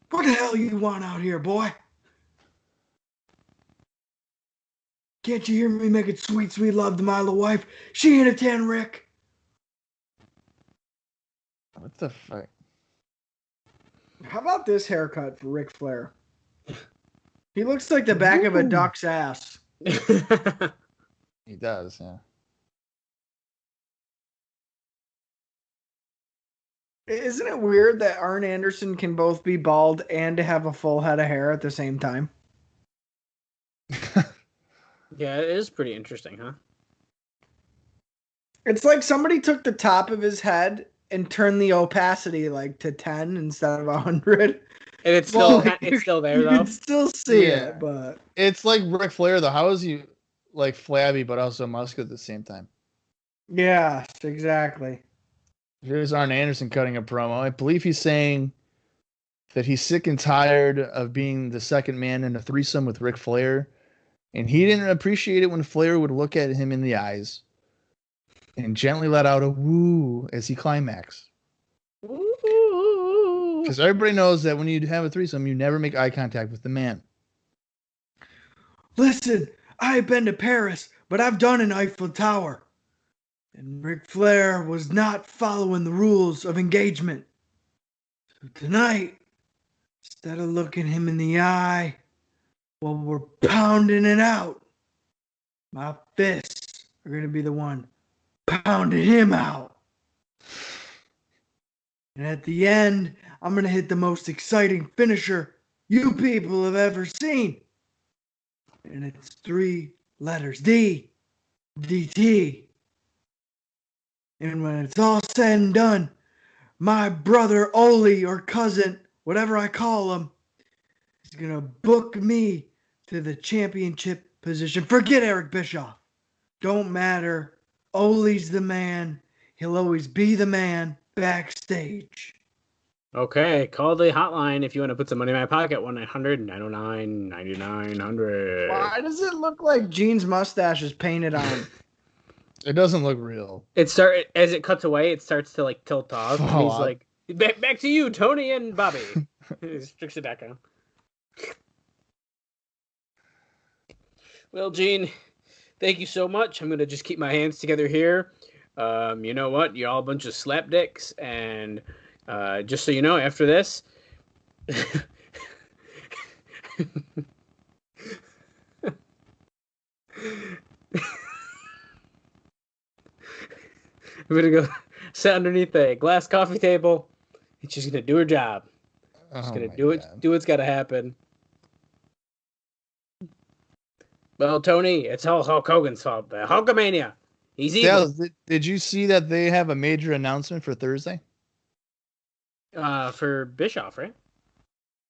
S4: What the hell you want out here, boy? Can't you hear me making sweet, sweet love to my little wife? She ain't a 10, Rick.
S2: What the fuck?
S4: How about this haircut for Ric Flair? He looks like the back of a duck's ass.
S2: He does, yeah.
S4: Isn't it weird that Arn Anderson can both be bald and have a full head of hair at the same time?
S3: Yeah, it is pretty interesting, huh?
S4: It's like somebody took the top of his head and turned the opacity like to 10 instead of 100.
S3: And it's still it's still there though.
S4: You can still see it, but
S2: it's like Ric Flair. How is he like flabby but also muscular at the same time?
S4: yes, exactly.
S2: Here's Arn Anderson cutting a promo. I believe he's saying that he's sick and tired of being the second man in a threesome with Ric Flair. And he didn't appreciate it when Flair would look at him in the eyes and gently let out a woo as he climaxed. Because everybody knows that when you have a threesome, you never make eye contact with the man.
S4: Listen, I've been to Paris, but I've done an Eiffel Tower. And Ric Flair was not following the rules of engagement. So tonight, instead of looking him in the eye, while we're pounding it out, my fists are going to be the one pounding him out. And at the end, I'm going to hit the most exciting finisher you people have ever seen. And it's 3 letters. D. DT. And when it's all said and done, my brother Ole or cousin, whatever I call him, is going to book me to the championship position. Forget Eric Bischoff. Don't matter. Ole's the man. He'll always be the man backstage.
S3: Okay, call the hotline if you want to put some money in my pocket. 1-900-909-9900.
S4: Why does it look like Gene's mustache is painted on?
S2: It doesn't look real.
S3: As it cuts away, it starts to like tilt off. And he's like, back to you, Tony and Bobby. He sticks it back on. Well, Gene, thank you so much. I'm going to just keep my hands together here. You know what? You're all a bunch of slapdicks. And just so you know, after this... I'm going to go sit underneath a glass coffee table. It's just going to do her job. Just going to do what's got to happen. Well, Tony, it's all Hulk Hogan's fault. Hulkamania. He's evil.
S2: Did you see that they have a major announcement for Thursday?
S3: For Bischoff, right?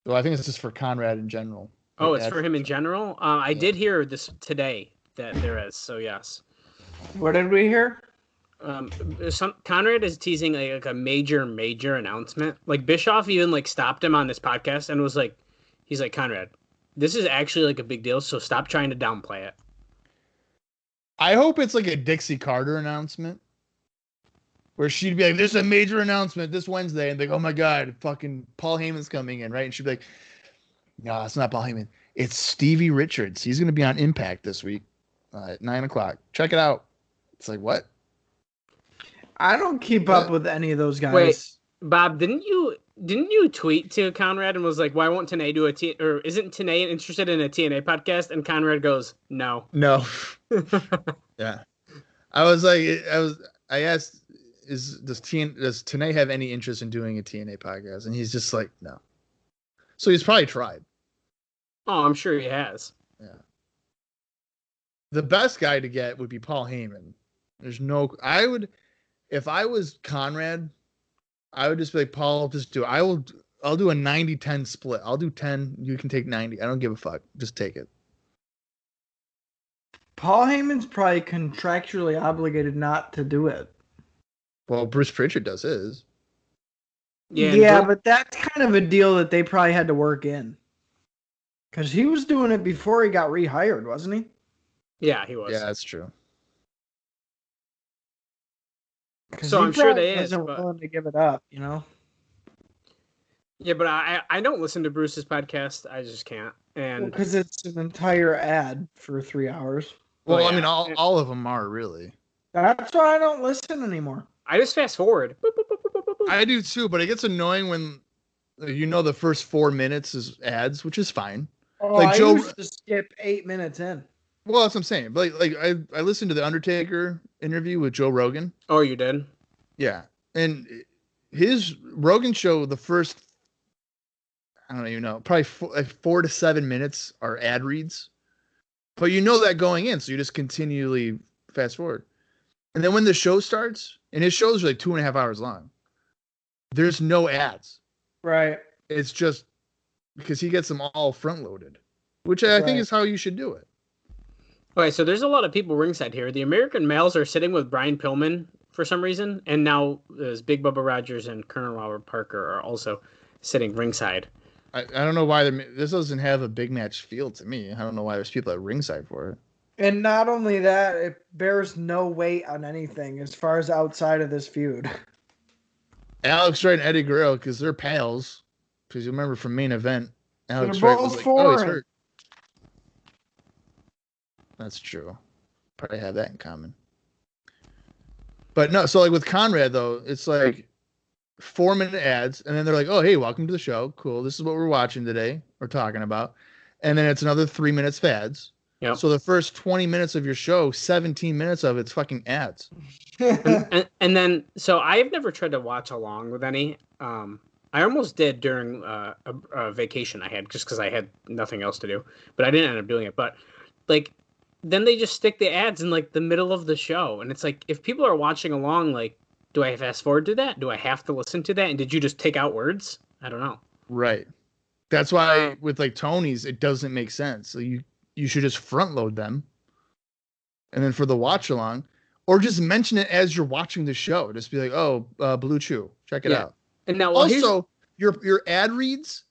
S2: Well, I think it's just for Conrad in general.
S3: Oh, it's for him in general? I did hear this today that there is, so yes.
S4: What did we hear?
S3: Conrad is teasing like a major announcement. Like Bischoff even like stopped him on this podcast and was like, he's like, Conrad, this is actually like a big deal, so stop trying to downplay it.
S2: I hope it's like a Dixie Carter announcement where she'd be like, there's a major announcement this Wednesday. And like, oh my God, fucking Paul Heyman's coming in, right? And she'd be like, no, it's not Paul Heyman. It's Stevie Richards. He's going to be on Impact this week at 9:00. Check it out. It's like, what?
S4: I don't keep up with any of those guys.
S3: Wait, Bob, didn't you tweet to Conrad and was like, why won't Tenay do or isn't Tenay interested in a TNA podcast? And Conrad goes, no.
S2: No. Yeah. I asked, does Tenay have any interest in doing a TNA podcast? And he's just like, no. So he's probably tried.
S3: Oh, I'm sure he has.
S2: Yeah. The best guy to get would be Paul Heyman. If I was Conrad, I would just be like, Paul, just do it. I'll do a 90-10 split. I'll do 10. You can take 90. I don't give a fuck. Just take it.
S4: Paul Heyman's probably contractually obligated not to do it.
S2: Well, Bruce Pritchard does his.
S4: Yeah, but that's kind of a deal that they probably had to work in. Because he was doing it before he got rehired, wasn't he?
S3: Yeah, he was.
S2: Yeah, that's true.
S3: So I'm sure they
S4: isn't willing to give it up, you know?
S3: Yeah, but I don't listen to Bruce's podcast. I just can't. And
S4: because it's an entire ad for 3 hours.
S2: Well, yeah. I mean, all of them are really.
S4: That's why I don't listen anymore.
S3: I just fast forward. Boop, boop, boop, boop, boop, boop.
S2: I do too, but it gets annoying when the first 4 minutes is ads, which is fine.
S4: Oh, like I used to skip 8 minutes in.
S2: Well, that's what I'm saying. But like I listened to the Undertaker interview with Joe Rogan.
S3: Oh, you did?
S2: Yeah, and his Rogan show, the first, I don't even know, probably 4 to 7 minutes are ad reads, but you know that going in, so you just continually fast forward. And then when the show starts, and his shows are like 2.5 hours long, there's no ads.
S4: Right.
S2: It's just because he gets them all front loaded, which I think is how you should do it.
S3: Okay, so there's a lot of people ringside here. The American males are sitting with Brian Pillman for some reason, and now there's Big Bubba Rogers and Colonel Robert Parker are also sitting ringside.
S2: I don't know why this doesn't have a big match feel to me. I don't know why there's people at ringside for it.
S4: And not only that, it bears no weight on anything as far as outside of this feud.
S2: Alex Wright and Eddie Guerrero, because they're pals. Because you remember from Main Event, Alex
S4: They're
S2: Wright
S4: both
S2: was like,
S4: foreign.
S2: oh, he's hurt. That's true. Probably have that in common. But no, so like with Conrad, though, it's like 4-minute ads, and then they're like, oh, hey, welcome to the show. Cool. This is what we're watching today. We're talking about. And then it's another 3 minutes of ads. Yep. So the first 20 minutes of your show, 17 minutes of it's fucking ads.
S3: and then, so I've never tried to watch along with any. I almost did during a vacation I had, just because I had nothing else to do. But I didn't end up doing it. But, like, then they just stick the ads in, like, the middle of the show. And it's like, if people are watching along, like, do I fast forward to that? Do I have to listen to that? And did you just take out words? I don't know.
S2: Right. That's why with, like, Tony's, it doesn't make sense. So you should just front load them. And then for the watch along, or just mention it as you're watching the show. Just be like, oh, Blue Chew, check it out.
S3: And now,
S2: also, your ad reads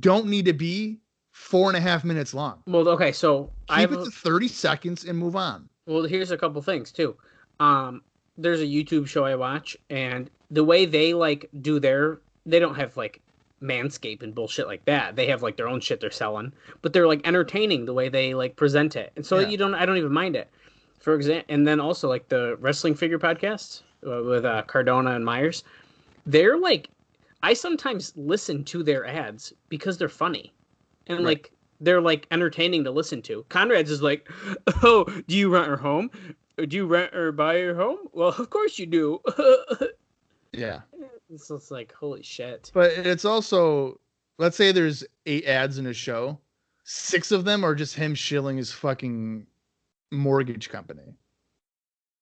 S2: don't need to be 4.5 minutes long.
S3: Well, okay, so
S2: keep it to 30 seconds and move on.
S3: Well, here's a couple things too. There's a YouTube show I watch, and the way they like do they don't have like Manscaped and bullshit like that. They have like their own shit they're selling, but they're like entertaining the way they like present it, and so I don't even mind it. For example, and then also like the wrestling figure podcasts with Cardona and Myers, they're like, I sometimes listen to their ads because they're funny, and like they're like entertaining to listen to. Conrad's is like, oh, do you rent her home? Do you rent or buy your home? Well, of course you do.
S2: Yeah.
S3: So it's like, holy shit.
S2: But it's also, let's say there's 8 ads in a show. 6 of them are just him shilling his fucking mortgage company.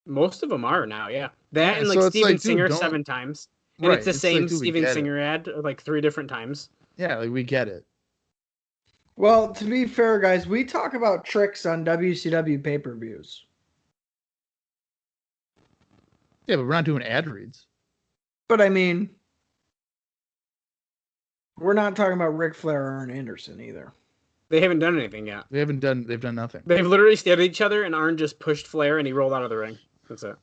S3: Most of them are now, yeah. That and like so Steven Singer 7 times. And it's the same like, Steven Singer ad like 3 different times.
S2: Yeah, like we get it.
S4: Well, to be fair, guys, we talk about tricks on WCW pay-per-views.
S2: Yeah, but we're not doing ad reads.
S4: But I mean, we're not talking about Ric Flair or Arn Anderson either.
S3: They haven't done anything yet.
S2: They've done nothing.
S3: They've literally stared at each other, and Arn just pushed Flair, and he rolled out of the ring. That's it.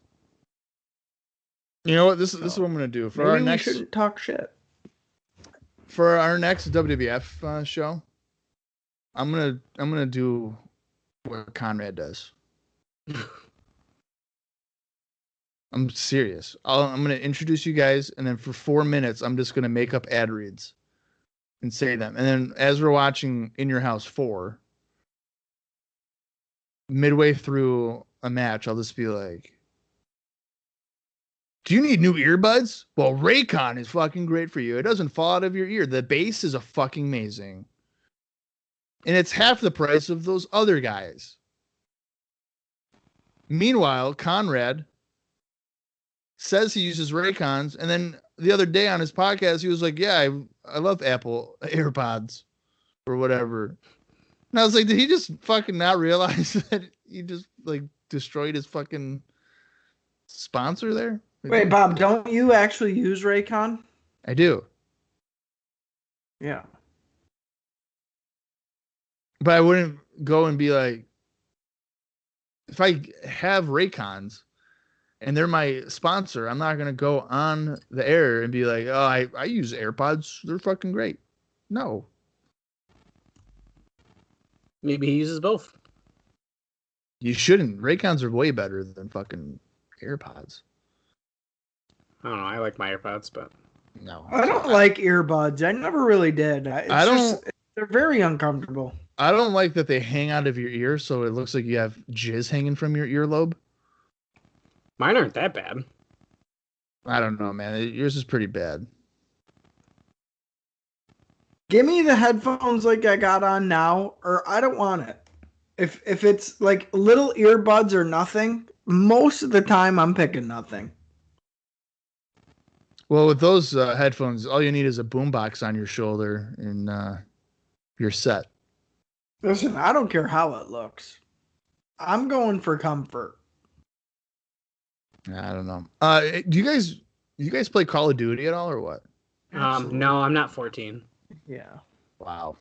S2: You know what? This is what I'm gonna do for
S4: Maybe
S2: our
S4: we
S2: next
S4: shouldn't talk shit.
S2: WWF show. I'm gonna do what Conrad does. I'm serious. I'm gonna introduce you guys, and then for 4 minutes, I'm just gonna make up ad reads and say them. And then as we're watching In Your House 4, midway through a match, I'll just be like, do you need new earbuds? Well, Raycon is fucking great for you. It doesn't fall out of your ear. The bass is a fucking amazing. And it's half the price of those other guys. Meanwhile, Conrad says he uses Raycons, and then the other day on his podcast, he was like, yeah, I love Apple AirPods or whatever. And I was like, did he just fucking not realize that he just like destroyed his fucking sponsor there?
S4: Wait, Bob, don't you actually use Raycon?
S2: I do.
S4: Yeah.
S2: But I wouldn't go and be like, if I have Raycons and they're my sponsor, I'm not going to go on the air and be like, oh, I use AirPods. They're fucking great. No.
S3: Maybe he uses both.
S2: You shouldn't. Raycons are way better than fucking AirPods.
S3: I don't know. I like my AirPods, but
S2: No.
S4: I don't like earbuds. I never really did. They're very uncomfortable.
S2: I don't like that they hang out of your ear, so it looks like you have jizz hanging from your earlobe.
S3: mine aren't that bad.
S2: I don't know, man. Yours is pretty bad.
S4: Give me the headphones like I got on now, or I don't want it. If it's like little earbuds or nothing, most of the time I'm picking nothing.
S2: Well, with those headphones, all you need is a boombox on your shoulder, and you're set.
S4: Listen, I don't care how it looks. I'm going for comfort.
S2: I don't know. Do you guys play Call of Duty at all, or what?
S3: No, I'm not 14.
S4: Yeah.
S2: Wow.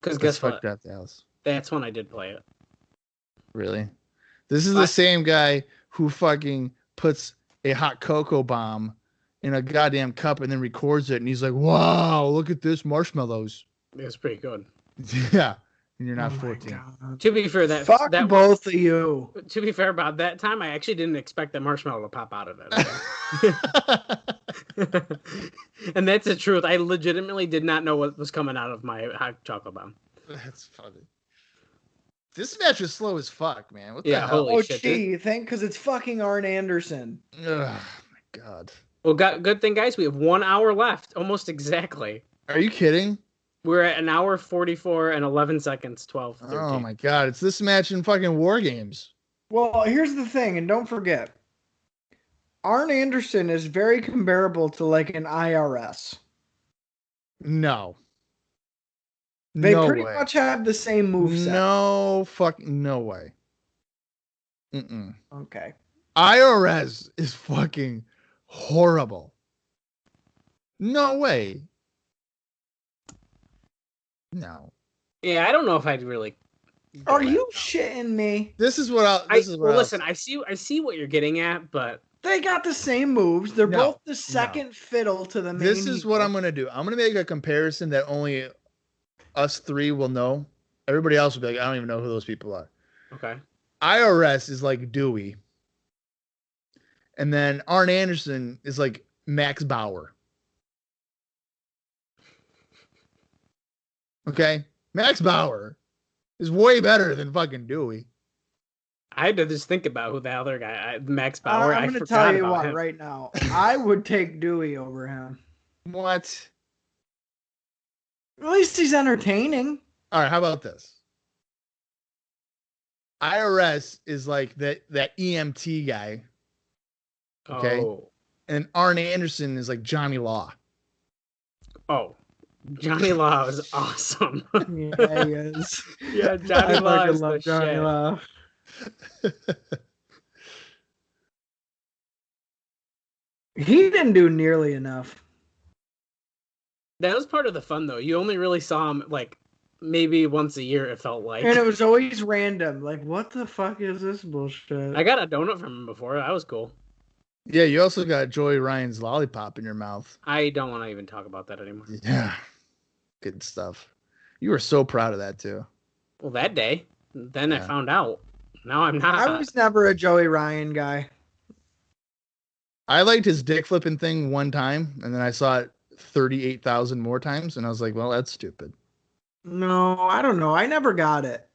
S3: Because guess what?
S2: Fucked up, Dallas.
S3: That's when I did play it.
S2: Really? This is the same guy who fucking puts a hot cocoa bomb in a goddamn cup and then records it, and he's like, "Wow, look at this marshmallows."
S3: It was pretty good.
S2: Yeah, and you're not
S4: Oh my
S2: 14.
S4: God.
S3: To be fair,
S4: Fuck
S3: that
S4: both of you.
S3: To be fair, about that time, I actually didn't expect that marshmallow to pop out of it. And that's the truth. I legitimately did not know what was coming out of my hot chocolate bomb.
S2: That's funny. This match is slow as fuck, man. What the
S3: Yeah,
S2: hell?
S3: holy
S4: Oh,
S3: shit,
S4: gee,
S3: dude.
S4: you think? Because it's fucking Arn Anderson.
S2: Ugh, my God.
S3: Well, good thing, guys. We have 1 hour left, almost exactly.
S2: Are you kidding?
S3: We're at 1 hour 44 and 11 seconds, 12, 13.
S2: Oh my God! It's this match in fucking War Games.
S4: Well, here's the thing, and don't forget, Arn Anderson is very comparable to like an IRS.
S2: No.
S4: They
S2: no
S4: pretty
S2: way.
S4: much have the same moveset.
S2: No way. Mm-mm.
S4: Okay.
S2: IRS is fucking horrible. No way. No.
S3: Yeah, I don't know if I'd really.
S4: Are you shitting me?
S2: This is what I'll.
S3: Listen, I see what you're getting at, but
S4: They got the same moves. They're
S2: No,
S4: both the second fiddle to the main.
S2: This is what
S4: heel.
S2: I'm gonna do. I'm gonna make a comparison that only us three will know. Everybody else will be like, I don't even know who those people are.
S3: okay.
S2: IRS is like Dewey. And then Arn Anderson is like Max Bauer. Okay? Max Bauer is way better than fucking Dewey.
S3: I had to just think about who the other guy, Max Bauer.
S4: I'm
S3: I
S4: going to
S3: forgot
S4: tell you
S3: about
S4: what
S3: him.
S4: right now. I would take Dewey over him.
S2: What?
S4: At least he's entertaining.
S2: All right, how about this? IRS is like that EMT guy, okay?
S3: Oh,
S2: and Arn Anderson is like Johnny Law.
S5: Oh, Johnny Law is awesome.
S4: Yeah, he is.
S5: Yeah, Johnny
S4: I
S5: Law
S4: fucking
S5: is the
S4: love Johnny
S5: shit.
S4: Law. He didn't do nearly enough.
S5: That was part of the fun, though. You only really saw him like maybe once a year. It felt like.
S4: And it was always random. Like, what the fuck is this bullshit?
S5: I got a donut from him before. That was cool.
S2: Yeah, you also got Joey Ryan's lollipop in your mouth.
S5: I don't want to even talk about that anymore.
S2: Yeah, good stuff. You were so proud of that too.
S5: Well, that day, then I
S2: Yeah.
S5: found out. Now I'm not.
S4: I was never a Joey Ryan guy.
S2: I liked his dick flipping thing one time, and then I saw it 38,000 more times, and I was like, well, that's stupid.
S4: No, I don't know. I never got it.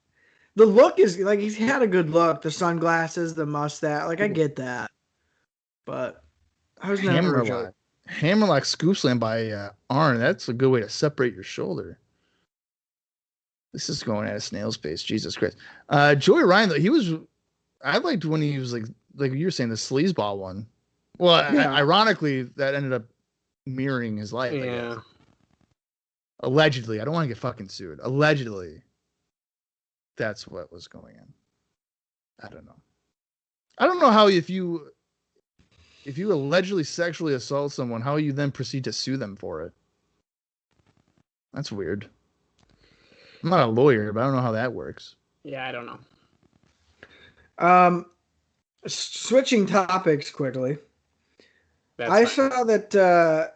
S4: The look is like he's had a good look. The sunglasses, the mustache. Like I get that, but I was never a Joey.
S2: Hammerlock. Hammerlock scoop slam by Arn. That's a good way to separate your shoulder. This is going at a snail's pace. Jesus Christ. Joey Ryan, though, I liked when he was like you were saying, the sleazeball one. Well,
S4: Yeah.
S2: ironically, that ended up mirroring his life. I
S5: Yeah.
S2: guess. Allegedly. I don't want to get fucking sued. Allegedly. That's what was going on. I don't know. I don't know how if you allegedly sexually assault someone, how you then proceed to sue them for it. That's weird. I'm not a lawyer, but I don't know how that works.
S5: Yeah, I don't know.
S4: Switching topics quickly.
S5: That's
S4: I
S5: fine.
S4: saw that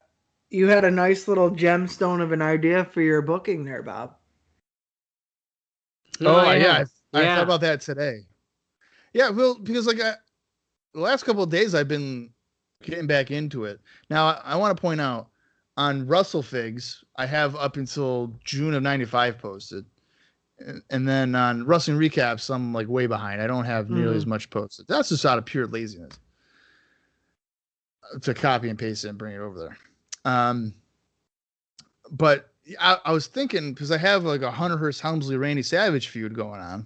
S4: you had a nice little gemstone of an idea for your booking there, Bob.
S5: No,
S2: I
S5: Yeah.
S2: thought about that today. Yeah, well, because the last couple of days I've been getting back into it. Now I want to point out on WrestleFigs, I have up until June of '95 posted, and then on Wrestling Recaps, I'm like way behind. I don't have nearly as much posted. That's just out of pure laziness to copy and paste it and bring it over there. But I was thinking, because I have like a Hunter Hearst Helmsley Randy Savage feud going on,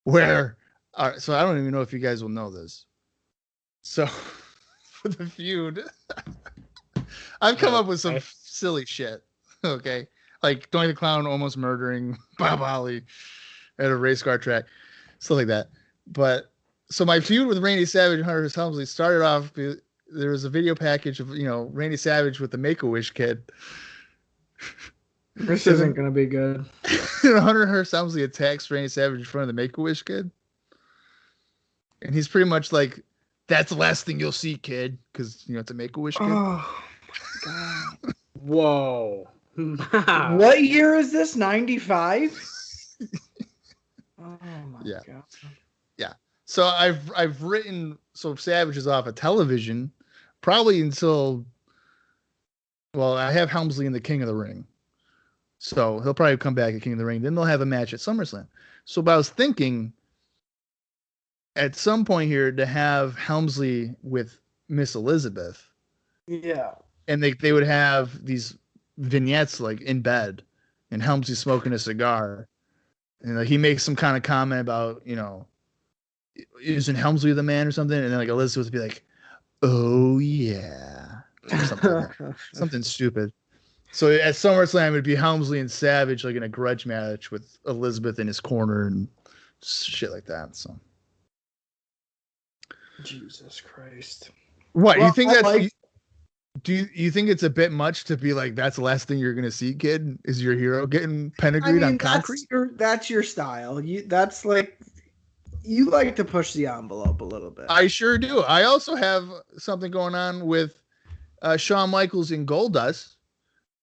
S2: where so I don't even know if you guys will know this. So for the feud, I've come up with some silly shit. Okay, like Tony the Clown almost murdering Bob Holly at a race car track, stuff like that. But so my feud with Randy Savage and Hunter Hearst Helmsley started off. There was a video package of Randy Savage with the Make-A-Wish kid.
S4: This isn't gonna be good.
S2: Hunter Hearst Helmsley attacks Randy Savage in front of the Make-A-Wish kid, and he's pretty much like, "That's the last thing you'll see, kid," because it's a Make-A-Wish kid.
S4: Oh, God.
S5: Whoa. Wow.
S4: What year is this? 95? Oh my
S2: Yeah.
S4: God.
S2: So I've written Savage is off of television, probably until. Well, I have Helmsley in the King of the Ring, so he'll probably come back at King of the Ring. Then they'll have a match at SummerSlam. So, but I was thinking at some point here to have Helmsley with Miss Elizabeth,
S4: Yeah.
S2: and they would have these vignettes like in bed, and Helmsley smoking a cigar, and like he makes some kind of comment about isn't Helmsley the man or something, and then like Elizabeth would be like, "Oh yeah," or something like that. Something stupid. So at SummerSlam, it'd be Helmsley and Savage like in a grudge match with Elizabeth in his corner and shit like that. So,
S4: Jesus Christ.
S2: what
S4: Well,
S2: you think
S4: I
S2: that's?
S4: like-
S2: Do you think it's a bit much to be like, that's the last thing you're gonna see, kid? Is your hero getting pedigreed on concrete?
S4: That's your style. That's like you like to push the envelope a little bit.
S2: I sure do. I also have something going on with Shawn Michaels and Goldust.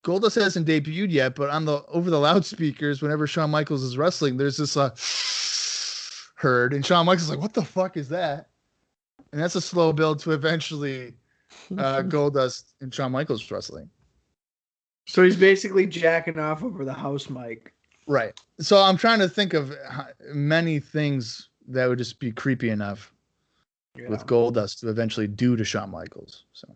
S2: Goldust hasn't debuted yet, but on over the loudspeakers, whenever Shawn Michaels is wrestling, there's this heard, and Shawn Michaels is like, "What the fuck is that?" And that's a slow build to eventually Goldust and Shawn Michaels wrestling.
S4: So he's basically jacking off over the house mic.
S2: Right. So I'm trying to think of many things that would just be creepy enough with Goldust to eventually do to Shawn Michaels. So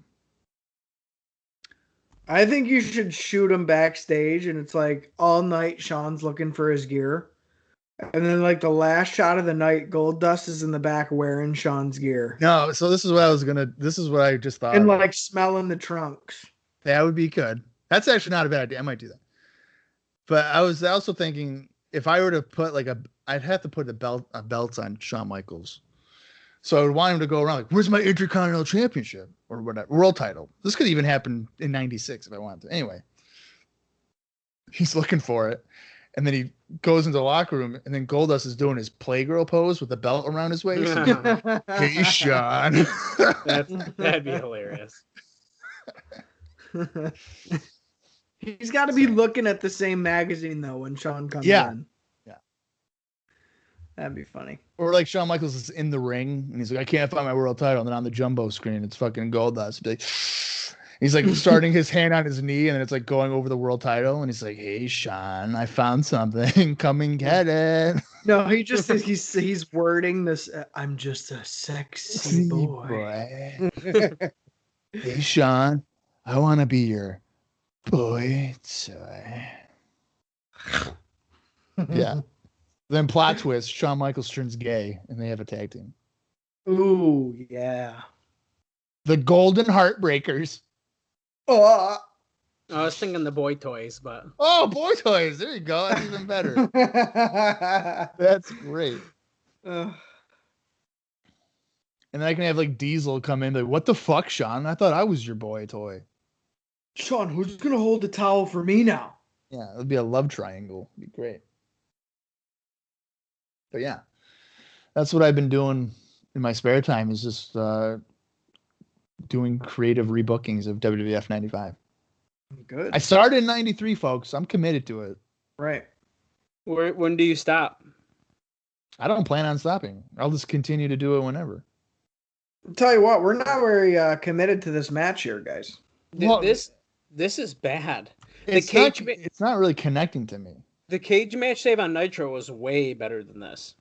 S4: I think you should shoot him backstage, and it's like all night Sean's looking for his gear. And then like the last shot of the night, Goldust is in the back wearing Sean's gear.
S2: no. So this is what I just thought.
S4: And like smelling the trunks.
S2: That would be good. That's actually not a bad idea. I might do that. But I was also thinking if I were to put I'd have to put a belt on Shawn Michaels. So I would want him to go around like, where's my Intercontinental Championship or whatever, world title? This could even happen in '96 if I wanted to. Anyway, he's looking for it. And then he goes into the locker room, and then Goldust is doing his Playgirl pose with the belt around his waist. Hey, Sean.
S3: That'd be hilarious.
S4: He's got to be looking at the same magazine, though, when Sean comes in.
S2: Yeah.
S4: That'd be funny.
S2: Or like Shawn Michaels is in the ring, and he's like, I can't find my world title. And then on the jumbo screen, it's fucking Goldust. Be like, he's like starting his hand on his knee, and then it's like going over the world title, and he's like, "Hey, Sean, I found something. Come and get it."
S4: No, he's wording this. I'm just a sexy boy.
S2: Hey, Sean, I want to be your boy toy. Yeah. Then plot twist: Shawn Michaels turns gay, and they have a tag team.
S4: Ooh, yeah.
S2: The Golden Heartbreakers.
S4: Oh.
S3: I was thinking the boy toys, but
S2: Oh, boy toys. There you go. That's even better. That's great. And then I can have like Diesel come in like, what the fuck, Sean? I thought I was your boy toy.
S4: Sean, who's gonna hold the towel for me now?
S2: Yeah, it would be a love triangle. It'd be great. But yeah, that's what I've been doing in my spare time is just doing creative rebookings of WWF 95.
S4: Good.
S2: I started in 93, folks. I'm committed to it.
S4: Right.
S3: when do you stop?
S2: I don't plan on stopping. I'll just continue to do it whenever.
S4: I'll tell you what, we're not very committed to this match here, guys.
S2: Well,
S3: This is bad.
S2: It's not really connecting to me.
S3: The cage match save on Nitro was way better than this.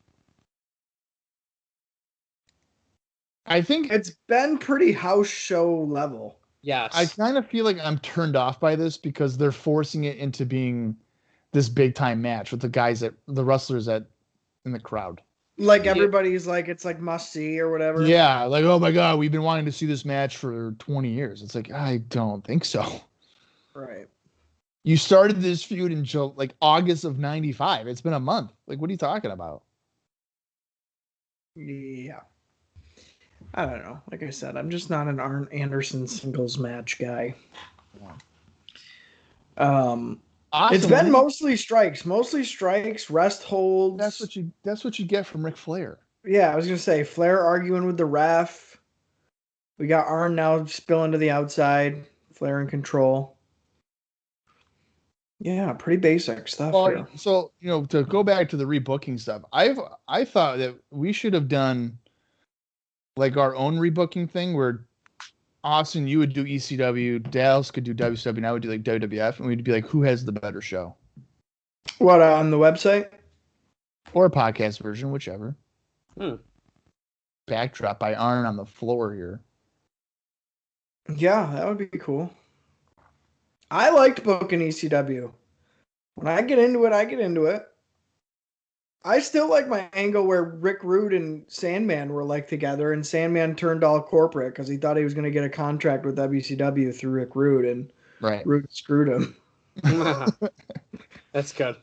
S2: I think
S4: It's been pretty house show level.
S3: Yes.
S2: I kind of feel like I'm turned off by this because they're forcing it into being this big time match with the wrestlers in the crowd.
S4: Like everybody's like, it's like must see or whatever.
S2: Yeah, like, oh my God, we've been wanting to see this match for 20 years. It's like, I don't think so.
S4: Right.
S2: You started this feud in like August of 95. It's been a month. Like, what are you talking about?
S4: Yeah. I don't know. Like I said, I'm just not an Arn Anderson singles match guy. It's been mostly strikes, rest holds.
S2: That's what you get from Ric Flair.
S4: Yeah, I was gonna say Flair arguing with the ref. We got Arn now spilling to the outside. Flair in control. Yeah, pretty basic stuff here.
S2: So to go back to the rebooking stuff, I thought that we should have done like our own rebooking thing where Austin, you would do ECW, Dallas could do WCW, and I would do like WWF, and we'd be like, who has the better show?
S4: What, on the website?
S2: Or a podcast version, whichever.
S3: Hmm.
S2: Backdrop by Arn on the floor here.
S4: Yeah, that would be cool. I liked booking ECW. When I get into it, I get into it. I still like my angle where Rick Rude and Sandman were like together, and Sandman turned all corporate because he thought he was going to get a contract with WCW through Rick Rude, and Rude screwed him.
S3: That's good.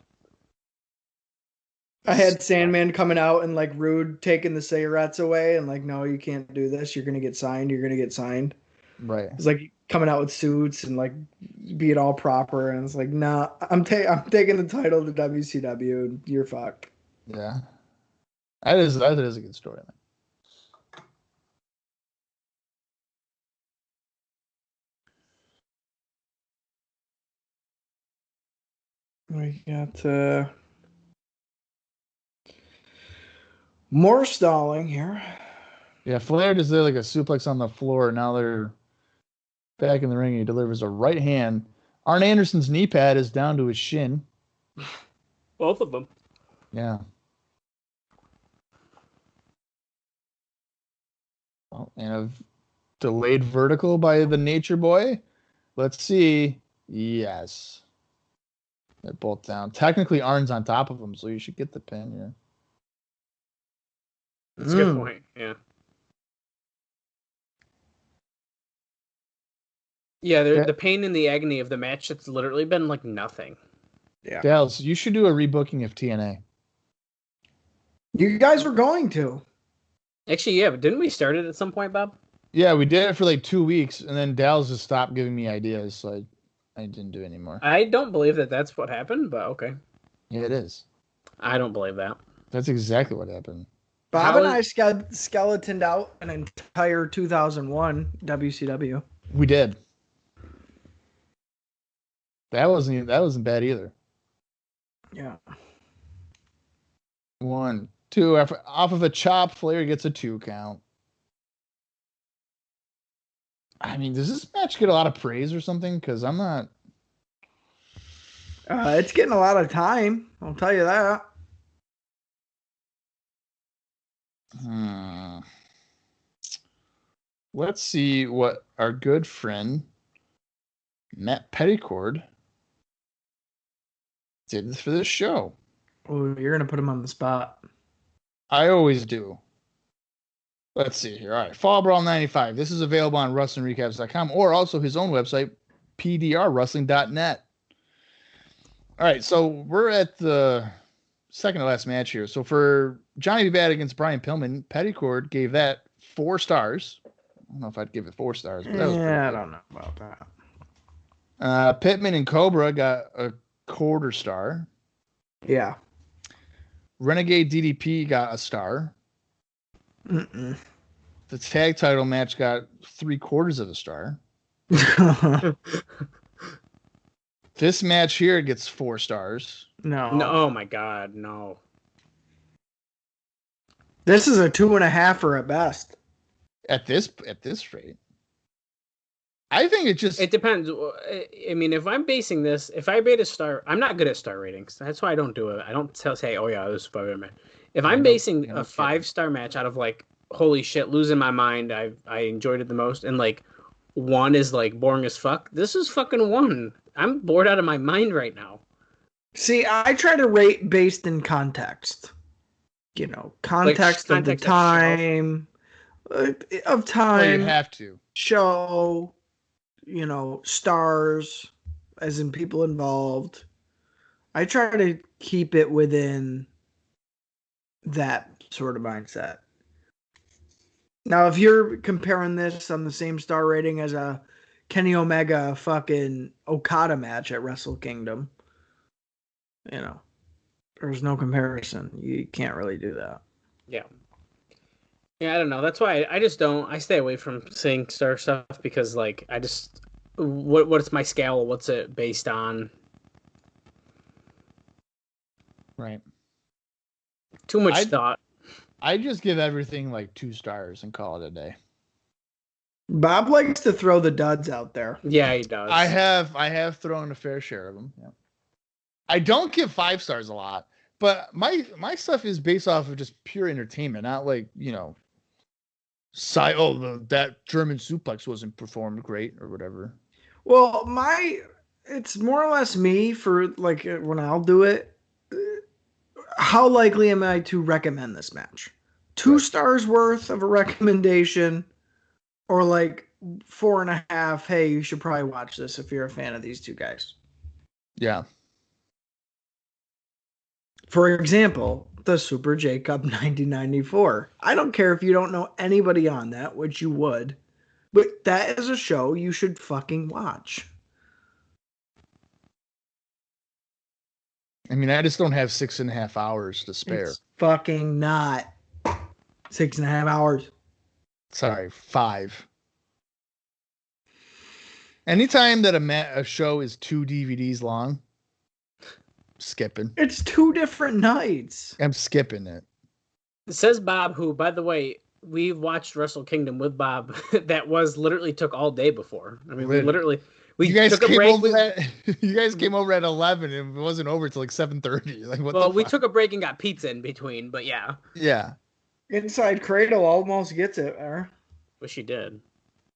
S4: I had Sandman coming out and like Rude taking the cigarettes away and like, no, you can't do this. You're going to get signed. You're going to get signed.
S2: Right.
S4: It's like coming out with suits and like be it all proper. And it's like, nah, I'm taking the title to WCW and you're fucked.
S2: Yeah. That is a good story.
S4: We got more stalling here.
S2: Yeah, Flair just did like a suplex on the floor. Now they're back in the ring. He delivers a right hand. Arn Anderson's knee pad is down to his shin.
S3: Both of them.
S2: Yeah. Well, and a delayed vertical by the Nature Boy. Let's see. Yes. They're both down. Technically, Arn's on top of him, so you should get the pin here.
S3: That's a good point. Yeah. Yeah,
S2: Yeah.
S3: the pain and the agony of the match, it's literally been like nothing.
S4: Yeah.
S2: Dallas, you should do a rebooking of TNA.
S4: You guys were going to.
S3: Actually, yeah, but didn't we start it at some point, Bob?
S2: Yeah, we did it for like 2 weeks, and then Dallas just stopped giving me ideas, so I didn't do it anymore.
S3: I don't believe that that's what happened, but okay.
S2: Yeah, it is.
S3: I don't believe that.
S2: That's exactly what happened.
S4: Bob
S3: How
S4: and I skeletoned out an entire 2001 WCW.
S2: We did. That wasn't bad either.
S4: Yeah.
S2: 1, 2 off of a chop. Flair gets a 2 count. I mean, does this match get a lot of praise or something? Because I'm not.
S4: It's getting a lot of time. I'll tell you that.
S2: Let's see what our good friend Matt Petticord did for this show.
S4: Oh, you're gonna put him on the spot.
S2: I always do. Let's see here. All right, Fall Brawl 95. This is available on WrestlingRecaps.com or also his own website, pdrwrestling.net. All right, so we're at the second to last match here. So for Johnny B. Bad against Brian Pillman, Petticord gave that 4 stars. I don't know if I'd give it 4 stars, but that was
S4: I don't know about that.
S2: Pittman and Cobra got a 1/4 star.
S4: Yeah.
S2: Renegade DDP got a star.
S4: Mm-mm.
S2: The tag title match got 3/4 of a star. This match here gets 4 stars.
S4: No.
S3: No, oh my God, no.
S4: This is a 2.5 at best.
S2: At this rate, I think
S3: It depends. I mean, if I'm basing this, if I rate a star, I'm not good at star ratings. That's why I don't do it. I don't say, oh yeah, this is a match. If I'm basing a 5-star match out of like, holy shit, losing my mind, I enjoyed it the most, and like 1 is like boring as fuck. This is fucking 1. I'm bored out of my mind right now.
S4: See, I try to rate based in context. You know, context of the time, of time.
S2: well, you have to.
S4: Show, you know, stars, as in people involved. I try to keep it within that sort of mindset. Now, if you're comparing this on the same star rating as a Kenny Omega fucking Okada match at Wrestle Kingdom, you know, there's no comparison. You can't really do that.
S3: Yeah. Yeah, I don't know. That's why I just don't. I stay away from saying star stuff because, like, I just what's my scale? What's it based on?
S2: Right.
S3: Too much thought.
S2: I just give everything like 2 stars and call it a day.
S4: Bob likes to throw the duds out there.
S3: Yeah, he does.
S2: I have thrown a fair share of them. Yeah. I don't give 5 stars a lot, but my stuff is based off of just pure entertainment, not like, you know, that German suplex wasn't performed great or whatever.
S4: Well, it's more or less me for like when I'll do it. How likely am I to recommend this match? 2 stars worth of a recommendation, or like 4.5. Hey, you should probably watch this if you're a fan of these 2 guys.
S2: Yeah.
S4: For example, the Super J Cup 1994. I don't care if you don't know anybody on that, which you would, but that is a show you should fucking watch.
S2: I mean, I just don't have 6.5 hours to spare.
S4: It's fucking not 6.5 hours.
S2: Sorry, 5. Anytime that a show is 2 DVDs long, skipping.
S4: It's 2 different nights.
S2: I'm skipping it.
S3: Says Bob, who, by the way, we watched Wrestle Kingdom with Bob. That literally took all day before. I mean, we
S2: you guys
S3: took a
S2: came
S3: break.
S2: over you guys came over at 11 and it wasn't over till like 7:30. Like what?
S3: Well, we took a break and got pizza in between, but yeah.
S2: Yeah.
S4: Inside Cradle almost gets it there.
S3: Wish he did.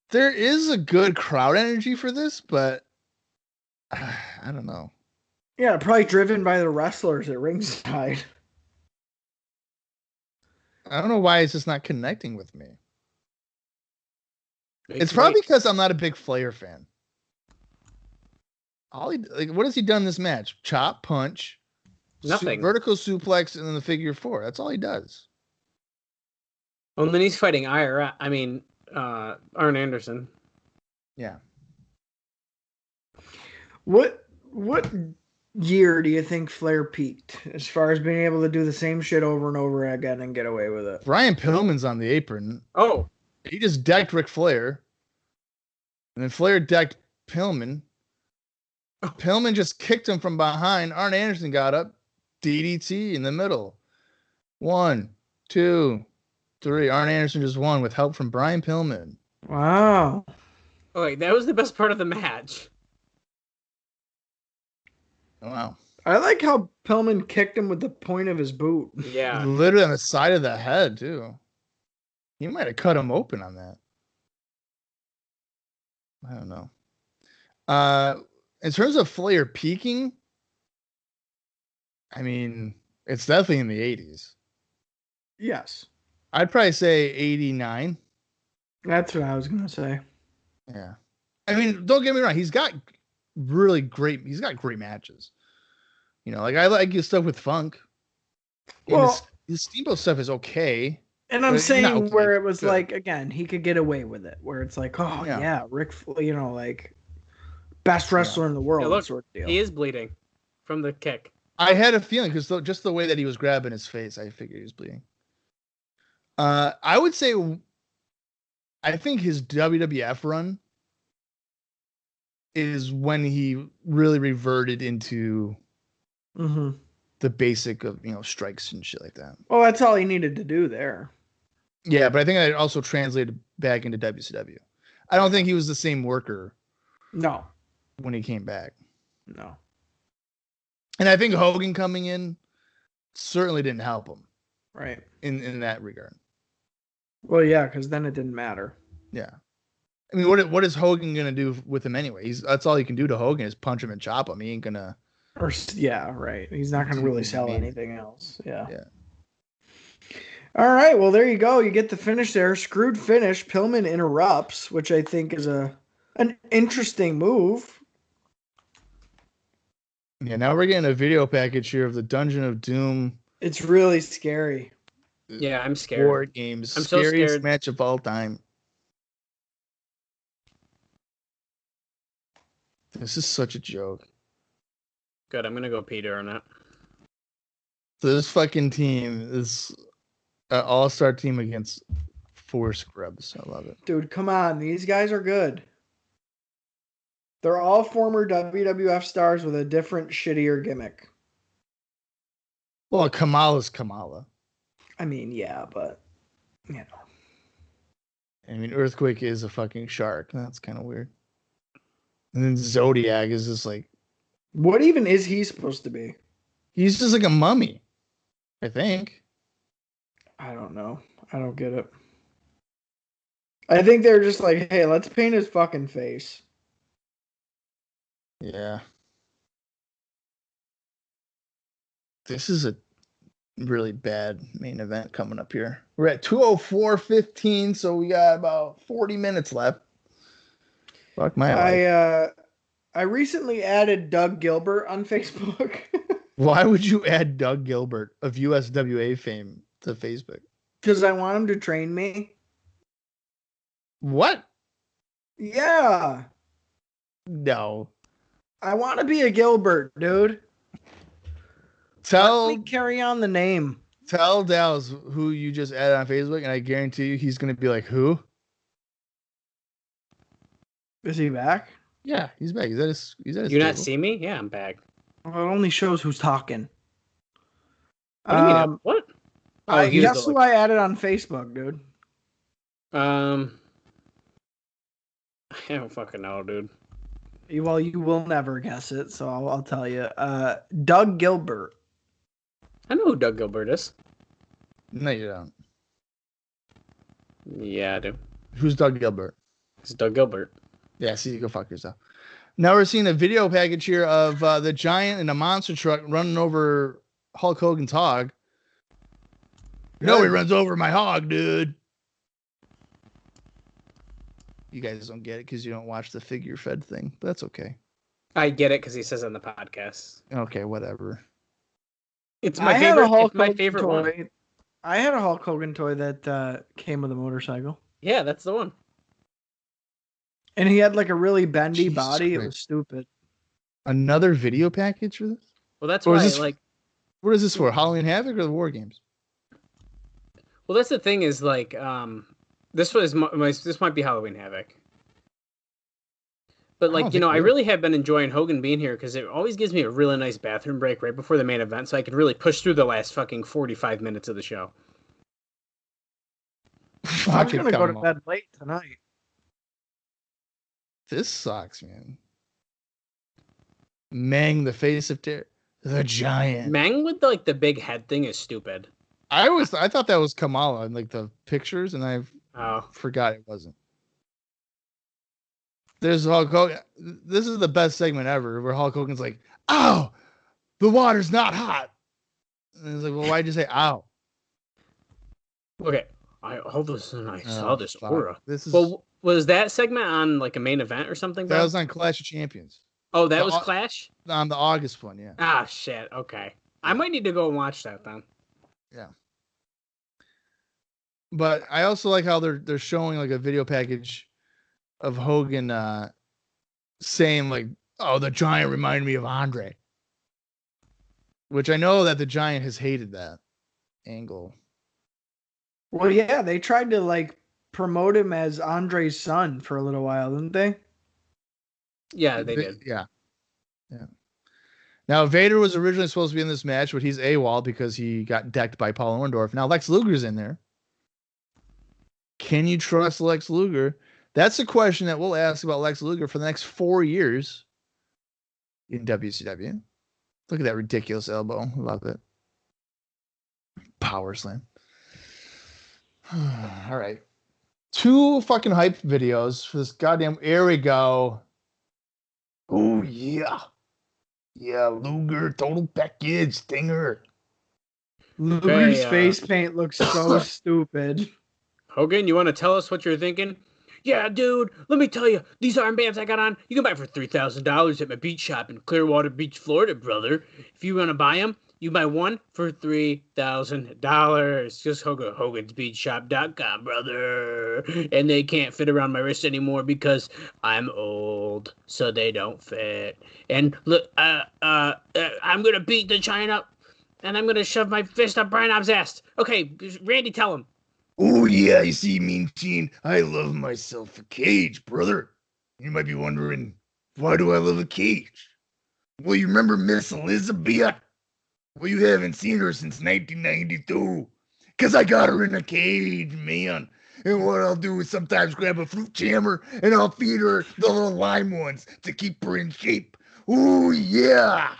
S2: There is a good crowd energy for this, but I don't know.
S4: Yeah, probably driven by the wrestlers at ringside.
S2: I don't know why it's just not connecting with me.
S3: It's
S2: It's probably because I'm not a big Flair fan. What has he done in this match? Chop, punch,
S3: Nothing.
S2: vertical suplex, and then the figure four. That's all he does.
S3: Well, and then he's fighting Arn Anderson.
S2: Yeah.
S4: What year do you think Flair peaked as far as being able to do the same shit over and over again and get away with it?
S2: Brian Pillman's on the apron.
S3: Oh,
S2: He just decked Ric Flair. And then Flair decked Pillman. Pillman just kicked him from behind. Arn Anderson got up. DDT in the middle. 1, 2, 3. Arn Anderson just won with help from Brian Pillman.
S4: Wow.
S3: wait, that was the best part of the match.
S2: Wow.
S4: I like how Pillman kicked him with the point of his boot.
S3: Yeah.
S2: Literally on the side of the head, too. He might have cut him open on that. I don't know. In terms of Flair peaking, I mean, it's definitely in the 80s.
S4: Yes.
S2: I'd probably say 89.
S4: That's what I was going to say.
S2: Yeah. I mean, don't get me wrong. He's got great matches. You know, like I like his stuff with Funk. And
S4: Well,
S2: his Steamboat stuff is okay.
S4: and I'm
S2: But
S4: saying
S2: not okay,
S4: where it was
S2: good.
S4: like, again, he could get away with it. Where it's like, oh,
S2: Yeah.
S4: yeah, like, best wrestler in the world.
S3: Yeah, look,
S4: sort of deal.
S3: He is bleeding from the kick.
S2: I had a feeling because just the way that he was grabbing his face, I figured he was bleeding. I would say, I think his WWF run is when he really reverted into
S4: Mm-hmm.
S2: the basic of, strikes and shit like that.
S4: Well, that's all he needed to do there.
S2: Yeah, but I think I also translated back into WCW. I don't think he was the same worker
S4: No.
S2: when he came back.
S4: No.
S2: And I think Hogan coming in certainly didn't help him
S4: Right.
S2: in that regard.
S4: Well, yeah, because then it didn't matter.
S2: Yeah. I mean, what is Hogan going to do with him anyway? That's all he can do to Hogan is punch him and chop him. He ain't going to.
S4: Yeah, right. He's not going to really sell
S2: Amazing.
S4: anything else. Yeah.
S2: Yeah.
S4: All right. Well, there you go. You get the finish there. Screwed finish. Pillman interrupts, which I think is an interesting move.
S2: Yeah, now we're getting a video package here of the Dungeon of Doom
S4: It's really scary.
S3: Yeah, I'm scared.
S2: board games.
S3: I'm so
S2: Scariest
S3: scared.
S2: match of all time. This is such a joke.
S3: Good, I'm gonna go Peter on that.
S2: This fucking team is an all-star team against 4 scrubs. I love it.
S4: Dude, come on. These guys are good. They're all former WWF stars with a different, shittier gimmick.
S2: Well, Kamala's Kamala.
S4: I mean, yeah, but, you know.
S2: I mean, Earthquake is a fucking shark. That's kind of weird. And then Zodiac is just like,
S4: What even is he supposed to be?
S2: he's just like a mummy, I think.
S4: I don't know. I don't get it. I think they're just like, hey, let's paint his fucking face.
S2: Yeah. This is a really bad main event coming up here. We're at 2:04:15, so we got about 40 minutes left. Fuck my life.
S4: I recently added Doug Gilbert on Facebook.
S2: Why would you add Doug Gilbert of USWA fame to Facebook?
S4: Because I want him to train me.
S2: What?
S4: Yeah.
S2: No.
S4: I want to be a Gilbert, dude.
S2: Tell
S4: Let me carry on the name.
S2: Dallas who you just added on Facebook, and I guarantee you he's gonna be like, who?
S4: Is he back?
S2: Yeah, he's back. He's at his
S3: You not
S2: table.
S3: see me? Yeah, I'm back.
S4: Well, it only shows who's talking.
S3: What do you mean? What? Oh, he was
S4: Guess
S3: the-
S4: who I added on Facebook, dude?
S3: I don't fucking know, dude.
S4: Well, you will never guess it, so I'll tell you. Doug Gilbert.
S3: I know who Doug Gilbert is.
S2: No, you don't.
S3: Yeah, I do.
S2: Who's Doug Gilbert?
S3: It's Doug Gilbert.
S2: Yeah, see, you go fuck yourself. Now we're seeing a video package here of the Giant in a monster truck running over Hulk Hogan's hog. No, he runs over my hog, dude. You guys don't get it because you don't watch the figure fed thing, but that's okay.
S3: I get it because he says on the podcast.
S2: Okay, whatever.
S3: It's
S4: I
S3: my
S4: had a
S3: favorite.
S4: Hulk
S3: It's my
S4: Hogan
S3: favorite
S4: toy.
S3: one.
S4: I had a Hulk Hogan toy that came with a motorcycle,
S3: Yeah, that's the one.
S4: and he had like a really bendy
S2: Jesus
S4: body. It
S2: Christ.
S4: was stupid.
S2: Another video package for this?
S3: Well, that's
S2: Or is
S3: why.
S2: this-
S3: Like,
S2: What is this for? Halloween Havoc or the War Games?
S3: well, that's the thing is like, this was this might be Halloween Havoc. But
S2: I don't
S3: like,
S2: think
S3: I
S2: it is.
S3: really have been enjoying Hogan being here because it always gives me a really nice bathroom break right before the main event, so I can really push through the last fucking 45 minutes of the show.
S4: I was
S2: Fucking
S4: gonna go to
S2: come on.
S4: bed late tonight.
S2: This sucks, man. Mang, the face of terror, the giant.
S3: Mang with like the big head thing is stupid.
S2: I thought that was Kamala in like the pictures, and I
S3: Oh,
S2: forgot it wasn't. There's Hulk Hogan. This is the best segment ever, where Hulk Hogan's like, "Ow, the water's not hot." And it's like, "Well, why'd you say ow?"
S3: okay. All of a sudden I saw
S2: Oh,
S3: this
S2: fuck.
S3: aura.
S2: This is
S3: Well, was that segment on like a main event or something?
S2: that
S3: Bro?
S2: was on Clash of Champions
S3: Oh, that
S2: the
S3: was
S2: au-
S3: Clash.
S2: on the August one, yeah.
S3: Ah, shit. Okay, I might need to go and watch that then.
S2: But I also like how they're showing like a video package of Hogan saying like, "Oh, the Giant reminded me of Andre," which I know that the Giant has hated that angle.
S4: Well, yeah, they tried to like promote him as Andre's son for a little while, didn't they?
S3: Yeah, they did.
S2: Yeah. Now Vader was originally supposed to be in this match, but he's AWOL because he got decked by Paul Orndorff. Now Lex Luger's in there. Can you trust Lex Luger? That's a question that we'll ask about Lex Luger for the next 4 years in WCW. Look at that ridiculous elbow. Love it. Power slam. All right. 2 fucking hype videos for this goddamn. Here we go. Oh, yeah. Yeah, Luger, total package, stinger.
S4: Luger's
S3: Hey,
S4: face paint looks so stupid.
S3: Hogan, you want to tell us what you're thinking? Yeah, dude, let me tell you, these armbands I got on, you can buy for $3,000 at my beach shop in Clearwater Beach, Florida, brother. If you want to buy them, you buy one for $3,000. Just Hogan'sBeachShop.com, brother. And they can't fit around my wrist anymore because I'm old, so they don't fit. And look, I'm gonna beat the giant up, and I'm gonna shove my fist up Brian Knobbs' ass. Okay, Randy, tell him.
S2: Oh, yeah, you see, Mean Gene, I love myself a cage, brother. You might be wondering, why do I love a cage? Well, you remember Miss Elizabeth? Well, you haven't seen her since 1992. Because I got her in a cage, man. And what I'll do is sometimes grab a fruit jammer and I'll feed her the little lime ones to keep her in shape. Oh, yeah.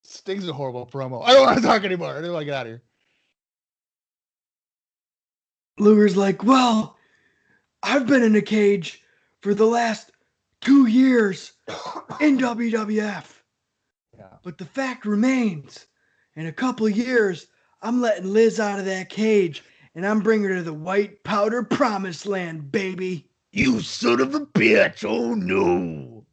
S2: Sting's a horrible promo. I don't want to talk anymore. I don't want to get out of here.
S4: Luger's like, well, I've been in a cage for the last 2 years in WWF.
S2: Yeah.
S4: But the fact remains, in a couple of years, I'm letting Liz out of that cage and I'm bringing her to the white powder promised land, baby.
S2: You son of a bitch. Oh, no.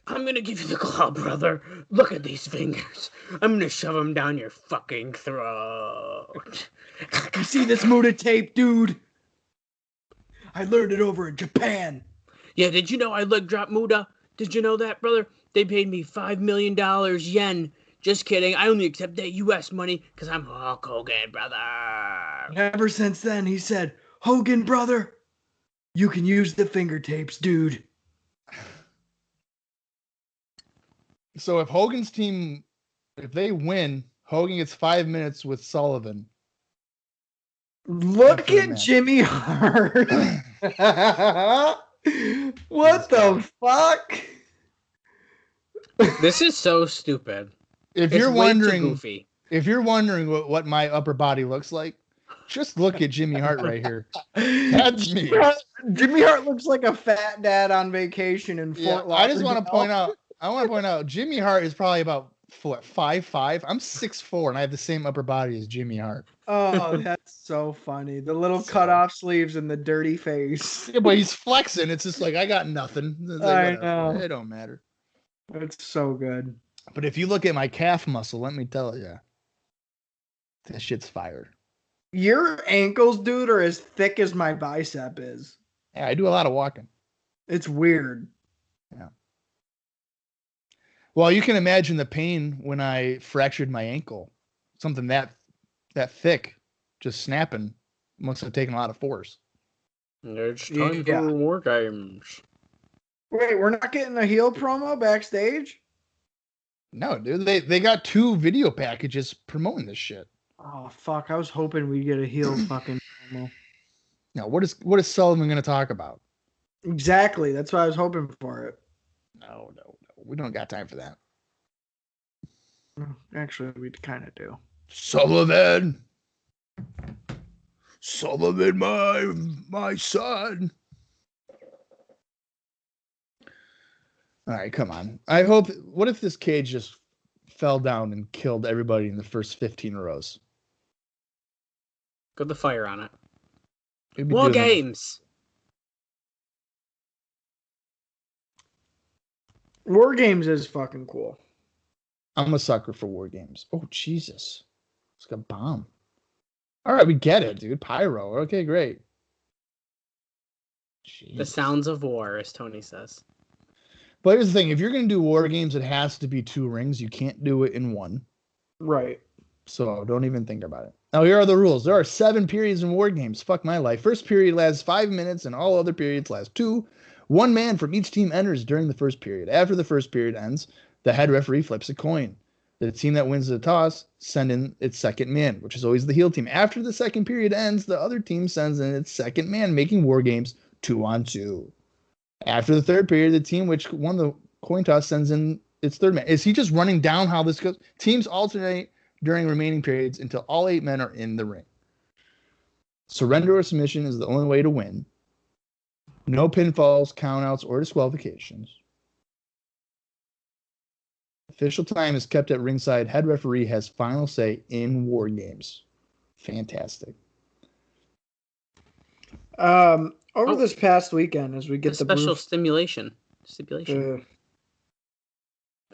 S3: I'm gonna give you the claw, brother. Look at these fingers. I'm gonna shove them down your fucking throat.
S4: You see this Muda tape, dude? I learned it over in Japan.
S3: Yeah, did you know I leg drop Muda? Did you know that, brother? They paid me $5 million yen. Just kidding. I only accept that U.S. money because I'm Hulk Hogan, brother.
S4: Ever since then, he said, Hogan, brother, you can use the finger tapes, dude.
S2: So if Hogan's team, if they win, Hogan gets 5 minutes with Sullivan.
S4: Look
S2: After the
S4: at
S2: match.
S4: Jimmy Hart. What the fuck?
S3: This is so stupid.
S2: If
S3: It's
S2: you're
S3: way too
S2: wondering,
S3: goofy.
S2: if you're wondering what my upper body looks like, just look at Jimmy Hart right here. That's me.
S4: Jimmy Hart looks like a fat dad on vacation in
S2: Yeah,
S4: Fort Lauderdale.
S2: I just want to point out. I want to point out Jimmy Hart is probably about what, 5'5"? I'm 6'4", and I have the same upper body as Jimmy Hart.
S4: Oh, that's so funny. The little cut off sleeves and the dirty face.
S2: Yeah, but he's flexing. It's just like, I got nothing. It's like,
S4: I
S2: whatever.
S4: know.
S2: It don't matter.
S4: It's so good.
S2: But if you look at my calf muscle, let me tell you, that shit's fire.
S4: Your ankles, dude, are as thick as my bicep is.
S2: Yeah, I do a lot of walking.
S4: It's weird.
S2: Yeah. Well, you can imagine the pain when I fractured my ankle. Something that thick, just snapping, must have taken a lot of force.
S3: It's time
S4: Yeah.
S3: for war games.
S4: Wait, we're not getting a heel promo backstage?
S2: No, dude, they got 2 video packages promoting this shit.
S4: Oh, fuck. I was hoping we'd get a heel fucking promo.
S2: Now, what is Sullivan going to talk about?
S4: Exactly. That's why I was hoping for it.
S2: No. We don't got time for that.
S4: Actually, we kind of do.
S2: Sullivan, my son. All right, come on. I hope. What if this cage just fell down and killed everybody in the first 15 rows?
S3: Put the fire on it.
S2: We'd be
S3: War
S2: doing-
S3: games.
S4: War Games is fucking cool.
S2: I'm a sucker for war games. Oh, Jesus. It's got a bomb. All right, we get it, dude. Pyro. Okay, great.
S3: The
S2: Jesus.
S3: sounds of war, as Tony says.
S2: But here's the thing. If you're going to do war games, it has to be 2 rings. You can't do it in 1.
S4: Right.
S2: So don't even think about it. Now, here are the rules. There are 7 periods in war games. Fuck my life. First period lasts 5 minutes, and all other periods last 2. 1 man from each team enters during the first period. After the first period ends, the head referee flips a coin. The team that wins the toss sends in its second man, which is always the heel team. After the second period ends, the other team sends in its second man, making war games 2-on-2. After the third period, the team which won the coin toss sends in its third man. Is he just running down how this goes? Teams alternate during remaining periods until all 8 men are in the ring. Surrender or submission is the only way to win. No pinfalls, countouts, or disqualifications. Official time is kept at ringside. Head referee has final say in war games. Fantastic.
S4: Over this past weekend, as we
S3: The
S4: get the
S3: special
S4: brief,
S3: stipulation. Stipulation.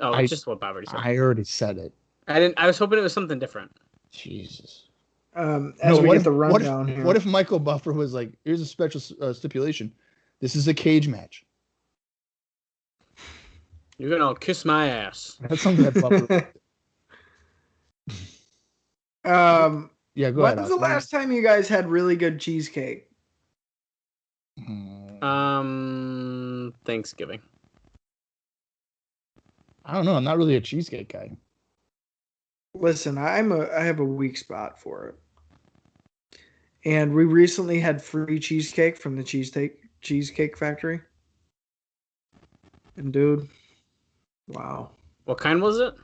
S3: Oh,
S2: I-
S3: it's just what Bob already said.
S2: I already said it.
S3: I was hoping it was something different.
S2: Jesus.
S4: as
S2: No,
S4: we
S2: what
S4: get
S2: if-
S4: the
S2: what if-
S4: rundown here.
S2: What if Michael Buffer was like, here's a special stipulation. This is a cage match.
S3: You're gonna all kiss my ass.
S2: That's something that Buffer. Yeah, go ahead.
S4: When's the last time you guys had really good cheesecake?
S3: Thanksgiving.
S2: I don't know. I'm not really a cheesecake guy.
S4: Listen, I have a weak spot for it. And we recently had free cheesecake from the Cheesecake Factory. And dude, wow.
S3: What kind was it?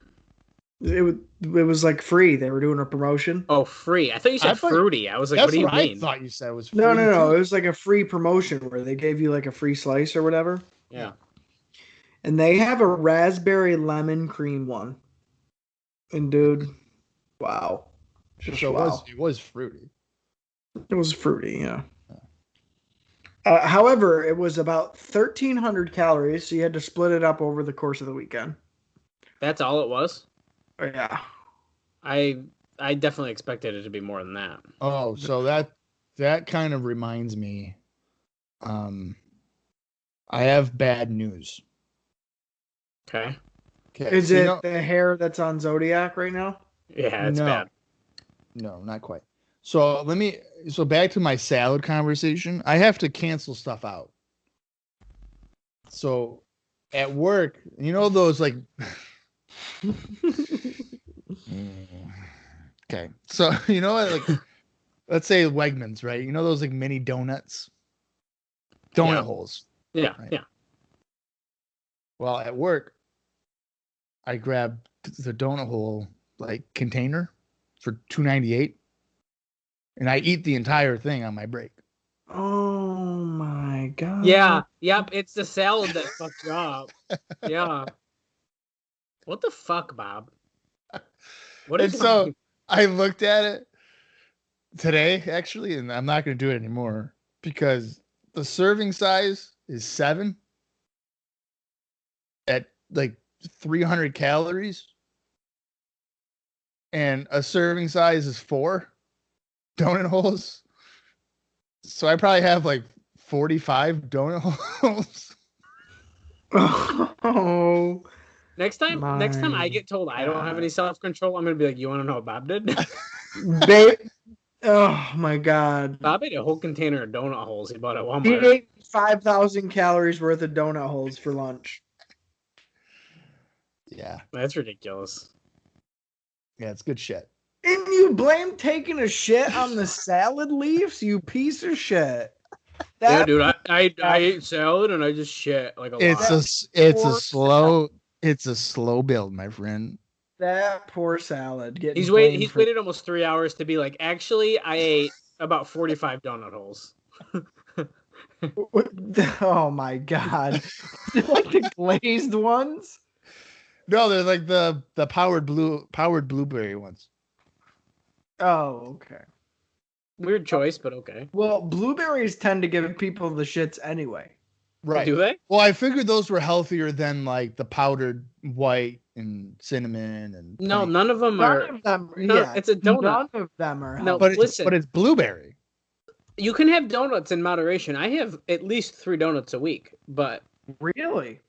S4: It was like free. They were doing a promotion.
S3: Oh, free. I thought you said
S2: I thought-
S3: fruity. I was like,
S2: That's
S3: what do you
S2: what
S3: mean?
S2: I thought you said was
S4: No.
S2: free,
S4: It
S2: too.
S4: was like a free promotion where they gave you like a free slice or whatever.
S3: Yeah.
S4: And they have a raspberry lemon cream one. And dude, wow. Just
S2: So
S4: wow.
S2: it was fruity.
S4: It was fruity, yeah. However, it was about 1,300 calories, so you had to split it up over the course of the weekend.
S3: That's all it was?
S4: Oh, yeah.
S3: I definitely expected it to be more than that.
S2: Oh, so that kind of reminds me. I have bad news.
S3: Okay.
S2: Okay.
S4: Is
S2: so you
S4: it
S2: know-
S4: the hair that's on Zodiac right now?
S3: Yeah, it's
S2: No.
S3: bad.
S2: No, not quite. So back to my salad conversation. I have to cancel stuff out. So at work, you know those like okay. So you know what, like let's say Wegmans, right? You know those like mini donuts? Donut
S3: Yeah.
S2: holes.
S3: Yeah,
S2: Right.
S3: yeah.
S2: Well, at work, I grabbed the donut hole like container for $2.98, and I eat the entire thing on my break.
S4: Oh, my God.
S3: Yeah, yep, it's the salad that fucked you up. Yeah. What the fuck, Bob? What
S2: And
S3: is
S2: so
S3: wrong?
S2: I looked at it today, actually, and I'm not going to do it anymore because the serving size is 7 at like 300 calories, and a serving size is 4 donut holes. So I probably have like 45 donut holes.
S4: Oh,
S3: Next time I
S4: my
S3: get told I don't have any
S4: God.
S3: self-control, I'm gonna be like, you want to know what Bob did?
S4: They, oh my God.
S3: Bob ate a whole container of donut holes he bought at
S4: He
S3: Walmart.
S4: ate 5,000 calories worth of donut holes for lunch.
S2: Yeah.
S3: That's ridiculous.
S2: Yeah, it's good shit.
S4: And you blame taking a shit on the salad leaves, you piece of shit.
S3: Yeah,
S4: That,
S3: dude, I ate salad and I just shit like a
S2: It's
S3: lot.
S2: it's a slow build, my friend.
S4: that poor salad getting
S3: He's
S4: blamed for
S3: waited almost 3 hours to be like, actually, I ate about 45 donut holes.
S4: Oh my God. Like the glazed ones?
S2: No, they're like the powered blueberry ones.
S4: Oh, okay.
S3: Weird choice, but okay.
S4: Well, blueberries tend to give people the shits anyway.
S2: Right.
S3: Do they?
S2: Well, I figured those were healthier than like the powdered white and cinnamon and
S3: No,
S2: plain.
S3: none of them
S4: None
S3: are.
S4: of them,
S3: No,
S4: yeah,
S3: it's a donut.
S4: None of them are
S3: No,
S4: healthy.
S3: listen.
S2: But it's blueberry.
S3: You can have donuts in moderation. I have at least 3 donuts a week, but
S4: Really?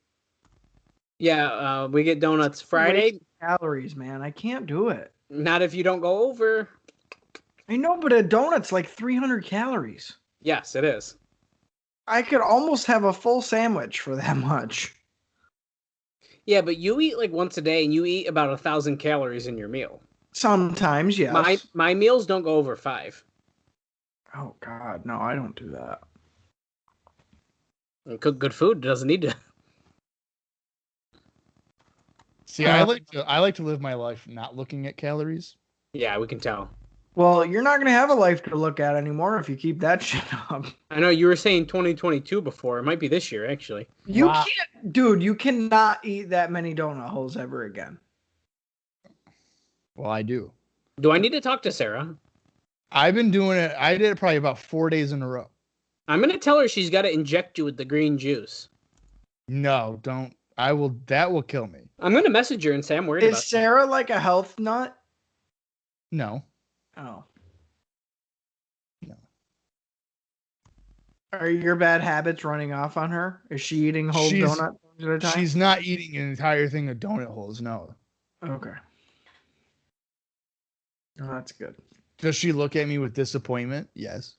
S3: yeah, we get donuts Friday.
S4: Calories, man. I can't do it.
S3: Not if you don't go over.
S4: I know, but a donut's like 300 calories.
S3: Yes, it is.
S4: I could almost have a full sandwich for that much.
S3: Yeah, but you eat like once a day, and you eat about 1,000 calories in your meal.
S4: Sometimes, yes.
S3: My meals don't go over 5.
S4: Oh God, no, I don't do that.
S3: And cook good food doesn't need to.
S2: See, I like to live my life not looking at calories.
S3: Yeah, we can tell.
S4: Well, you're not gonna have a life to look at anymore if you keep that shit up.
S3: I know you were saying 2022 before. It might be this year, actually.
S4: You
S2: Wow.
S4: can't, dude. You cannot eat that many donut holes ever again.
S2: Well, I do.
S3: Do I need to talk to Sarah?
S2: I've been doing it. I did it probably about 4 days in a row.
S3: I'm gonna tell her she's got to inject you with the green juice.
S2: No, don't. I will. That will kill me.
S3: I'm gonna message her and say I'm worried about
S4: Is Sarah like a health nut?
S2: No.
S4: Oh.
S2: No.
S4: Are your bad habits running off on her? Is she eating whole
S2: She's-
S4: donuts at a time?
S2: She's not eating an entire thing of donut holes. No.
S4: Okay. Oh, that's good.
S2: Does she look at me with disappointment? Yes.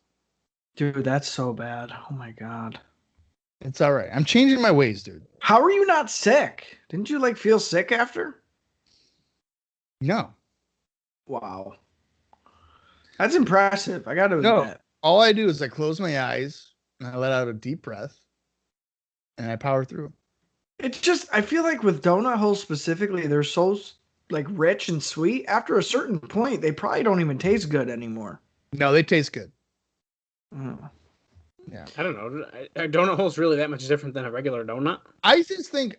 S4: Dude, that's so bad. Oh my God.
S2: It's all right. I'm changing my ways, dude.
S4: How are you not sick? Didn't you like feel sick after?
S2: No.
S4: Wow. That's impressive. I got to
S2: No.
S4: admit.
S2: All I do is I close my eyes and I let out a deep breath and I power through.
S4: It's just, I feel like with donut holes specifically, they're so like rich and sweet. After a certain point, they probably don't even taste good anymore.
S2: No, they taste good.
S4: Mm.
S2: Yeah.
S3: I don't know. Are donut holes really that much different than a regular donut?
S2: I think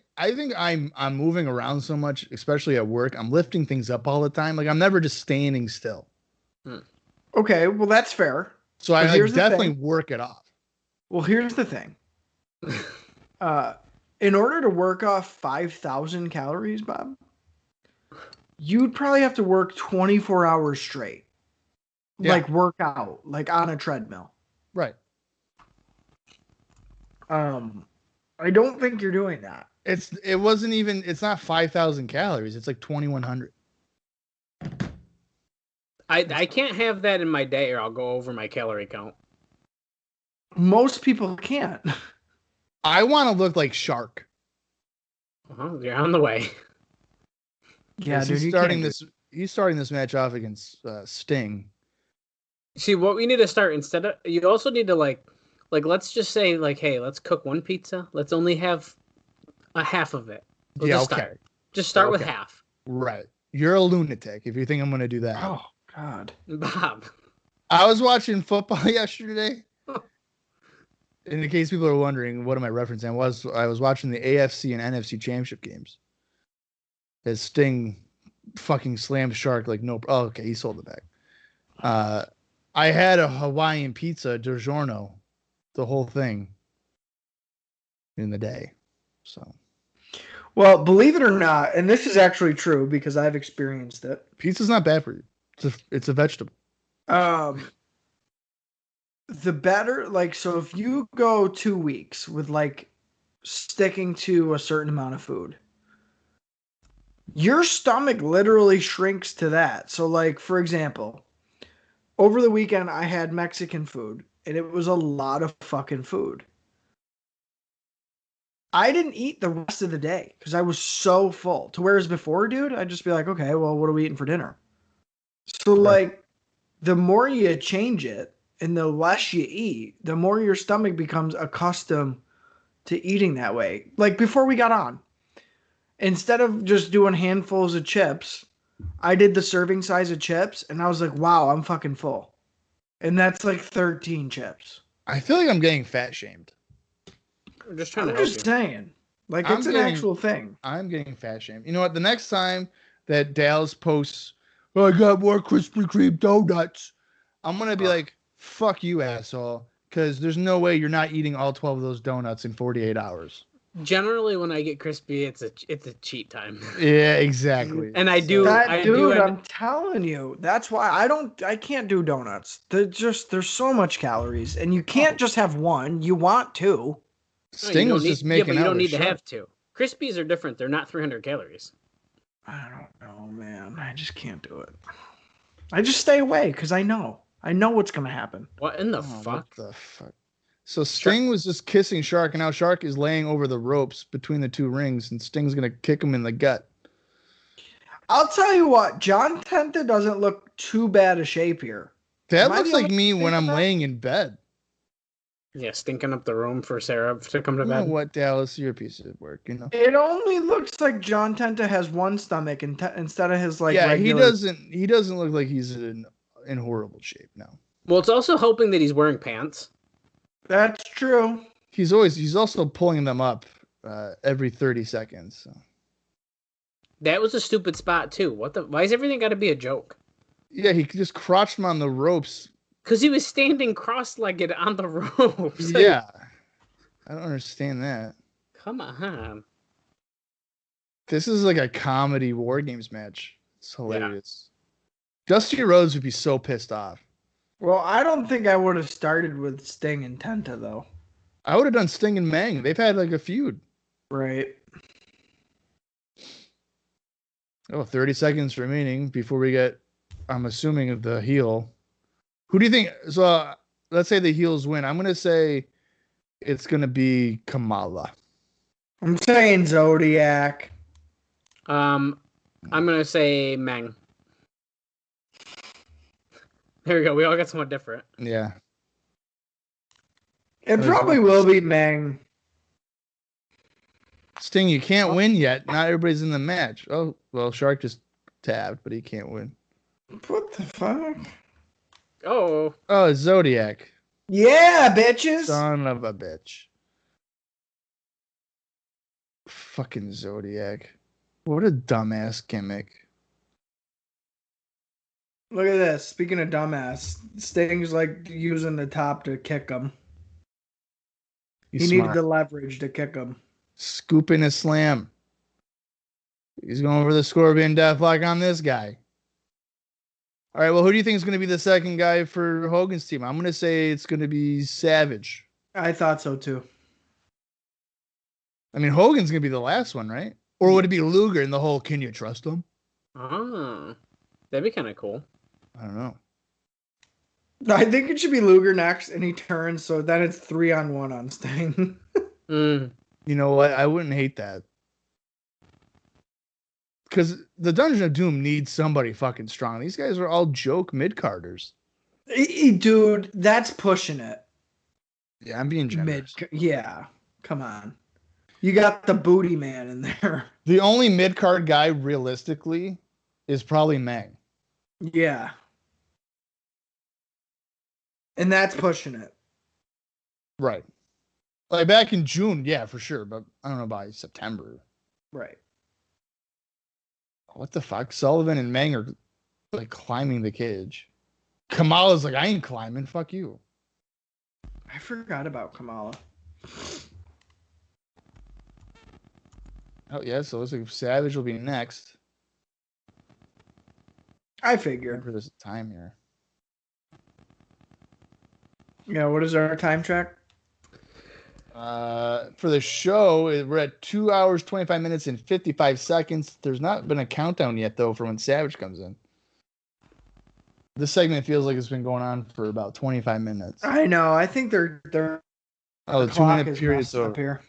S2: I'm moving around so much, especially at work. I'm lifting things up all the time. Like I'm never just standing still.
S4: Okay, well, that's fair.
S2: So
S4: But
S2: I
S4: here's the
S2: definitely
S4: thing.
S2: work it off.
S4: Well, here's the thing. In order to work off 5,000 calories, Bob, you'd probably have to work 24 hours straight.
S2: Yeah.
S4: Like work out, like on a treadmill.
S2: Right.
S4: I don't think you're doing that.
S2: It's not 5,000 calories. It's like 2,100.
S3: I can't have that in my day, or I'll go over my calorie count.
S4: Most people can't.
S2: I want to look like Shark.
S3: You're on the way.
S4: Yeah, dude,
S2: He's
S4: you
S2: starting
S4: can't
S2: He's starting this match off against Sting.
S3: See, what we need to start instead of, you also need to like let's just say like, hey, let's cook one pizza. Let's only have a half of it. We'll
S2: Yeah,
S3: just
S2: okay.
S3: start. Just start with
S2: Okay.
S3: half.
S2: Right. You're a lunatic if you think I'm going to do that.
S4: Oh God.
S3: Bob.
S2: I was watching football yesterday. In case people are wondering, what am I referencing? I was watching the AFC and NFC championship games. As Sting fucking slammed Shark like no. Oh, okay, he sold it back. I had a Hawaiian pizza DiGiorno, the whole thing in the day. So
S4: Well, believe it or not, and this is actually true because I've experienced it.
S2: pizza's not bad for you. It's a vegetable.
S4: The better, like, so if you go 2 weeks with like sticking to a certain amount of food, your stomach literally shrinks to that. So, like, for example, over the weekend I had Mexican food and it was a lot of fucking food. I didn't eat the rest of the day because I was so full. To whereas before, dude, I'd just be like, okay, well, what are we eating for dinner? So, like, the more you change it and the less you eat, the more your stomach becomes accustomed to eating that way. Like before we got on, instead of just doing handfuls of chips, I did the serving size of chips and I was like, wow, I'm fucking full. And that's like 13 chips.
S2: I feel like I'm getting fat shamed.
S3: I'm just trying to
S4: I'm
S3: help
S4: just
S3: you.
S4: saying. Like, it's an actual thing.
S2: I'm getting fat shamed. You know what? The next time that Dallas posts, I got more Krispy Kreme donuts, I'm going to be like, fuck you, asshole. Because there's no way you're not eating all 12 of those donuts in 48 hours.
S3: Generally, when I get crispy, it's a cheat time.
S2: Yeah, exactly.
S3: And I do.
S4: I'm telling you, that's why I can't do donuts. There's so much calories, and you can't just have one. You want two.
S2: Sting was just making
S3: but you
S2: out
S3: don't
S2: with
S3: need to
S2: Shark.
S3: have two. Crispies are different. They're not 300 calories.
S4: I don't know, man. I just can't do it. I just stay away because I know what's gonna happen.
S3: What in the
S2: What
S3: fuck?
S2: the fuck? So Sting was just kissing Shark, and now Shark is laying over the ropes between the two rings, and Sting's gonna kick him in the gut.
S4: I'll tell you what, John Tenta doesn't look too bad a shape here.
S2: That
S4: Am I
S2: looks
S4: the
S2: like
S4: only
S2: me
S4: one
S2: when I'm
S4: thinking that?
S2: laying in bed.
S3: Yeah, stinking up the room for Sarah to come to
S2: You know
S3: bed.
S2: what, Dallas? You're a piece of work, you know?
S4: It only looks like John Tenta has one stomach instead of his like
S2: yeah,
S4: regular.
S2: he doesn't look like he's in horrible shape now.
S3: Well, it's also helping that he's wearing pants.
S4: That's true.
S2: He's also pulling them up every 30 seconds. So.
S3: That was a stupid spot too. Why is everything got to be a joke?
S2: Yeah, he just crotched him on the ropes.
S3: Because he was standing cross-legged on the ropes.
S2: Yeah. I don't understand that.
S3: Come on.
S2: This is like a comedy War Games match. It's hilarious. Yeah. Dusty Rhodes would be so pissed off.
S4: Well, I don't think I would have started with Sting and Tenta though.
S2: I would have done Sting and Mang. They've had like a feud.
S4: Right.
S2: Oh, 30 seconds remaining before we get, I'm assuming, the heel. Who do you think? So let's say the heels win. I'm going to say it's going to be Kamala.
S4: I'm saying Zodiac.
S3: I'm going to say Meng. There we go. We all got someone different.
S2: Yeah.
S4: It probably will be Meng.
S2: Sting, you can't win yet. Not everybody's in the match. Oh, well, Shark just tabbed, but he can't win.
S4: What the fuck?
S3: Oh,
S2: Zodiac.
S4: Yeah, bitches.
S2: Son of a bitch. Fucking Zodiac. What a dumbass gimmick.
S4: Look at this. Speaking of dumbass, Sting's like using the top to kick him. He needed the leverage to kick him.
S2: Scooping a slam. He's going for the Scorpion Deathlock on this guy. All right, well, who do you think is going to be the second guy for Hogan's team? I'm going to say it's going to be Savage.
S4: I thought so, too.
S2: I mean, Hogan's going to be the last one, right? Or would it be Luger in the whole, can you trust him?
S3: Oh, that'd be kind of cool.
S2: I don't know.
S4: I think it should be Luger next, and he turns, so then it's 3-on-1 on Sting.
S2: You know what? I wouldn't hate that. Because the Dungeon of Doom needs somebody fucking strong. These guys are all joke mid-carders.
S4: Dude, that's pushing it.
S2: Yeah, I'm being generous.
S4: Yeah, come on. You got the booty man in there.
S2: The only mid-card guy, realistically, is probably Mang.
S4: Yeah. And that's pushing it.
S2: Right. Like back in June, yeah, for sure. But I don't know by September.
S4: Right.
S2: What the fuck? Sullivan and Meng are like climbing the cage. Kamala's like, I ain't climbing. Fuck you.
S4: I forgot about Kamala.
S2: Oh yeah, so it looks like Savage will be next.
S4: I figured.
S2: For this time here.
S4: Yeah, what is our time check?
S2: For the show, we're at 2 hours, 25 minutes, and 55 seconds. There's not been a countdown yet, though, for when Savage comes in. This segment feels like it's been going on for about 25 minutes.
S4: I know. I think they're
S2: Oh, the
S4: clock
S2: 2 minute
S4: is
S2: period.
S4: messed
S2: So
S4: up here.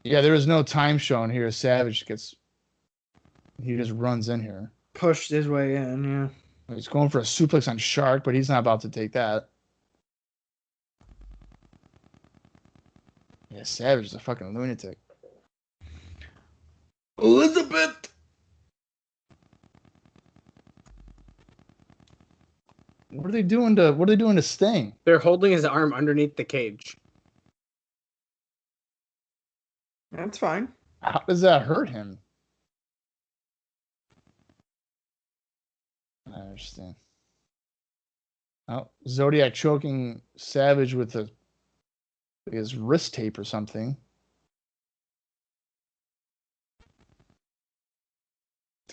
S2: yeah, there is no time shown here. Savage he just runs in here.
S4: Pushed his way in, yeah.
S2: He's going for a suplex on Shark, but he's not about to take that. Yeah, Savage is a fucking lunatic. Elizabeth! What are they doing to Sting?
S3: They're holding his arm underneath the cage.
S4: That's fine.
S2: How does that hurt him? I understand. Oh, Zodiac choking Savage with his wrist tape or something.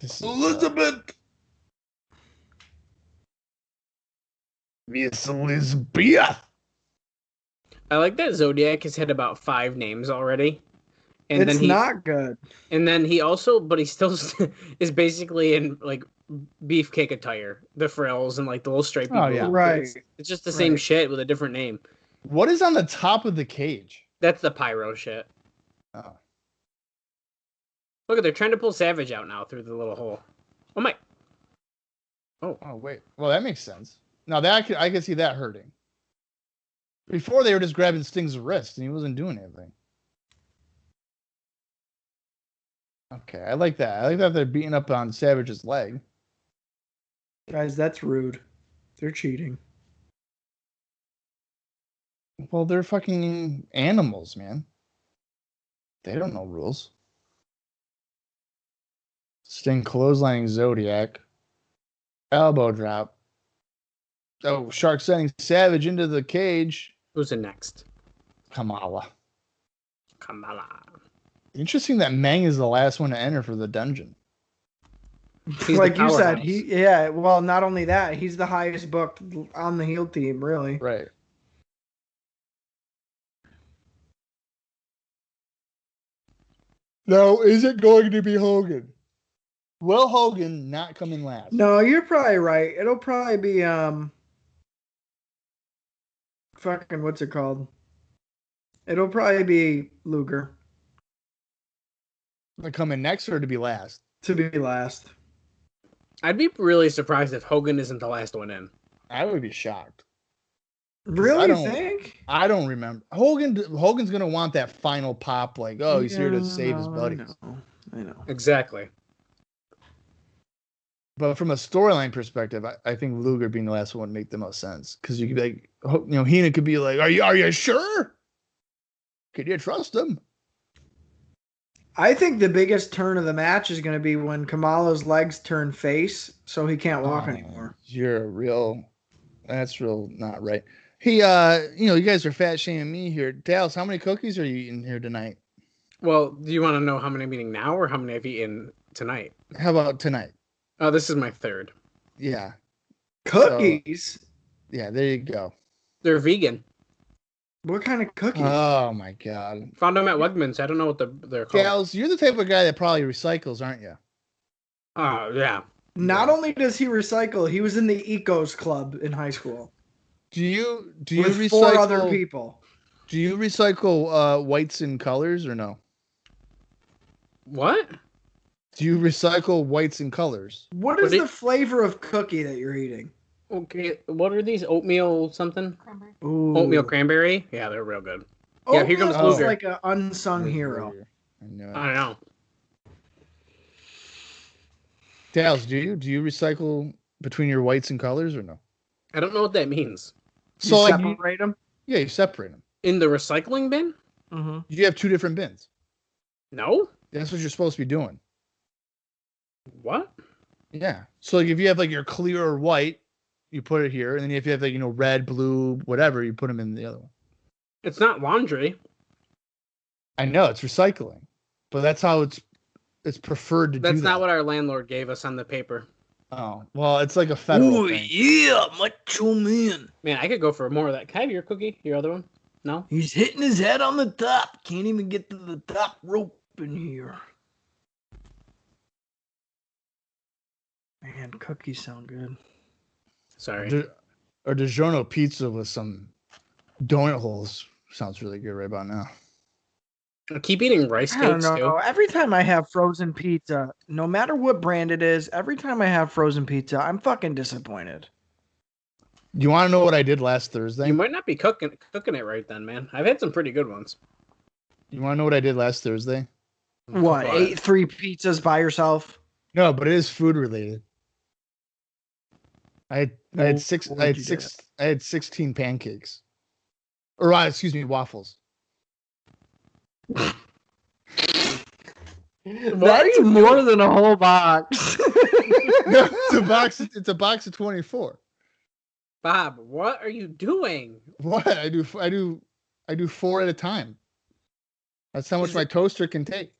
S2: This is, Elizabeth! Miss Elizabeth!
S3: I like that Zodiac has had about 5 names already. And
S4: It's
S3: then
S4: not good.
S3: And then he still is basically in like beefcake attire, the frills and like the little stripy.
S2: Oh, yeah.
S3: boots.
S4: Right.
S3: It's just the same
S4: Right.
S3: shit with a different name.
S2: What is on the top of the cage?
S3: That's the pyro shit.
S2: Oh.
S3: Look, they're trying to pull Savage out now through the little hole. Oh my!
S2: Oh wait. Well, that makes sense. Now that I could see that hurting. Before they were just grabbing Sting's wrist and he wasn't doing anything. Okay, I like that. I like that they're beating up on Savage's leg.
S4: Guys, that's rude. They're cheating.
S2: Well, they're fucking animals, man. They don't know rules. Sting clotheslining Zodiac. Elbow drop. Oh, Shark sending Savage into the cage.
S3: Who's the next?
S2: Kamala.
S3: Interesting
S2: that Meng is the last one to enter for the dungeon.
S3: He's
S4: like
S3: the
S4: you said,
S3: powerhouse.
S4: well, not only that, he's the highest booked on the heel team, really.
S2: Right. Now, is it going to be Hogan? Will Hogan not coming last?
S4: No, you're probably right. It'll probably be fucking what's it called? It'll probably be Luger
S2: To come in next or to be last?
S4: to be last.
S3: I'd be really surprised if Hogan isn't the last one in.
S2: I would be shocked.
S4: Really,
S2: I
S4: you
S2: don't-
S4: think?
S2: I don't remember. Hogan's gonna want that final pop, like, oh, he's here to
S4: Yeah,
S2: save his
S4: no,
S2: buddies.
S4: I know.
S3: Exactly.
S2: But from a storyline perspective, I think Luger being the last one would make the most sense because you could be like, Heenan could be like, are you sure? Could you trust him?
S4: I think the biggest turn of the match is going to be when Kamala's legs turn face, so he can't walk anymore.
S2: That's real not right. Hey, you guys are fat shaming me here. Dallas, how many cookies are you eating here tonight?
S3: Well, do you want to know how many I'm eating now or how many I've eaten tonight?
S2: How about tonight?
S3: Oh, this is my third.
S2: Yeah.
S4: Cookies?
S2: Yeah, there you go.
S3: They're vegan.
S4: What kind of cookies?
S2: Oh my God.
S3: Found them at Wegmans. I don't know what they're called.
S2: Dallas, you're the type of guy that probably recycles, aren't you?
S3: Oh, yeah.
S4: Not only does he recycle, he was in the Ecos Club in high school.
S2: Do you
S4: with
S2: recycle
S4: 4 other people.
S2: Do you recycle whites and colors or no?
S3: What?
S2: Do you recycle whites and colors?
S4: What is the flavor of cookie that you're eating?
S3: Okay, what are these? Oatmeal something?
S4: Ooh.
S3: Oatmeal cranberry? Yeah, they're real good. Yeah, here comes
S4: Oatmeal is
S3: Luger.
S4: like an unsung hero.
S2: I know.
S3: I don't know.
S2: Dallas, do you recycle between your whites and colors or no?
S3: I don't know what that means.
S4: You separate them?
S2: Yeah, you separate them.
S3: In the recycling bin?
S4: Mm-hmm.
S2: You have 2 different bins.
S3: No?
S2: That's what you're supposed to be doing.
S3: What?
S2: Yeah. So like if you have like your clear or white, you put it here, and then if you have like red, blue, whatever, you put them in the other one.
S3: It's not laundry.
S2: I know it's recycling, but that's how it's preferred to do that.
S3: That's not what our landlord gave us on the paper.
S2: Oh well, it's like a federal thing.
S4: Yeah, macho man.
S3: Man, I could go for more of that. Can I have your cookie? Your other one? No?
S4: He's hitting his head on the top. Can't even get to the top rope in here. Man, cookies sound good.
S3: Sorry.
S2: Or DiGiorno pizza with some donut holes sounds really good right about now.
S3: I keep eating rice
S4: I don't
S3: cakes
S4: know.
S3: too.
S4: Every time I have frozen pizza, no matter what brand it is, every time I have frozen pizza, I'm fucking disappointed.
S2: You want to know what I did last Thursday?
S3: You might not be cooking it right then, man. I've had some pretty good ones.
S2: You want to know what I did last Thursday?
S4: What? Ate 3 pizzas by yourself?
S2: No, but it is food related. I had 16 pancakes. Or excuse me, waffles.
S4: That's more than a whole box.
S2: No, it's a box of 24.
S3: Bob, what are you doing?
S2: What? I do 4 at a time. That's how much my toaster can take.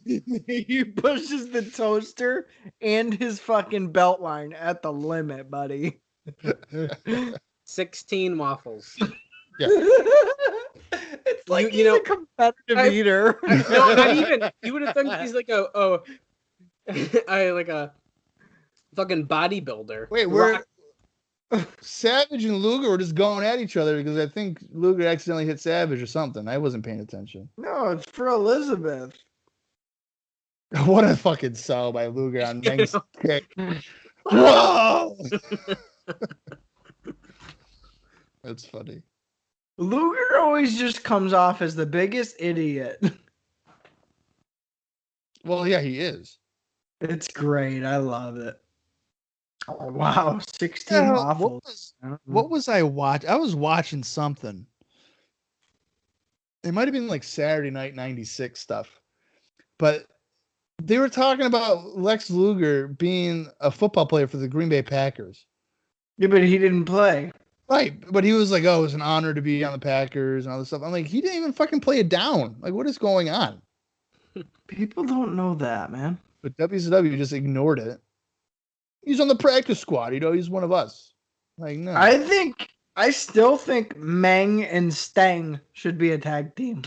S4: He pushes the toaster and his fucking belt line at the limit, buddy.
S3: 16 waffles.
S2: Yeah.
S4: It's like
S3: You know,
S4: he's a competitive eater.
S3: No, not even. You would have thought he's like a fucking bodybuilder.
S2: Wait, we're Savage and Luger were just going at each other because I think Luger accidentally hit Savage or something. I wasn't paying attention.
S4: No, it's for Elizabeth.
S2: What a fucking sell by Luger on Meng's kick. Whoa! That's funny.
S4: Luger always just comes off as the biggest idiot.
S2: Well, yeah, he is.
S4: It's great. I love it. Oh, wow. 16 waffles.
S2: What was I watching? I was watching something. It might have been like Saturday Night 96 stuff. But they were talking about Lex Luger being a football player for the Green Bay Packers.
S4: Yeah, but he didn't play.
S2: Right. But he was like, oh, it was an honor to be on the Packers and all this stuff. I'm like, he didn't even fucking play it down. Like, what is going on?
S4: People don't know that, man.
S2: But WCW just ignored it. He's on the practice squad. He's one of us. Like, no.
S4: I still think Meng and Stang should be a tag team.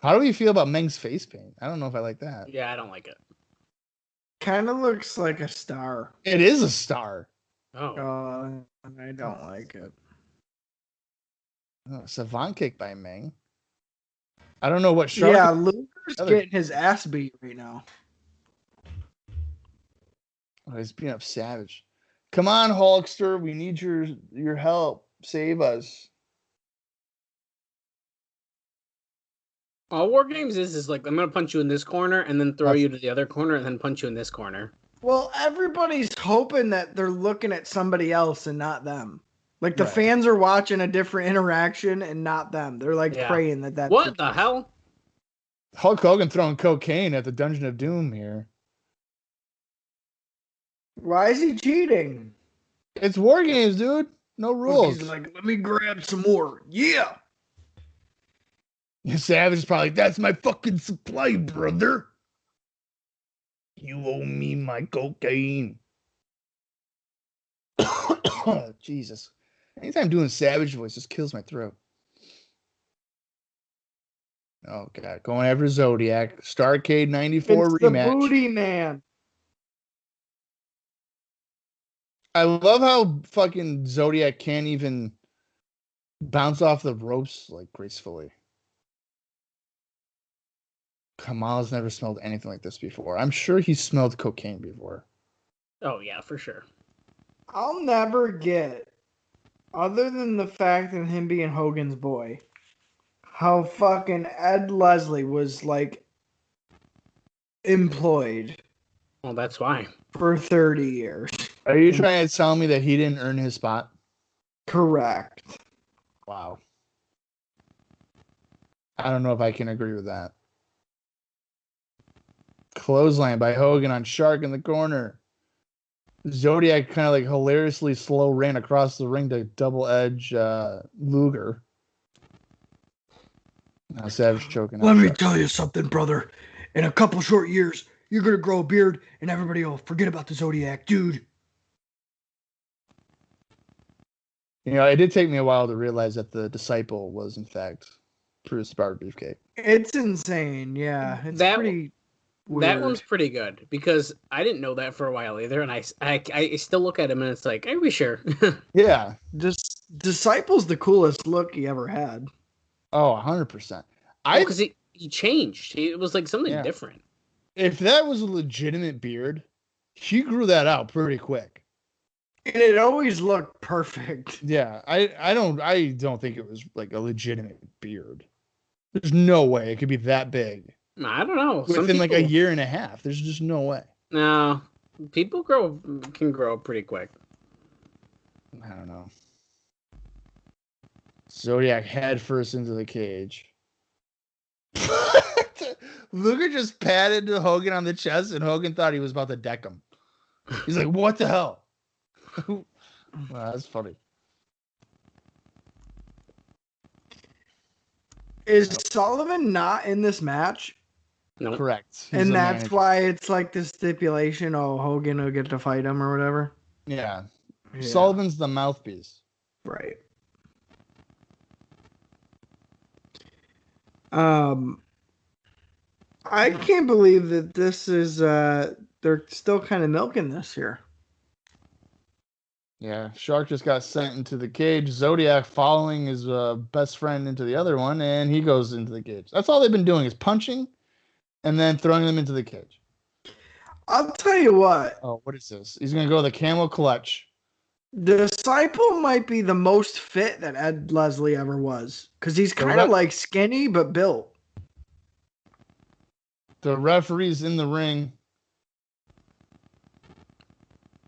S2: How do we feel about Meng's face paint? I don't know if I like that.
S3: Yeah, I don't like it.
S4: Kind of looks like a star.
S2: It is a star.
S3: Oh.
S4: I don't like it.
S2: Oh, Savant kick by Meng. I don't know what shark.
S4: Yeah, Luger's getting his ass beat right now.
S2: Oh, he's beating up Savage. Come on, Hulkster. We need your help. Save us.
S3: All War Games is like, I'm going to punch you in this corner and then throw you to the other corner and then punch you in this corner.
S4: Well, everybody's hoping that they're looking at somebody else and not them. Like the fans are watching a different interaction and not them. They're like praying that that's
S3: what the hell?
S2: Hulk Hogan throwing cocaine at the Dungeon of Doom here.
S4: Why is he cheating?
S2: It's War Games, dude. No rules.
S4: He's like, let me grab some more. Yeah.
S2: Savage is probably like, that's my fucking supply, brother. You owe me my cocaine. Oh, Jesus. Anytime doing Savage voice just kills my throat. Oh, God. Going after Zodiac. Starcade 94
S4: it's
S2: rematch.
S4: The booty man.
S2: I love how fucking Zodiac can't even bounce off the ropes like gracefully. Kamal's never smelled anything like this before. I'm sure he smelled cocaine before.
S3: Oh, yeah, for sure.
S4: I'll never get, other than the fact of him being Hogan's boy, how fucking Ed Leslie was like employed.
S3: Well, that's why.
S4: For 30 years.
S2: Are you trying to tell me that he didn't earn his spot?
S4: Correct.
S2: Wow. I don't know if I can agree with that. Clothesline by Hogan on Shark in the corner. Zodiac kind of like hilariously slow ran across the ring to double edge Luger. Now Savage choking.
S4: Let me tell you something, brother. In a couple short years, you're going to grow a beard and everybody will forget about the Zodiac, dude.
S2: You know, it did take me a while to realize that the disciple was, in fact, Bruce Bar Beefcake.
S4: It's insane, yeah. It's pretty weird.
S5: That one's pretty good because I didn't know that for a while either, and I still look at him and it's like, are we sure?
S2: Yeah.
S4: Disciple's the coolest look he ever had.
S2: Oh, 100%.
S5: Because he changed. It was like something different.
S2: If that was a legitimate beard, he grew that out pretty quick.
S4: And it always looked perfect.
S2: Yeah, I don't think it was like a legitimate beard. There's no way it could be that big.
S5: I don't know.
S2: Within like a year and a half. There's just no way.
S5: No. People can grow pretty quick.
S2: I don't know. Zodiac head first into the cage. Luger just patted Hogan on the chest, and Hogan thought he was about to deck him. He's like, what the hell? Wow, that's funny.
S4: Is Sullivan not in this match?
S5: No.
S2: Correct.
S4: And that's why it's like the stipulation, Hogan will get to fight him or whatever?
S2: Yeah. Sullivan's the mouthpiece.
S4: Right. I can't believe that this is they're still kind of milking this here.
S2: Yeah, Shark just got sent into the cage. Zodiac following his best friend into the other one, and he goes into the cage. That's all they've been doing is punching and then throwing them into the cage.
S4: I'll tell you what.
S2: Oh, what is this? He's going to go the camel clutch.
S4: Disciple might be the most fit that Ed Leslie ever was. Because he's kind of like skinny, but built.
S2: The referee's in the ring.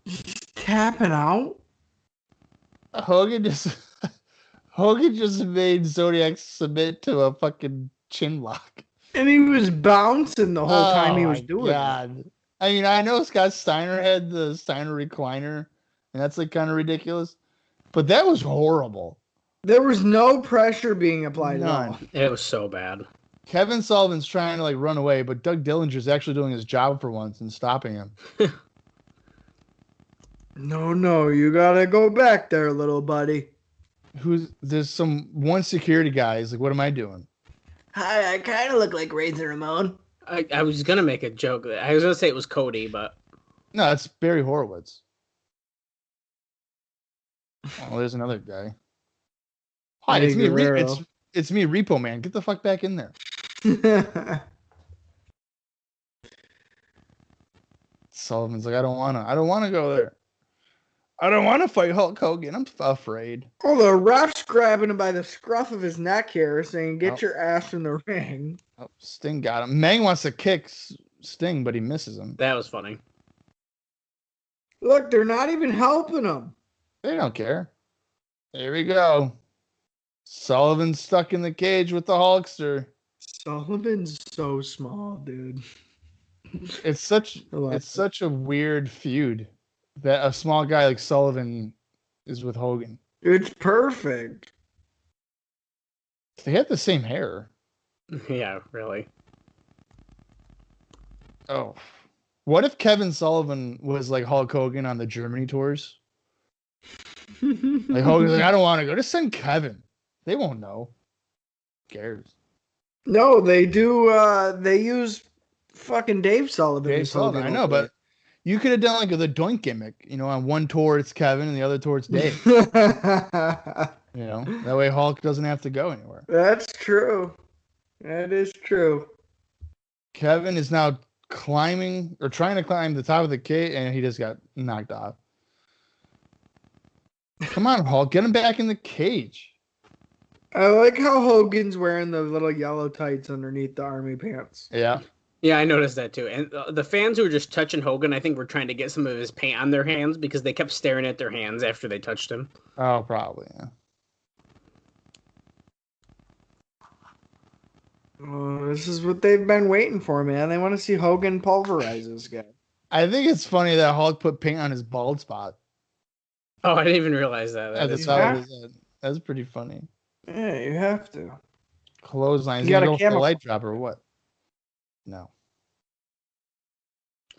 S4: He's tapping out.
S2: Hogan just made Zodiac submit to a fucking chin lock.
S4: And he was bouncing the whole time he was doing it.
S2: I mean, I know Scott Steiner had the Steiner recliner, and that's like kind of ridiculous. But that was horrible.
S4: There was no pressure being applied at all.
S5: It was so bad.
S2: Kevin Sullivan's trying to like run away, but Doug Dillinger's actually doing his job for once and stopping him.
S4: No, you gotta go back there, little buddy.
S2: There's one security guy. He's like, what am I doing?
S4: Hi, I kind of look like Razor Ramon.
S5: I was gonna make a joke. I was gonna say it was Cody, but
S2: no, that's Barry Horowitz. Oh, there's another guy. Hi, it's me, it's me, Repo Man. Get the fuck back in there. Sullivan's like, I don't wanna go there. I don't want to fight Hulk Hogan. I'm afraid.
S4: Oh, the ref's grabbing him by the scruff of his neck here, saying, get your ass in the ring.
S2: Oh, Sting got him. Mang wants to kick Sting, but he misses him.
S5: that was funny.
S4: Look, they're not even helping him.
S2: They don't care. Here we go. Sullivan's stuck in the cage with the Hulkster.
S4: Sullivan's so small, dude.
S2: It's such a weird feud that a small guy like Sullivan is with Hogan.
S4: It's perfect.
S2: They had the same hair.
S5: Yeah, really.
S2: Oh. What if Kevin Sullivan was like Hulk Hogan on the Germany tours? Like Hogan's like, I don't want to go. Just send Kevin. They won't know. Who cares?
S4: No, they do. They use fucking Dave Sullivan.
S2: Dave Sullivan, I know, but you could have done like the Doink gimmick. You know, on one tour it's Kevin and the other tour it's Dave. You know, that way Hulk doesn't have to go anywhere.
S4: That's true. That is true.
S2: Kevin is now trying to climb the top of the cage, and he just got knocked off. Come on, Hulk, get him back in the cage.
S4: I like how Hogan's wearing the little yellow tights underneath the army pants.
S2: Yeah.
S5: Yeah, I noticed that too. And the fans who were just touching Hogan, I think, were trying to get some of his paint on their hands because they kept staring at their hands after they touched him.
S2: Oh, probably, yeah.
S4: Oh, this is what they've been waiting for, man. They want to see Hogan pulverize this guy.
S2: I think it's funny that Hulk put paint on his bald spot.
S3: Oh, I didn't even realize that.
S2: At the
S3: That is
S2: top
S3: funny.
S2: of his head. That's pretty funny.
S4: Yeah, you have to.
S2: Clothesline. He's
S4: You got
S2: gonna
S4: a
S2: go for the
S4: camel.
S2: light drop or what? No.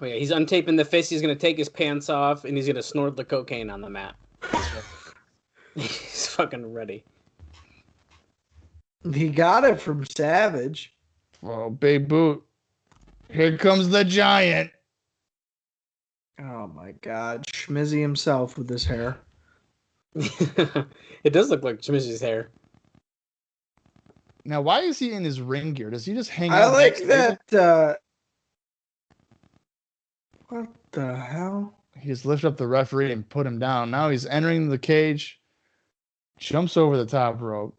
S3: Oh, yeah, he's untaping the fist. He's going to take his pants off, and he's going to snort the cocaine on the mat. He's fucking ready.
S4: He got it from Savage.
S2: Oh, big boot. Here comes the giant.
S4: Oh my God, Schmizzy himself with his hair.
S3: It does look like Schmizzy's hair.
S2: Now, why is he in his ring gear? Does he just hang
S4: I
S2: out?
S4: like
S2: backstage?
S4: that. What the hell?
S2: He just lifted up the referee and put him down. Now he's entering the cage, jumps over the top rope.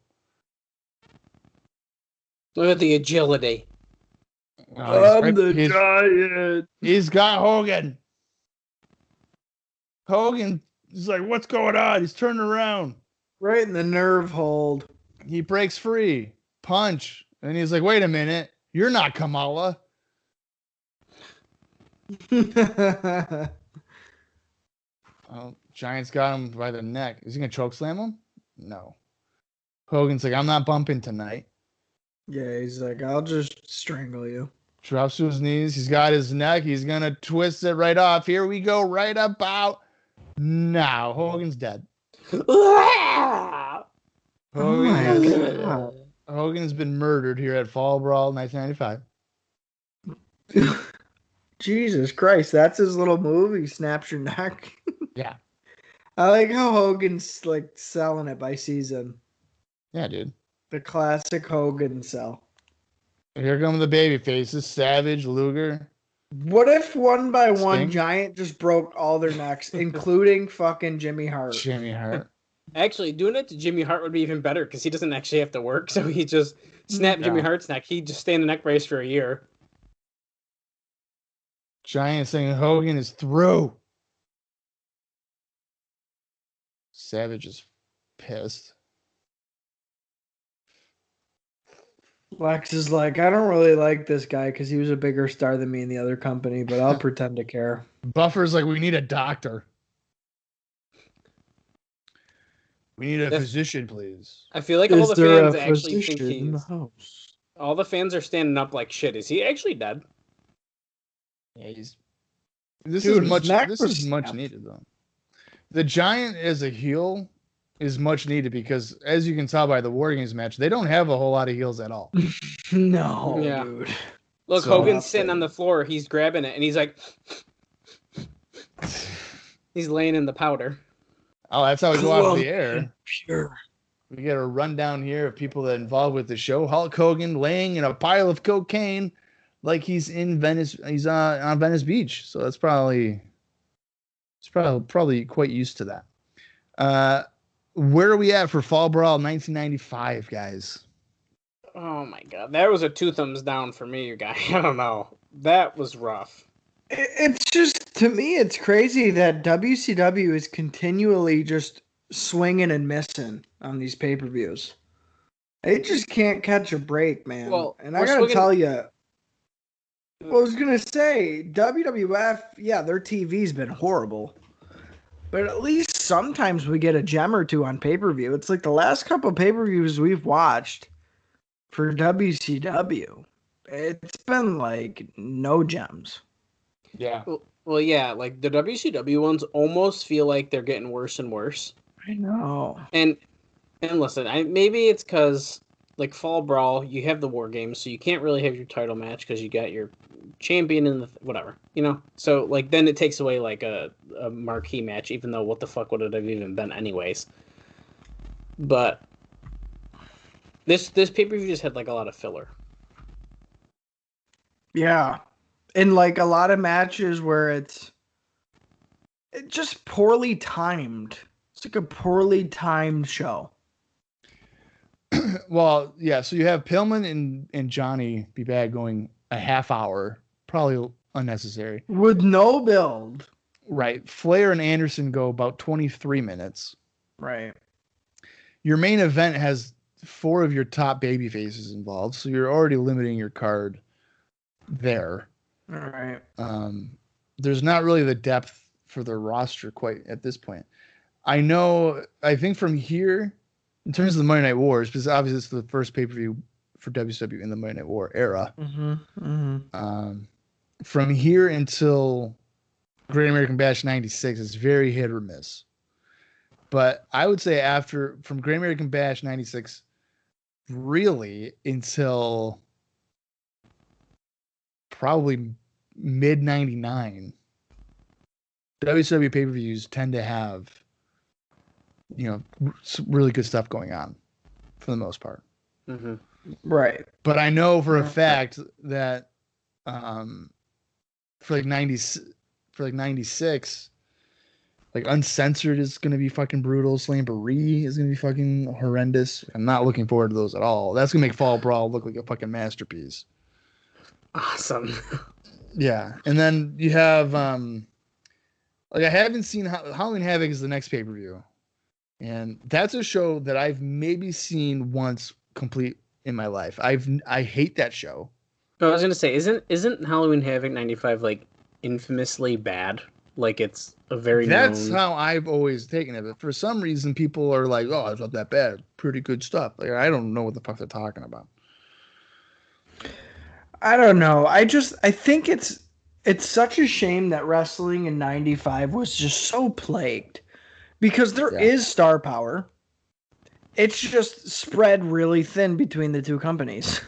S3: Look at the agility.
S2: Oh,
S4: giant.
S2: He's got Hogan. Hogan is like, what's going on? He's turning around.
S4: Right in the nerve hold.
S2: He breaks free. Punch. And he's like, wait a minute. You're not Kamala.
S4: Yeah,
S2: Oh, Giant's got him by the neck. Is he going to choke slam him? No. Hogan's like, I'm not bumping tonight.
S4: he's like, I'll just strangle you.
S2: Drops to his knees. He's got his neck. He's going to twist it right off. Here we go. Right about now. Hogan's dead.
S4: Oh
S2: Hogan,
S4: my
S2: has,
S4: God.
S2: Hogan's been murdered here at Fall Brawl 1995.
S4: Jesus Christ, that's his little move. He snaps your neck.
S2: Yeah.
S4: I like how Hogan's like selling it by season.
S2: Yeah, dude.
S4: The classic Hogan sell.
S2: Here come the baby faces. Savage, Luger.
S4: What if one by one
S2: Sting?
S4: Giant just broke all their necks, including fucking Jimmy Hart?
S2: Jimmy Hart.
S3: Actually, doing it to Jimmy Hart would be even better because he doesn't actually have to work. So he just snapped Jimmy
S2: Yeah.
S3: Hart's neck. He'd just stay in the neck brace for a year.
S2: Giant saying Hogan is through. Savage is pissed.
S4: Lex is like, I don't really like this guy because he was a bigger star than me in the other company, but I'll pretend to care.
S2: Buffer's like, we need a doctor. We need a
S3: Yes.
S2: physician, please.
S3: I feel like all the fans actually think
S4: in the
S3: he's.
S4: house?
S3: All the fans are standing up like shit. Is he actually dead?
S2: Yeah, This
S4: Dude,
S2: is
S4: his
S2: much.
S4: neck
S2: This
S4: was
S2: is much
S4: snapped.
S2: needed though. The Giant as a heel is much needed because, as you can tell by the War Games match, they don't have a whole lot of heels at all.
S4: No,
S3: Yeah.
S4: dude.
S3: Look,
S2: So-
S3: Hogan's sitting on the floor. He's grabbing it, and he's like, he's laying in the powder.
S2: Oh, that's how we go off
S4: Plump
S2: the air.
S4: and pure.
S2: We get a rundown here of people that are involved with the show. Hulk Hogan laying in a pile of cocaine like he's in Venice. He's on Venice Beach. So that's probably quite used to that. Where are we at for Fall Brawl 1995, guys?
S3: Oh my god, that was a two thumbs down for me, you guys. I don't know. That was rough.
S4: It's just, to me, it's crazy that WCW is continually just swinging and missing on these pay-per-views. They just can't catch a break, man.
S3: Well,
S4: and I
S3: we're
S4: gotta
S3: swinging-
S4: tell you, I was gonna say, WWF, yeah, their TV's been horrible. But at least sometimes we get a gem or two on pay-per-view. It's like the last couple pay-per-views we've watched for WCW. It's been like no gems.
S2: Yeah.
S3: Well, yeah, like the WCW ones almost feel like they're getting worse and worse.
S4: I know.
S3: And listen, maybe it's because like Fall Brawl, you have the War Games, so you can't really have your title match because you got your champion and whatever, you know. So like then it takes away like a marquee match, even though what the fuck would it have even been anyways? But this pay per view just had like a lot of filler.
S4: Yeah. And like a lot of matches where it's just poorly timed. It's like a poorly timed show.
S2: Well, yeah. So you have Pillman and Johnny B. Bad going a half hour, probably unnecessary.
S4: With no build.
S2: Right. Flair and Anderson go about 23 minutes.
S4: Right.
S2: Your main event has 4 of your top baby faces involved, so you're already limiting your card there.
S4: All right.
S2: There's not really the depth for the roster quite at this point. I think from here, in terms of the Monday Night Wars, because obviously it's the first pay-per-view for WCW in the Monday Night War era. From here until Great American Bash 96 is very hit or miss. But I would say from Great American Bash 96 really until probably mid 99, WCW pay-per-views tend to have, really good stuff going on for the most part.
S4: Mm-hmm. Right.
S2: But I know for a fact that for 96, like Uncensored is going to be fucking brutal. Slamboree is going to be fucking horrendous. I'm not looking forward to those at all. That's going to make Fall Brawl look like a fucking masterpiece.
S3: Awesome.
S2: Yeah. And then you have, I haven't seen Halloween Havoc is the next pay-per-view. And that's a show that I've maybe seen once complete in my life. I hate that show.
S3: I was gonna say, isn't Halloween Havoc 95 like infamously bad? Like it's a very
S2: That's how I've always taken it. But for some reason, people are like, "Oh, it's not that bad. Pretty good stuff." Like I don't know what the fuck they're talking about.
S4: I don't know. I think it's such a shame that wrestling in 95 was just so plagued because there is star power. It's just spread really thin between the two companies.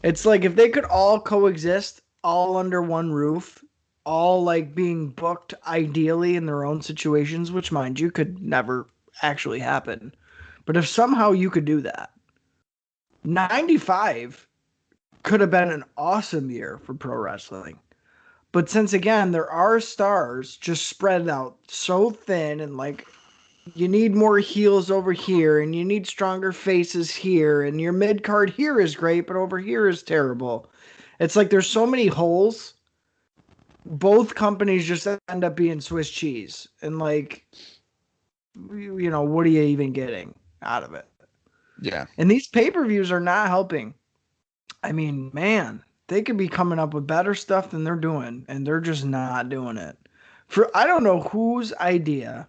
S4: It's like if they could all coexist, all under one roof, all like being booked ideally in their own situations, which mind you could never actually happen. But if somehow you could do that, 95 could have been an awesome year for pro wrestling. But since again, there are stars just spread out so thin and like you need more heels over here and you need stronger faces here and your mid card here is great, but over here is terrible. It's like there's so many holes. Both companies just end up being Swiss cheese. And like, what are you even getting out of it?
S2: Yeah.
S4: And these pay-per-views are not helping. I mean, man, they could be coming up with better stuff than they're doing, and they're just not doing it. I don't know whose idea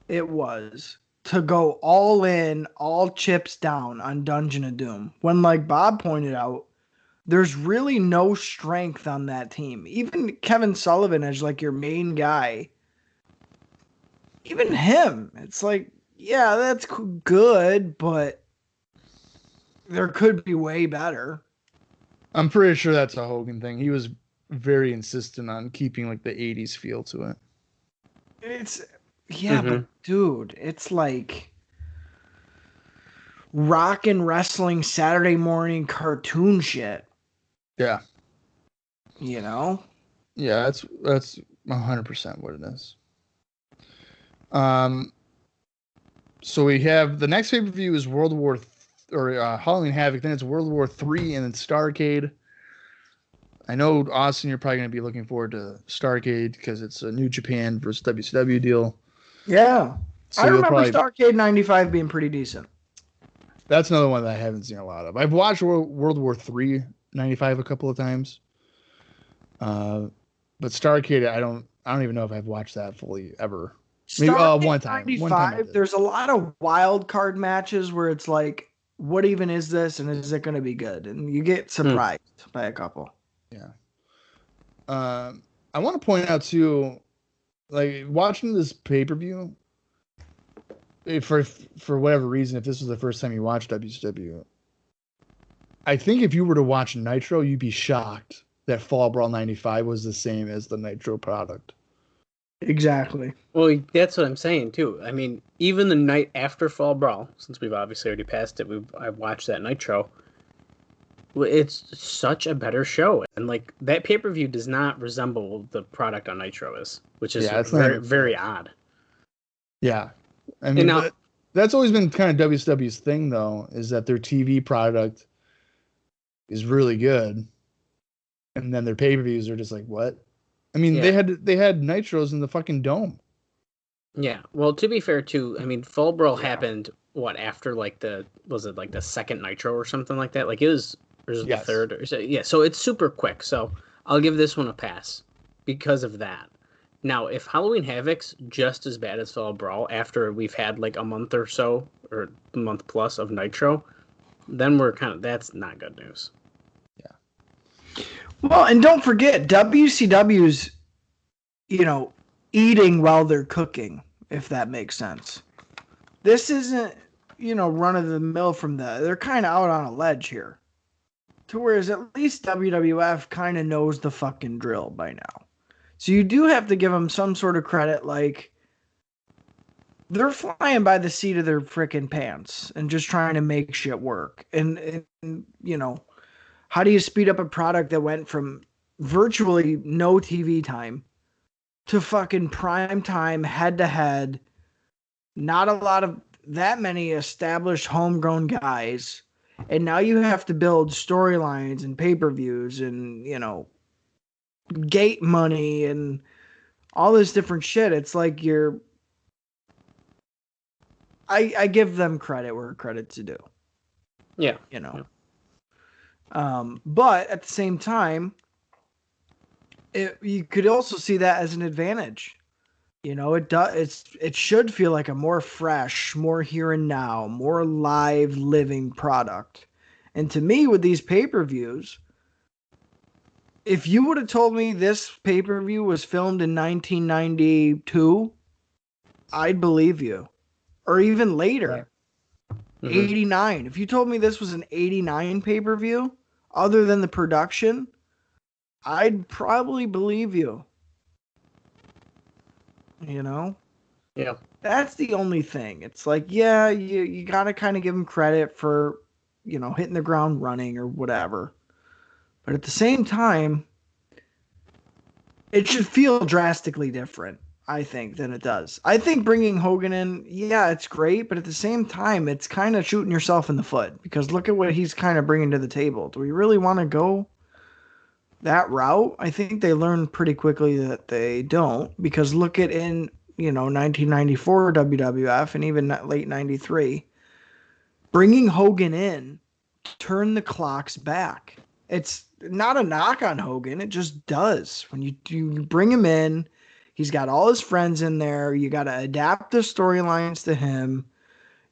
S4: it was to go all in, all chips down on Dungeon of Doom. When, like Bob pointed out, there's really no strength on that team. Even Kevin Sullivan as like your main guy, even him, it's like, yeah, that's good, but there could be way better.
S2: I'm pretty sure that's a Hogan thing. He was very insistent on keeping like the 80s feel to it.
S4: But dude, it's like rock and wrestling Saturday morning cartoon shit.
S2: Yeah.
S4: Yeah,
S2: that's 100% what it is. So we have the next pay-per-view is Halloween Havoc, then it's World War III, and then Starrcade. I know, Austin, you're probably going to be looking forward to Starrcade because it's a New Japan versus WCW deal.
S4: Yeah.
S2: So
S4: I remember Starrcade 95 being pretty decent.
S2: That's another one that I haven't seen a lot of. I've watched World War III 95 a couple of times. But Starrcade, I don't even know if I've watched that fully ever. Maybe one time.
S4: 95, there's a lot of wild card matches where it's like, what even is this, and is it going to be good? And you get surprised by a couple.
S2: Yeah. I want to point out too, like watching this pay-per-view, for whatever reason, if this was the first time you watched WCW, I think if you were to watch Nitro, you'd be shocked that Fall Brawl 95 was the same as the Nitro product.
S4: Exactly.
S3: Well, that's what I'm saying too. I mean, even the night after Fall Brawl, since we've obviously already passed it, I've watched that Nitro. It's such a better show, and like that pay-per-view does not resemble the product on Nitro is, which is very, very odd.
S2: Yeah, I mean, that's always been kind of WCW's thing, though, is that their TV product is really good, and then their pay-per-views are just like, what? I mean, they had Nitros in the fucking dome.
S3: Yeah, well, to be fair, too, I mean, Fall Brawl happened after like was it like the second Nitro or something like that? Like it was the
S2: Yes.
S3: third or so, yeah. So it's super quick. So I'll give this one a pass because of that. Now, if Halloween Havoc's just as bad as Fall Brawl after we've had like a month or so or a month plus of Nitro, then that's not good news.
S4: Well, and don't forget, WCW's, eating while they're cooking, if that makes sense. This isn't, run of the mill from they're kind of out on a ledge here. To whereas at least WWF kind of knows the fucking drill by now. So you do have to give them some sort of credit, like they're flying by the seat of their freaking pants and just trying to make shit work. And how do you speed up a product that went from virtually no TV time to fucking prime time, head to head? Not a lot of that many established homegrown guys. And now you have to build storylines and pay-per-views and, gate money and all this different shit. It's like I give them credit where credit's due.
S3: Yeah.
S4: Yeah. But at the same time, you could also see that as an advantage. It should feel like a more fresh, more here and now, more live living product. And to me, with these pay-per-views, if you would have told me this pay-per-view was filmed in 1992, I'd believe you. Or even later.
S2: Right.
S3: Mm-hmm.
S4: 89. If you told me this was an 89 pay-per-view, other than the production, I'd probably believe you.
S3: Yeah.
S4: That's the only thing. It's like, yeah, you got to kind of give them credit for, hitting the ground running or whatever. But at the same time, it should feel drastically different, I think, than it does. I think bringing Hogan in, yeah, it's great, but at the same time, it's kind of shooting yourself in the foot because look at what he's kind of bringing to the table. Do we really want to go that route? I think they learned pretty quickly that they don't, because look at in 1994 WWF and even late 93, bringing Hogan in turned the clocks back. It's not a knock on Hogan, it just does. When you bring him in, he's got all his friends in there. You got to adapt the storylines to him.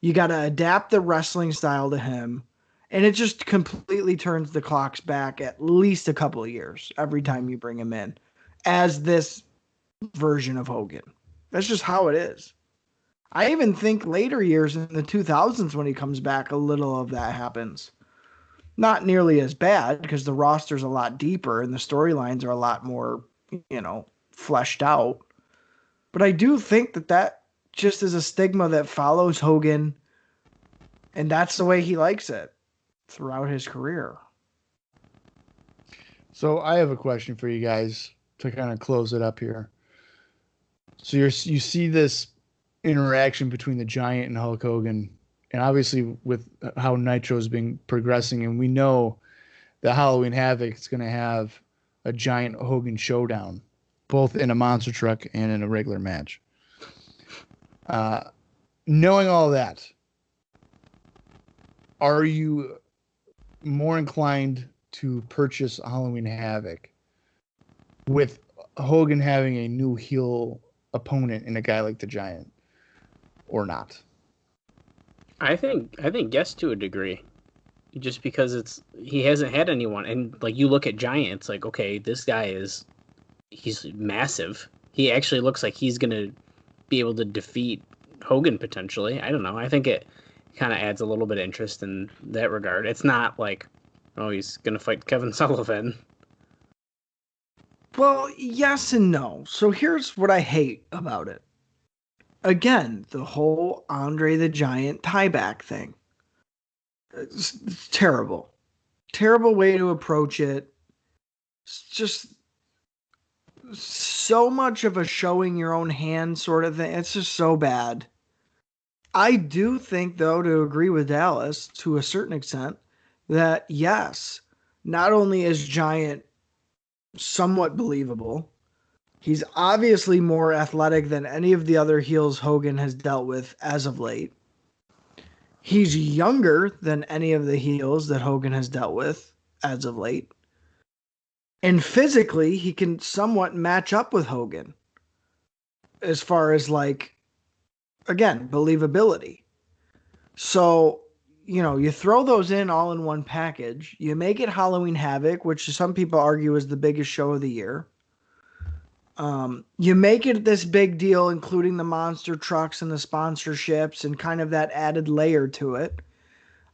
S4: You got to adapt the wrestling style to him. And it just completely turns the clocks back at least a couple of years every time you bring him in as this version of Hogan. That's just how it is. I even think later years in the 2000s when he comes back, a little of that happens. Not nearly as bad because the roster's a lot deeper and the storylines are a lot more, fleshed out. But I do think that just is a stigma that follows Hogan, and that's the way he likes it throughout his career.
S2: So I have a question for you guys to kind of close it up here. So you see this interaction between the Giant and Hulk Hogan, and obviously with how Nitro's been progressing, and we know that Halloween Havoc is going to have a Giant Hogan showdown, both in a monster truck and in a regular match. Knowing all that, are you more inclined to purchase Halloween Havoc with Hogan having a new heel opponent in a guy like the Giant, or not?
S3: I think yes, to a degree, just because he hasn't had anyone, and like you look at Giant, it's like, okay, this guy he's massive. He actually looks like he's gonna be able to defeat Hogan potentially. I don't know. I think it kind of adds a little bit of interest in that regard. It's not like, oh, he's gonna fight Kevin Sullivan.
S4: Well, yes and no. So here's what I hate about it. Again, the whole Andre the Giant tieback thing. It's terrible. Terrible way to approach it. It's just so much of a showing your own hand sort of thing. It's just so bad. I do think, though, to agree with Dallas to a certain extent, that yes, not only is Giant somewhat believable, he's obviously more athletic than any of the other heels Hogan has dealt with as of late. He's younger than any of the heels that Hogan has dealt with as of late. And physically, he can somewhat match up with Hogan as far as, like, again, believability. So, you know, you throw those in all in one package. You make it Halloween Havoc, which some people argue is the biggest show of the year. You make it this big deal, including the monster trucks and the sponsorships and kind of that added layer to it.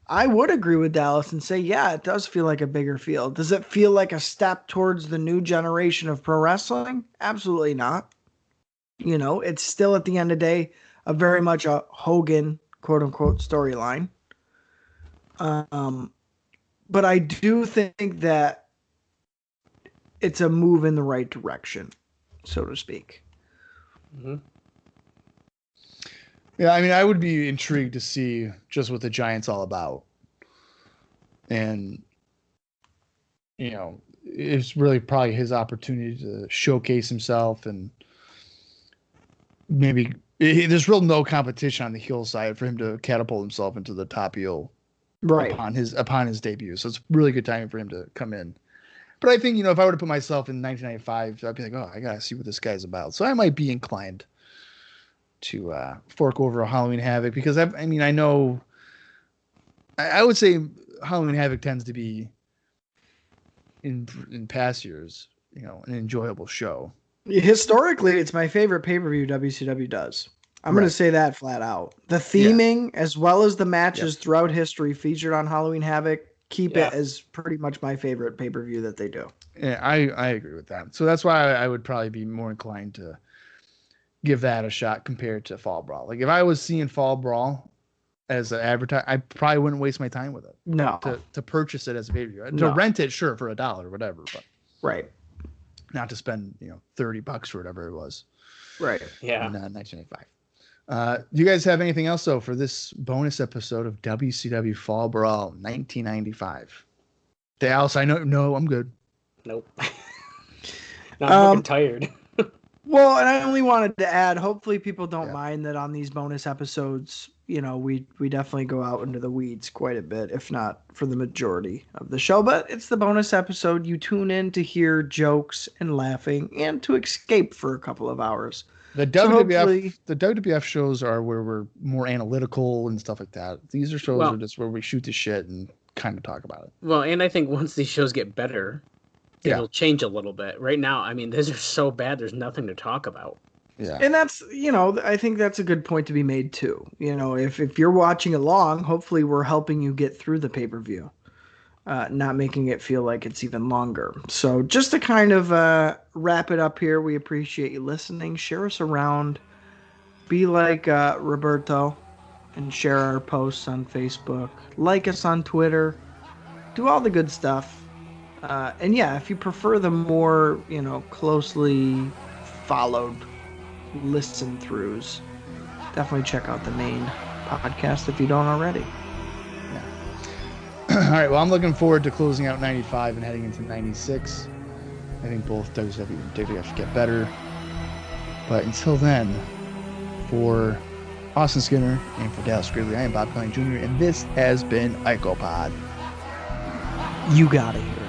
S4: I would agree with Dallas and say, yeah, it does feel like a bigger field. Does it feel like a step towards the new generation of pro wrestling? Absolutely not. You know, it's still at the end of the day a very much a Hogan quote unquote storyline. But I do think that it's a move in the right direction, so to speak.
S3: Mm-hmm.
S2: Yeah, I mean, I would be intrigued to see just what the Giant's all about. And, you know, it's really probably his opportunity to showcase himself, and maybe there's real no competition on the heel side for him to catapult himself into the top heel upon his debut. So it's really good timing for him to come in. But I think, you know, if I were to put myself in 1995, I'd be like, oh, I got to see what this guy's about. So I might be inclined to fork over a Halloween Havoc, because I know I would say Halloween Havoc tends to be in past years, you know, an enjoyable show.
S4: Historically, it's my favorite pay-per-view WCW does. I'm going to say that flat out. The theming, as well as the matches throughout history featured on Halloween Havoc, keep it as pretty much my favorite pay-per-view that they do.
S2: Yeah, I agree with that. So that's why I would probably be more inclined to give that a shot compared to Fall Brawl. Like, if I was seeing Fall Brawl as an advertise, I probably wouldn't waste my time with it.
S4: No.
S2: To purchase it as a pay-per-view. To rent it, sure, for $1 or whatever, but not to spend, you know, $30 or whatever it was.
S4: Right.
S3: Yeah.
S2: In 1985. Do you guys have anything else, though, for this bonus episode of WCW Fall Brawl 1995? Dallas, I know. No, I'm good.
S3: Nope. No, I'm fucking tired.
S4: Well, and I only wanted to add, hopefully people don't mind that on these bonus episodes, you know, we definitely go out into the weeds quite a bit, if not for the majority of the show. But it's the bonus episode. You tune in to hear jokes and laughing and to escape for a couple of hours.
S2: The WWF shows are where we're more analytical and stuff like that. These are shows are just where we shoot the shit and kind of talk about it.
S3: Well, and I think once these shows get better, it'll change a little bit. Right now, I mean, these are so bad, there's nothing to talk about.
S2: Yeah.
S4: And that's, you know, I think that's a good point to be made too. You know, if you're watching along, hopefully we're helping you get through the pay-per-view, not making it feel like it's even longer. So just to kind of wrap it up here, we appreciate you listening. Share us around. Be like Roberto and share our posts on Facebook. Like us on Twitter. Do all the good stuff. And yeah, if you prefer the more, you know, closely followed listen throughs, definitely check out the main podcast if you don't already.
S2: All right, well, I'm looking forward to closing out 95 and heading into 96. I think both WCW and WWF get better. But until then, for Austin Skinner and for Dallas Gridley, I am Bob Conning Jr., and this has been IcoPod.
S4: You got it here.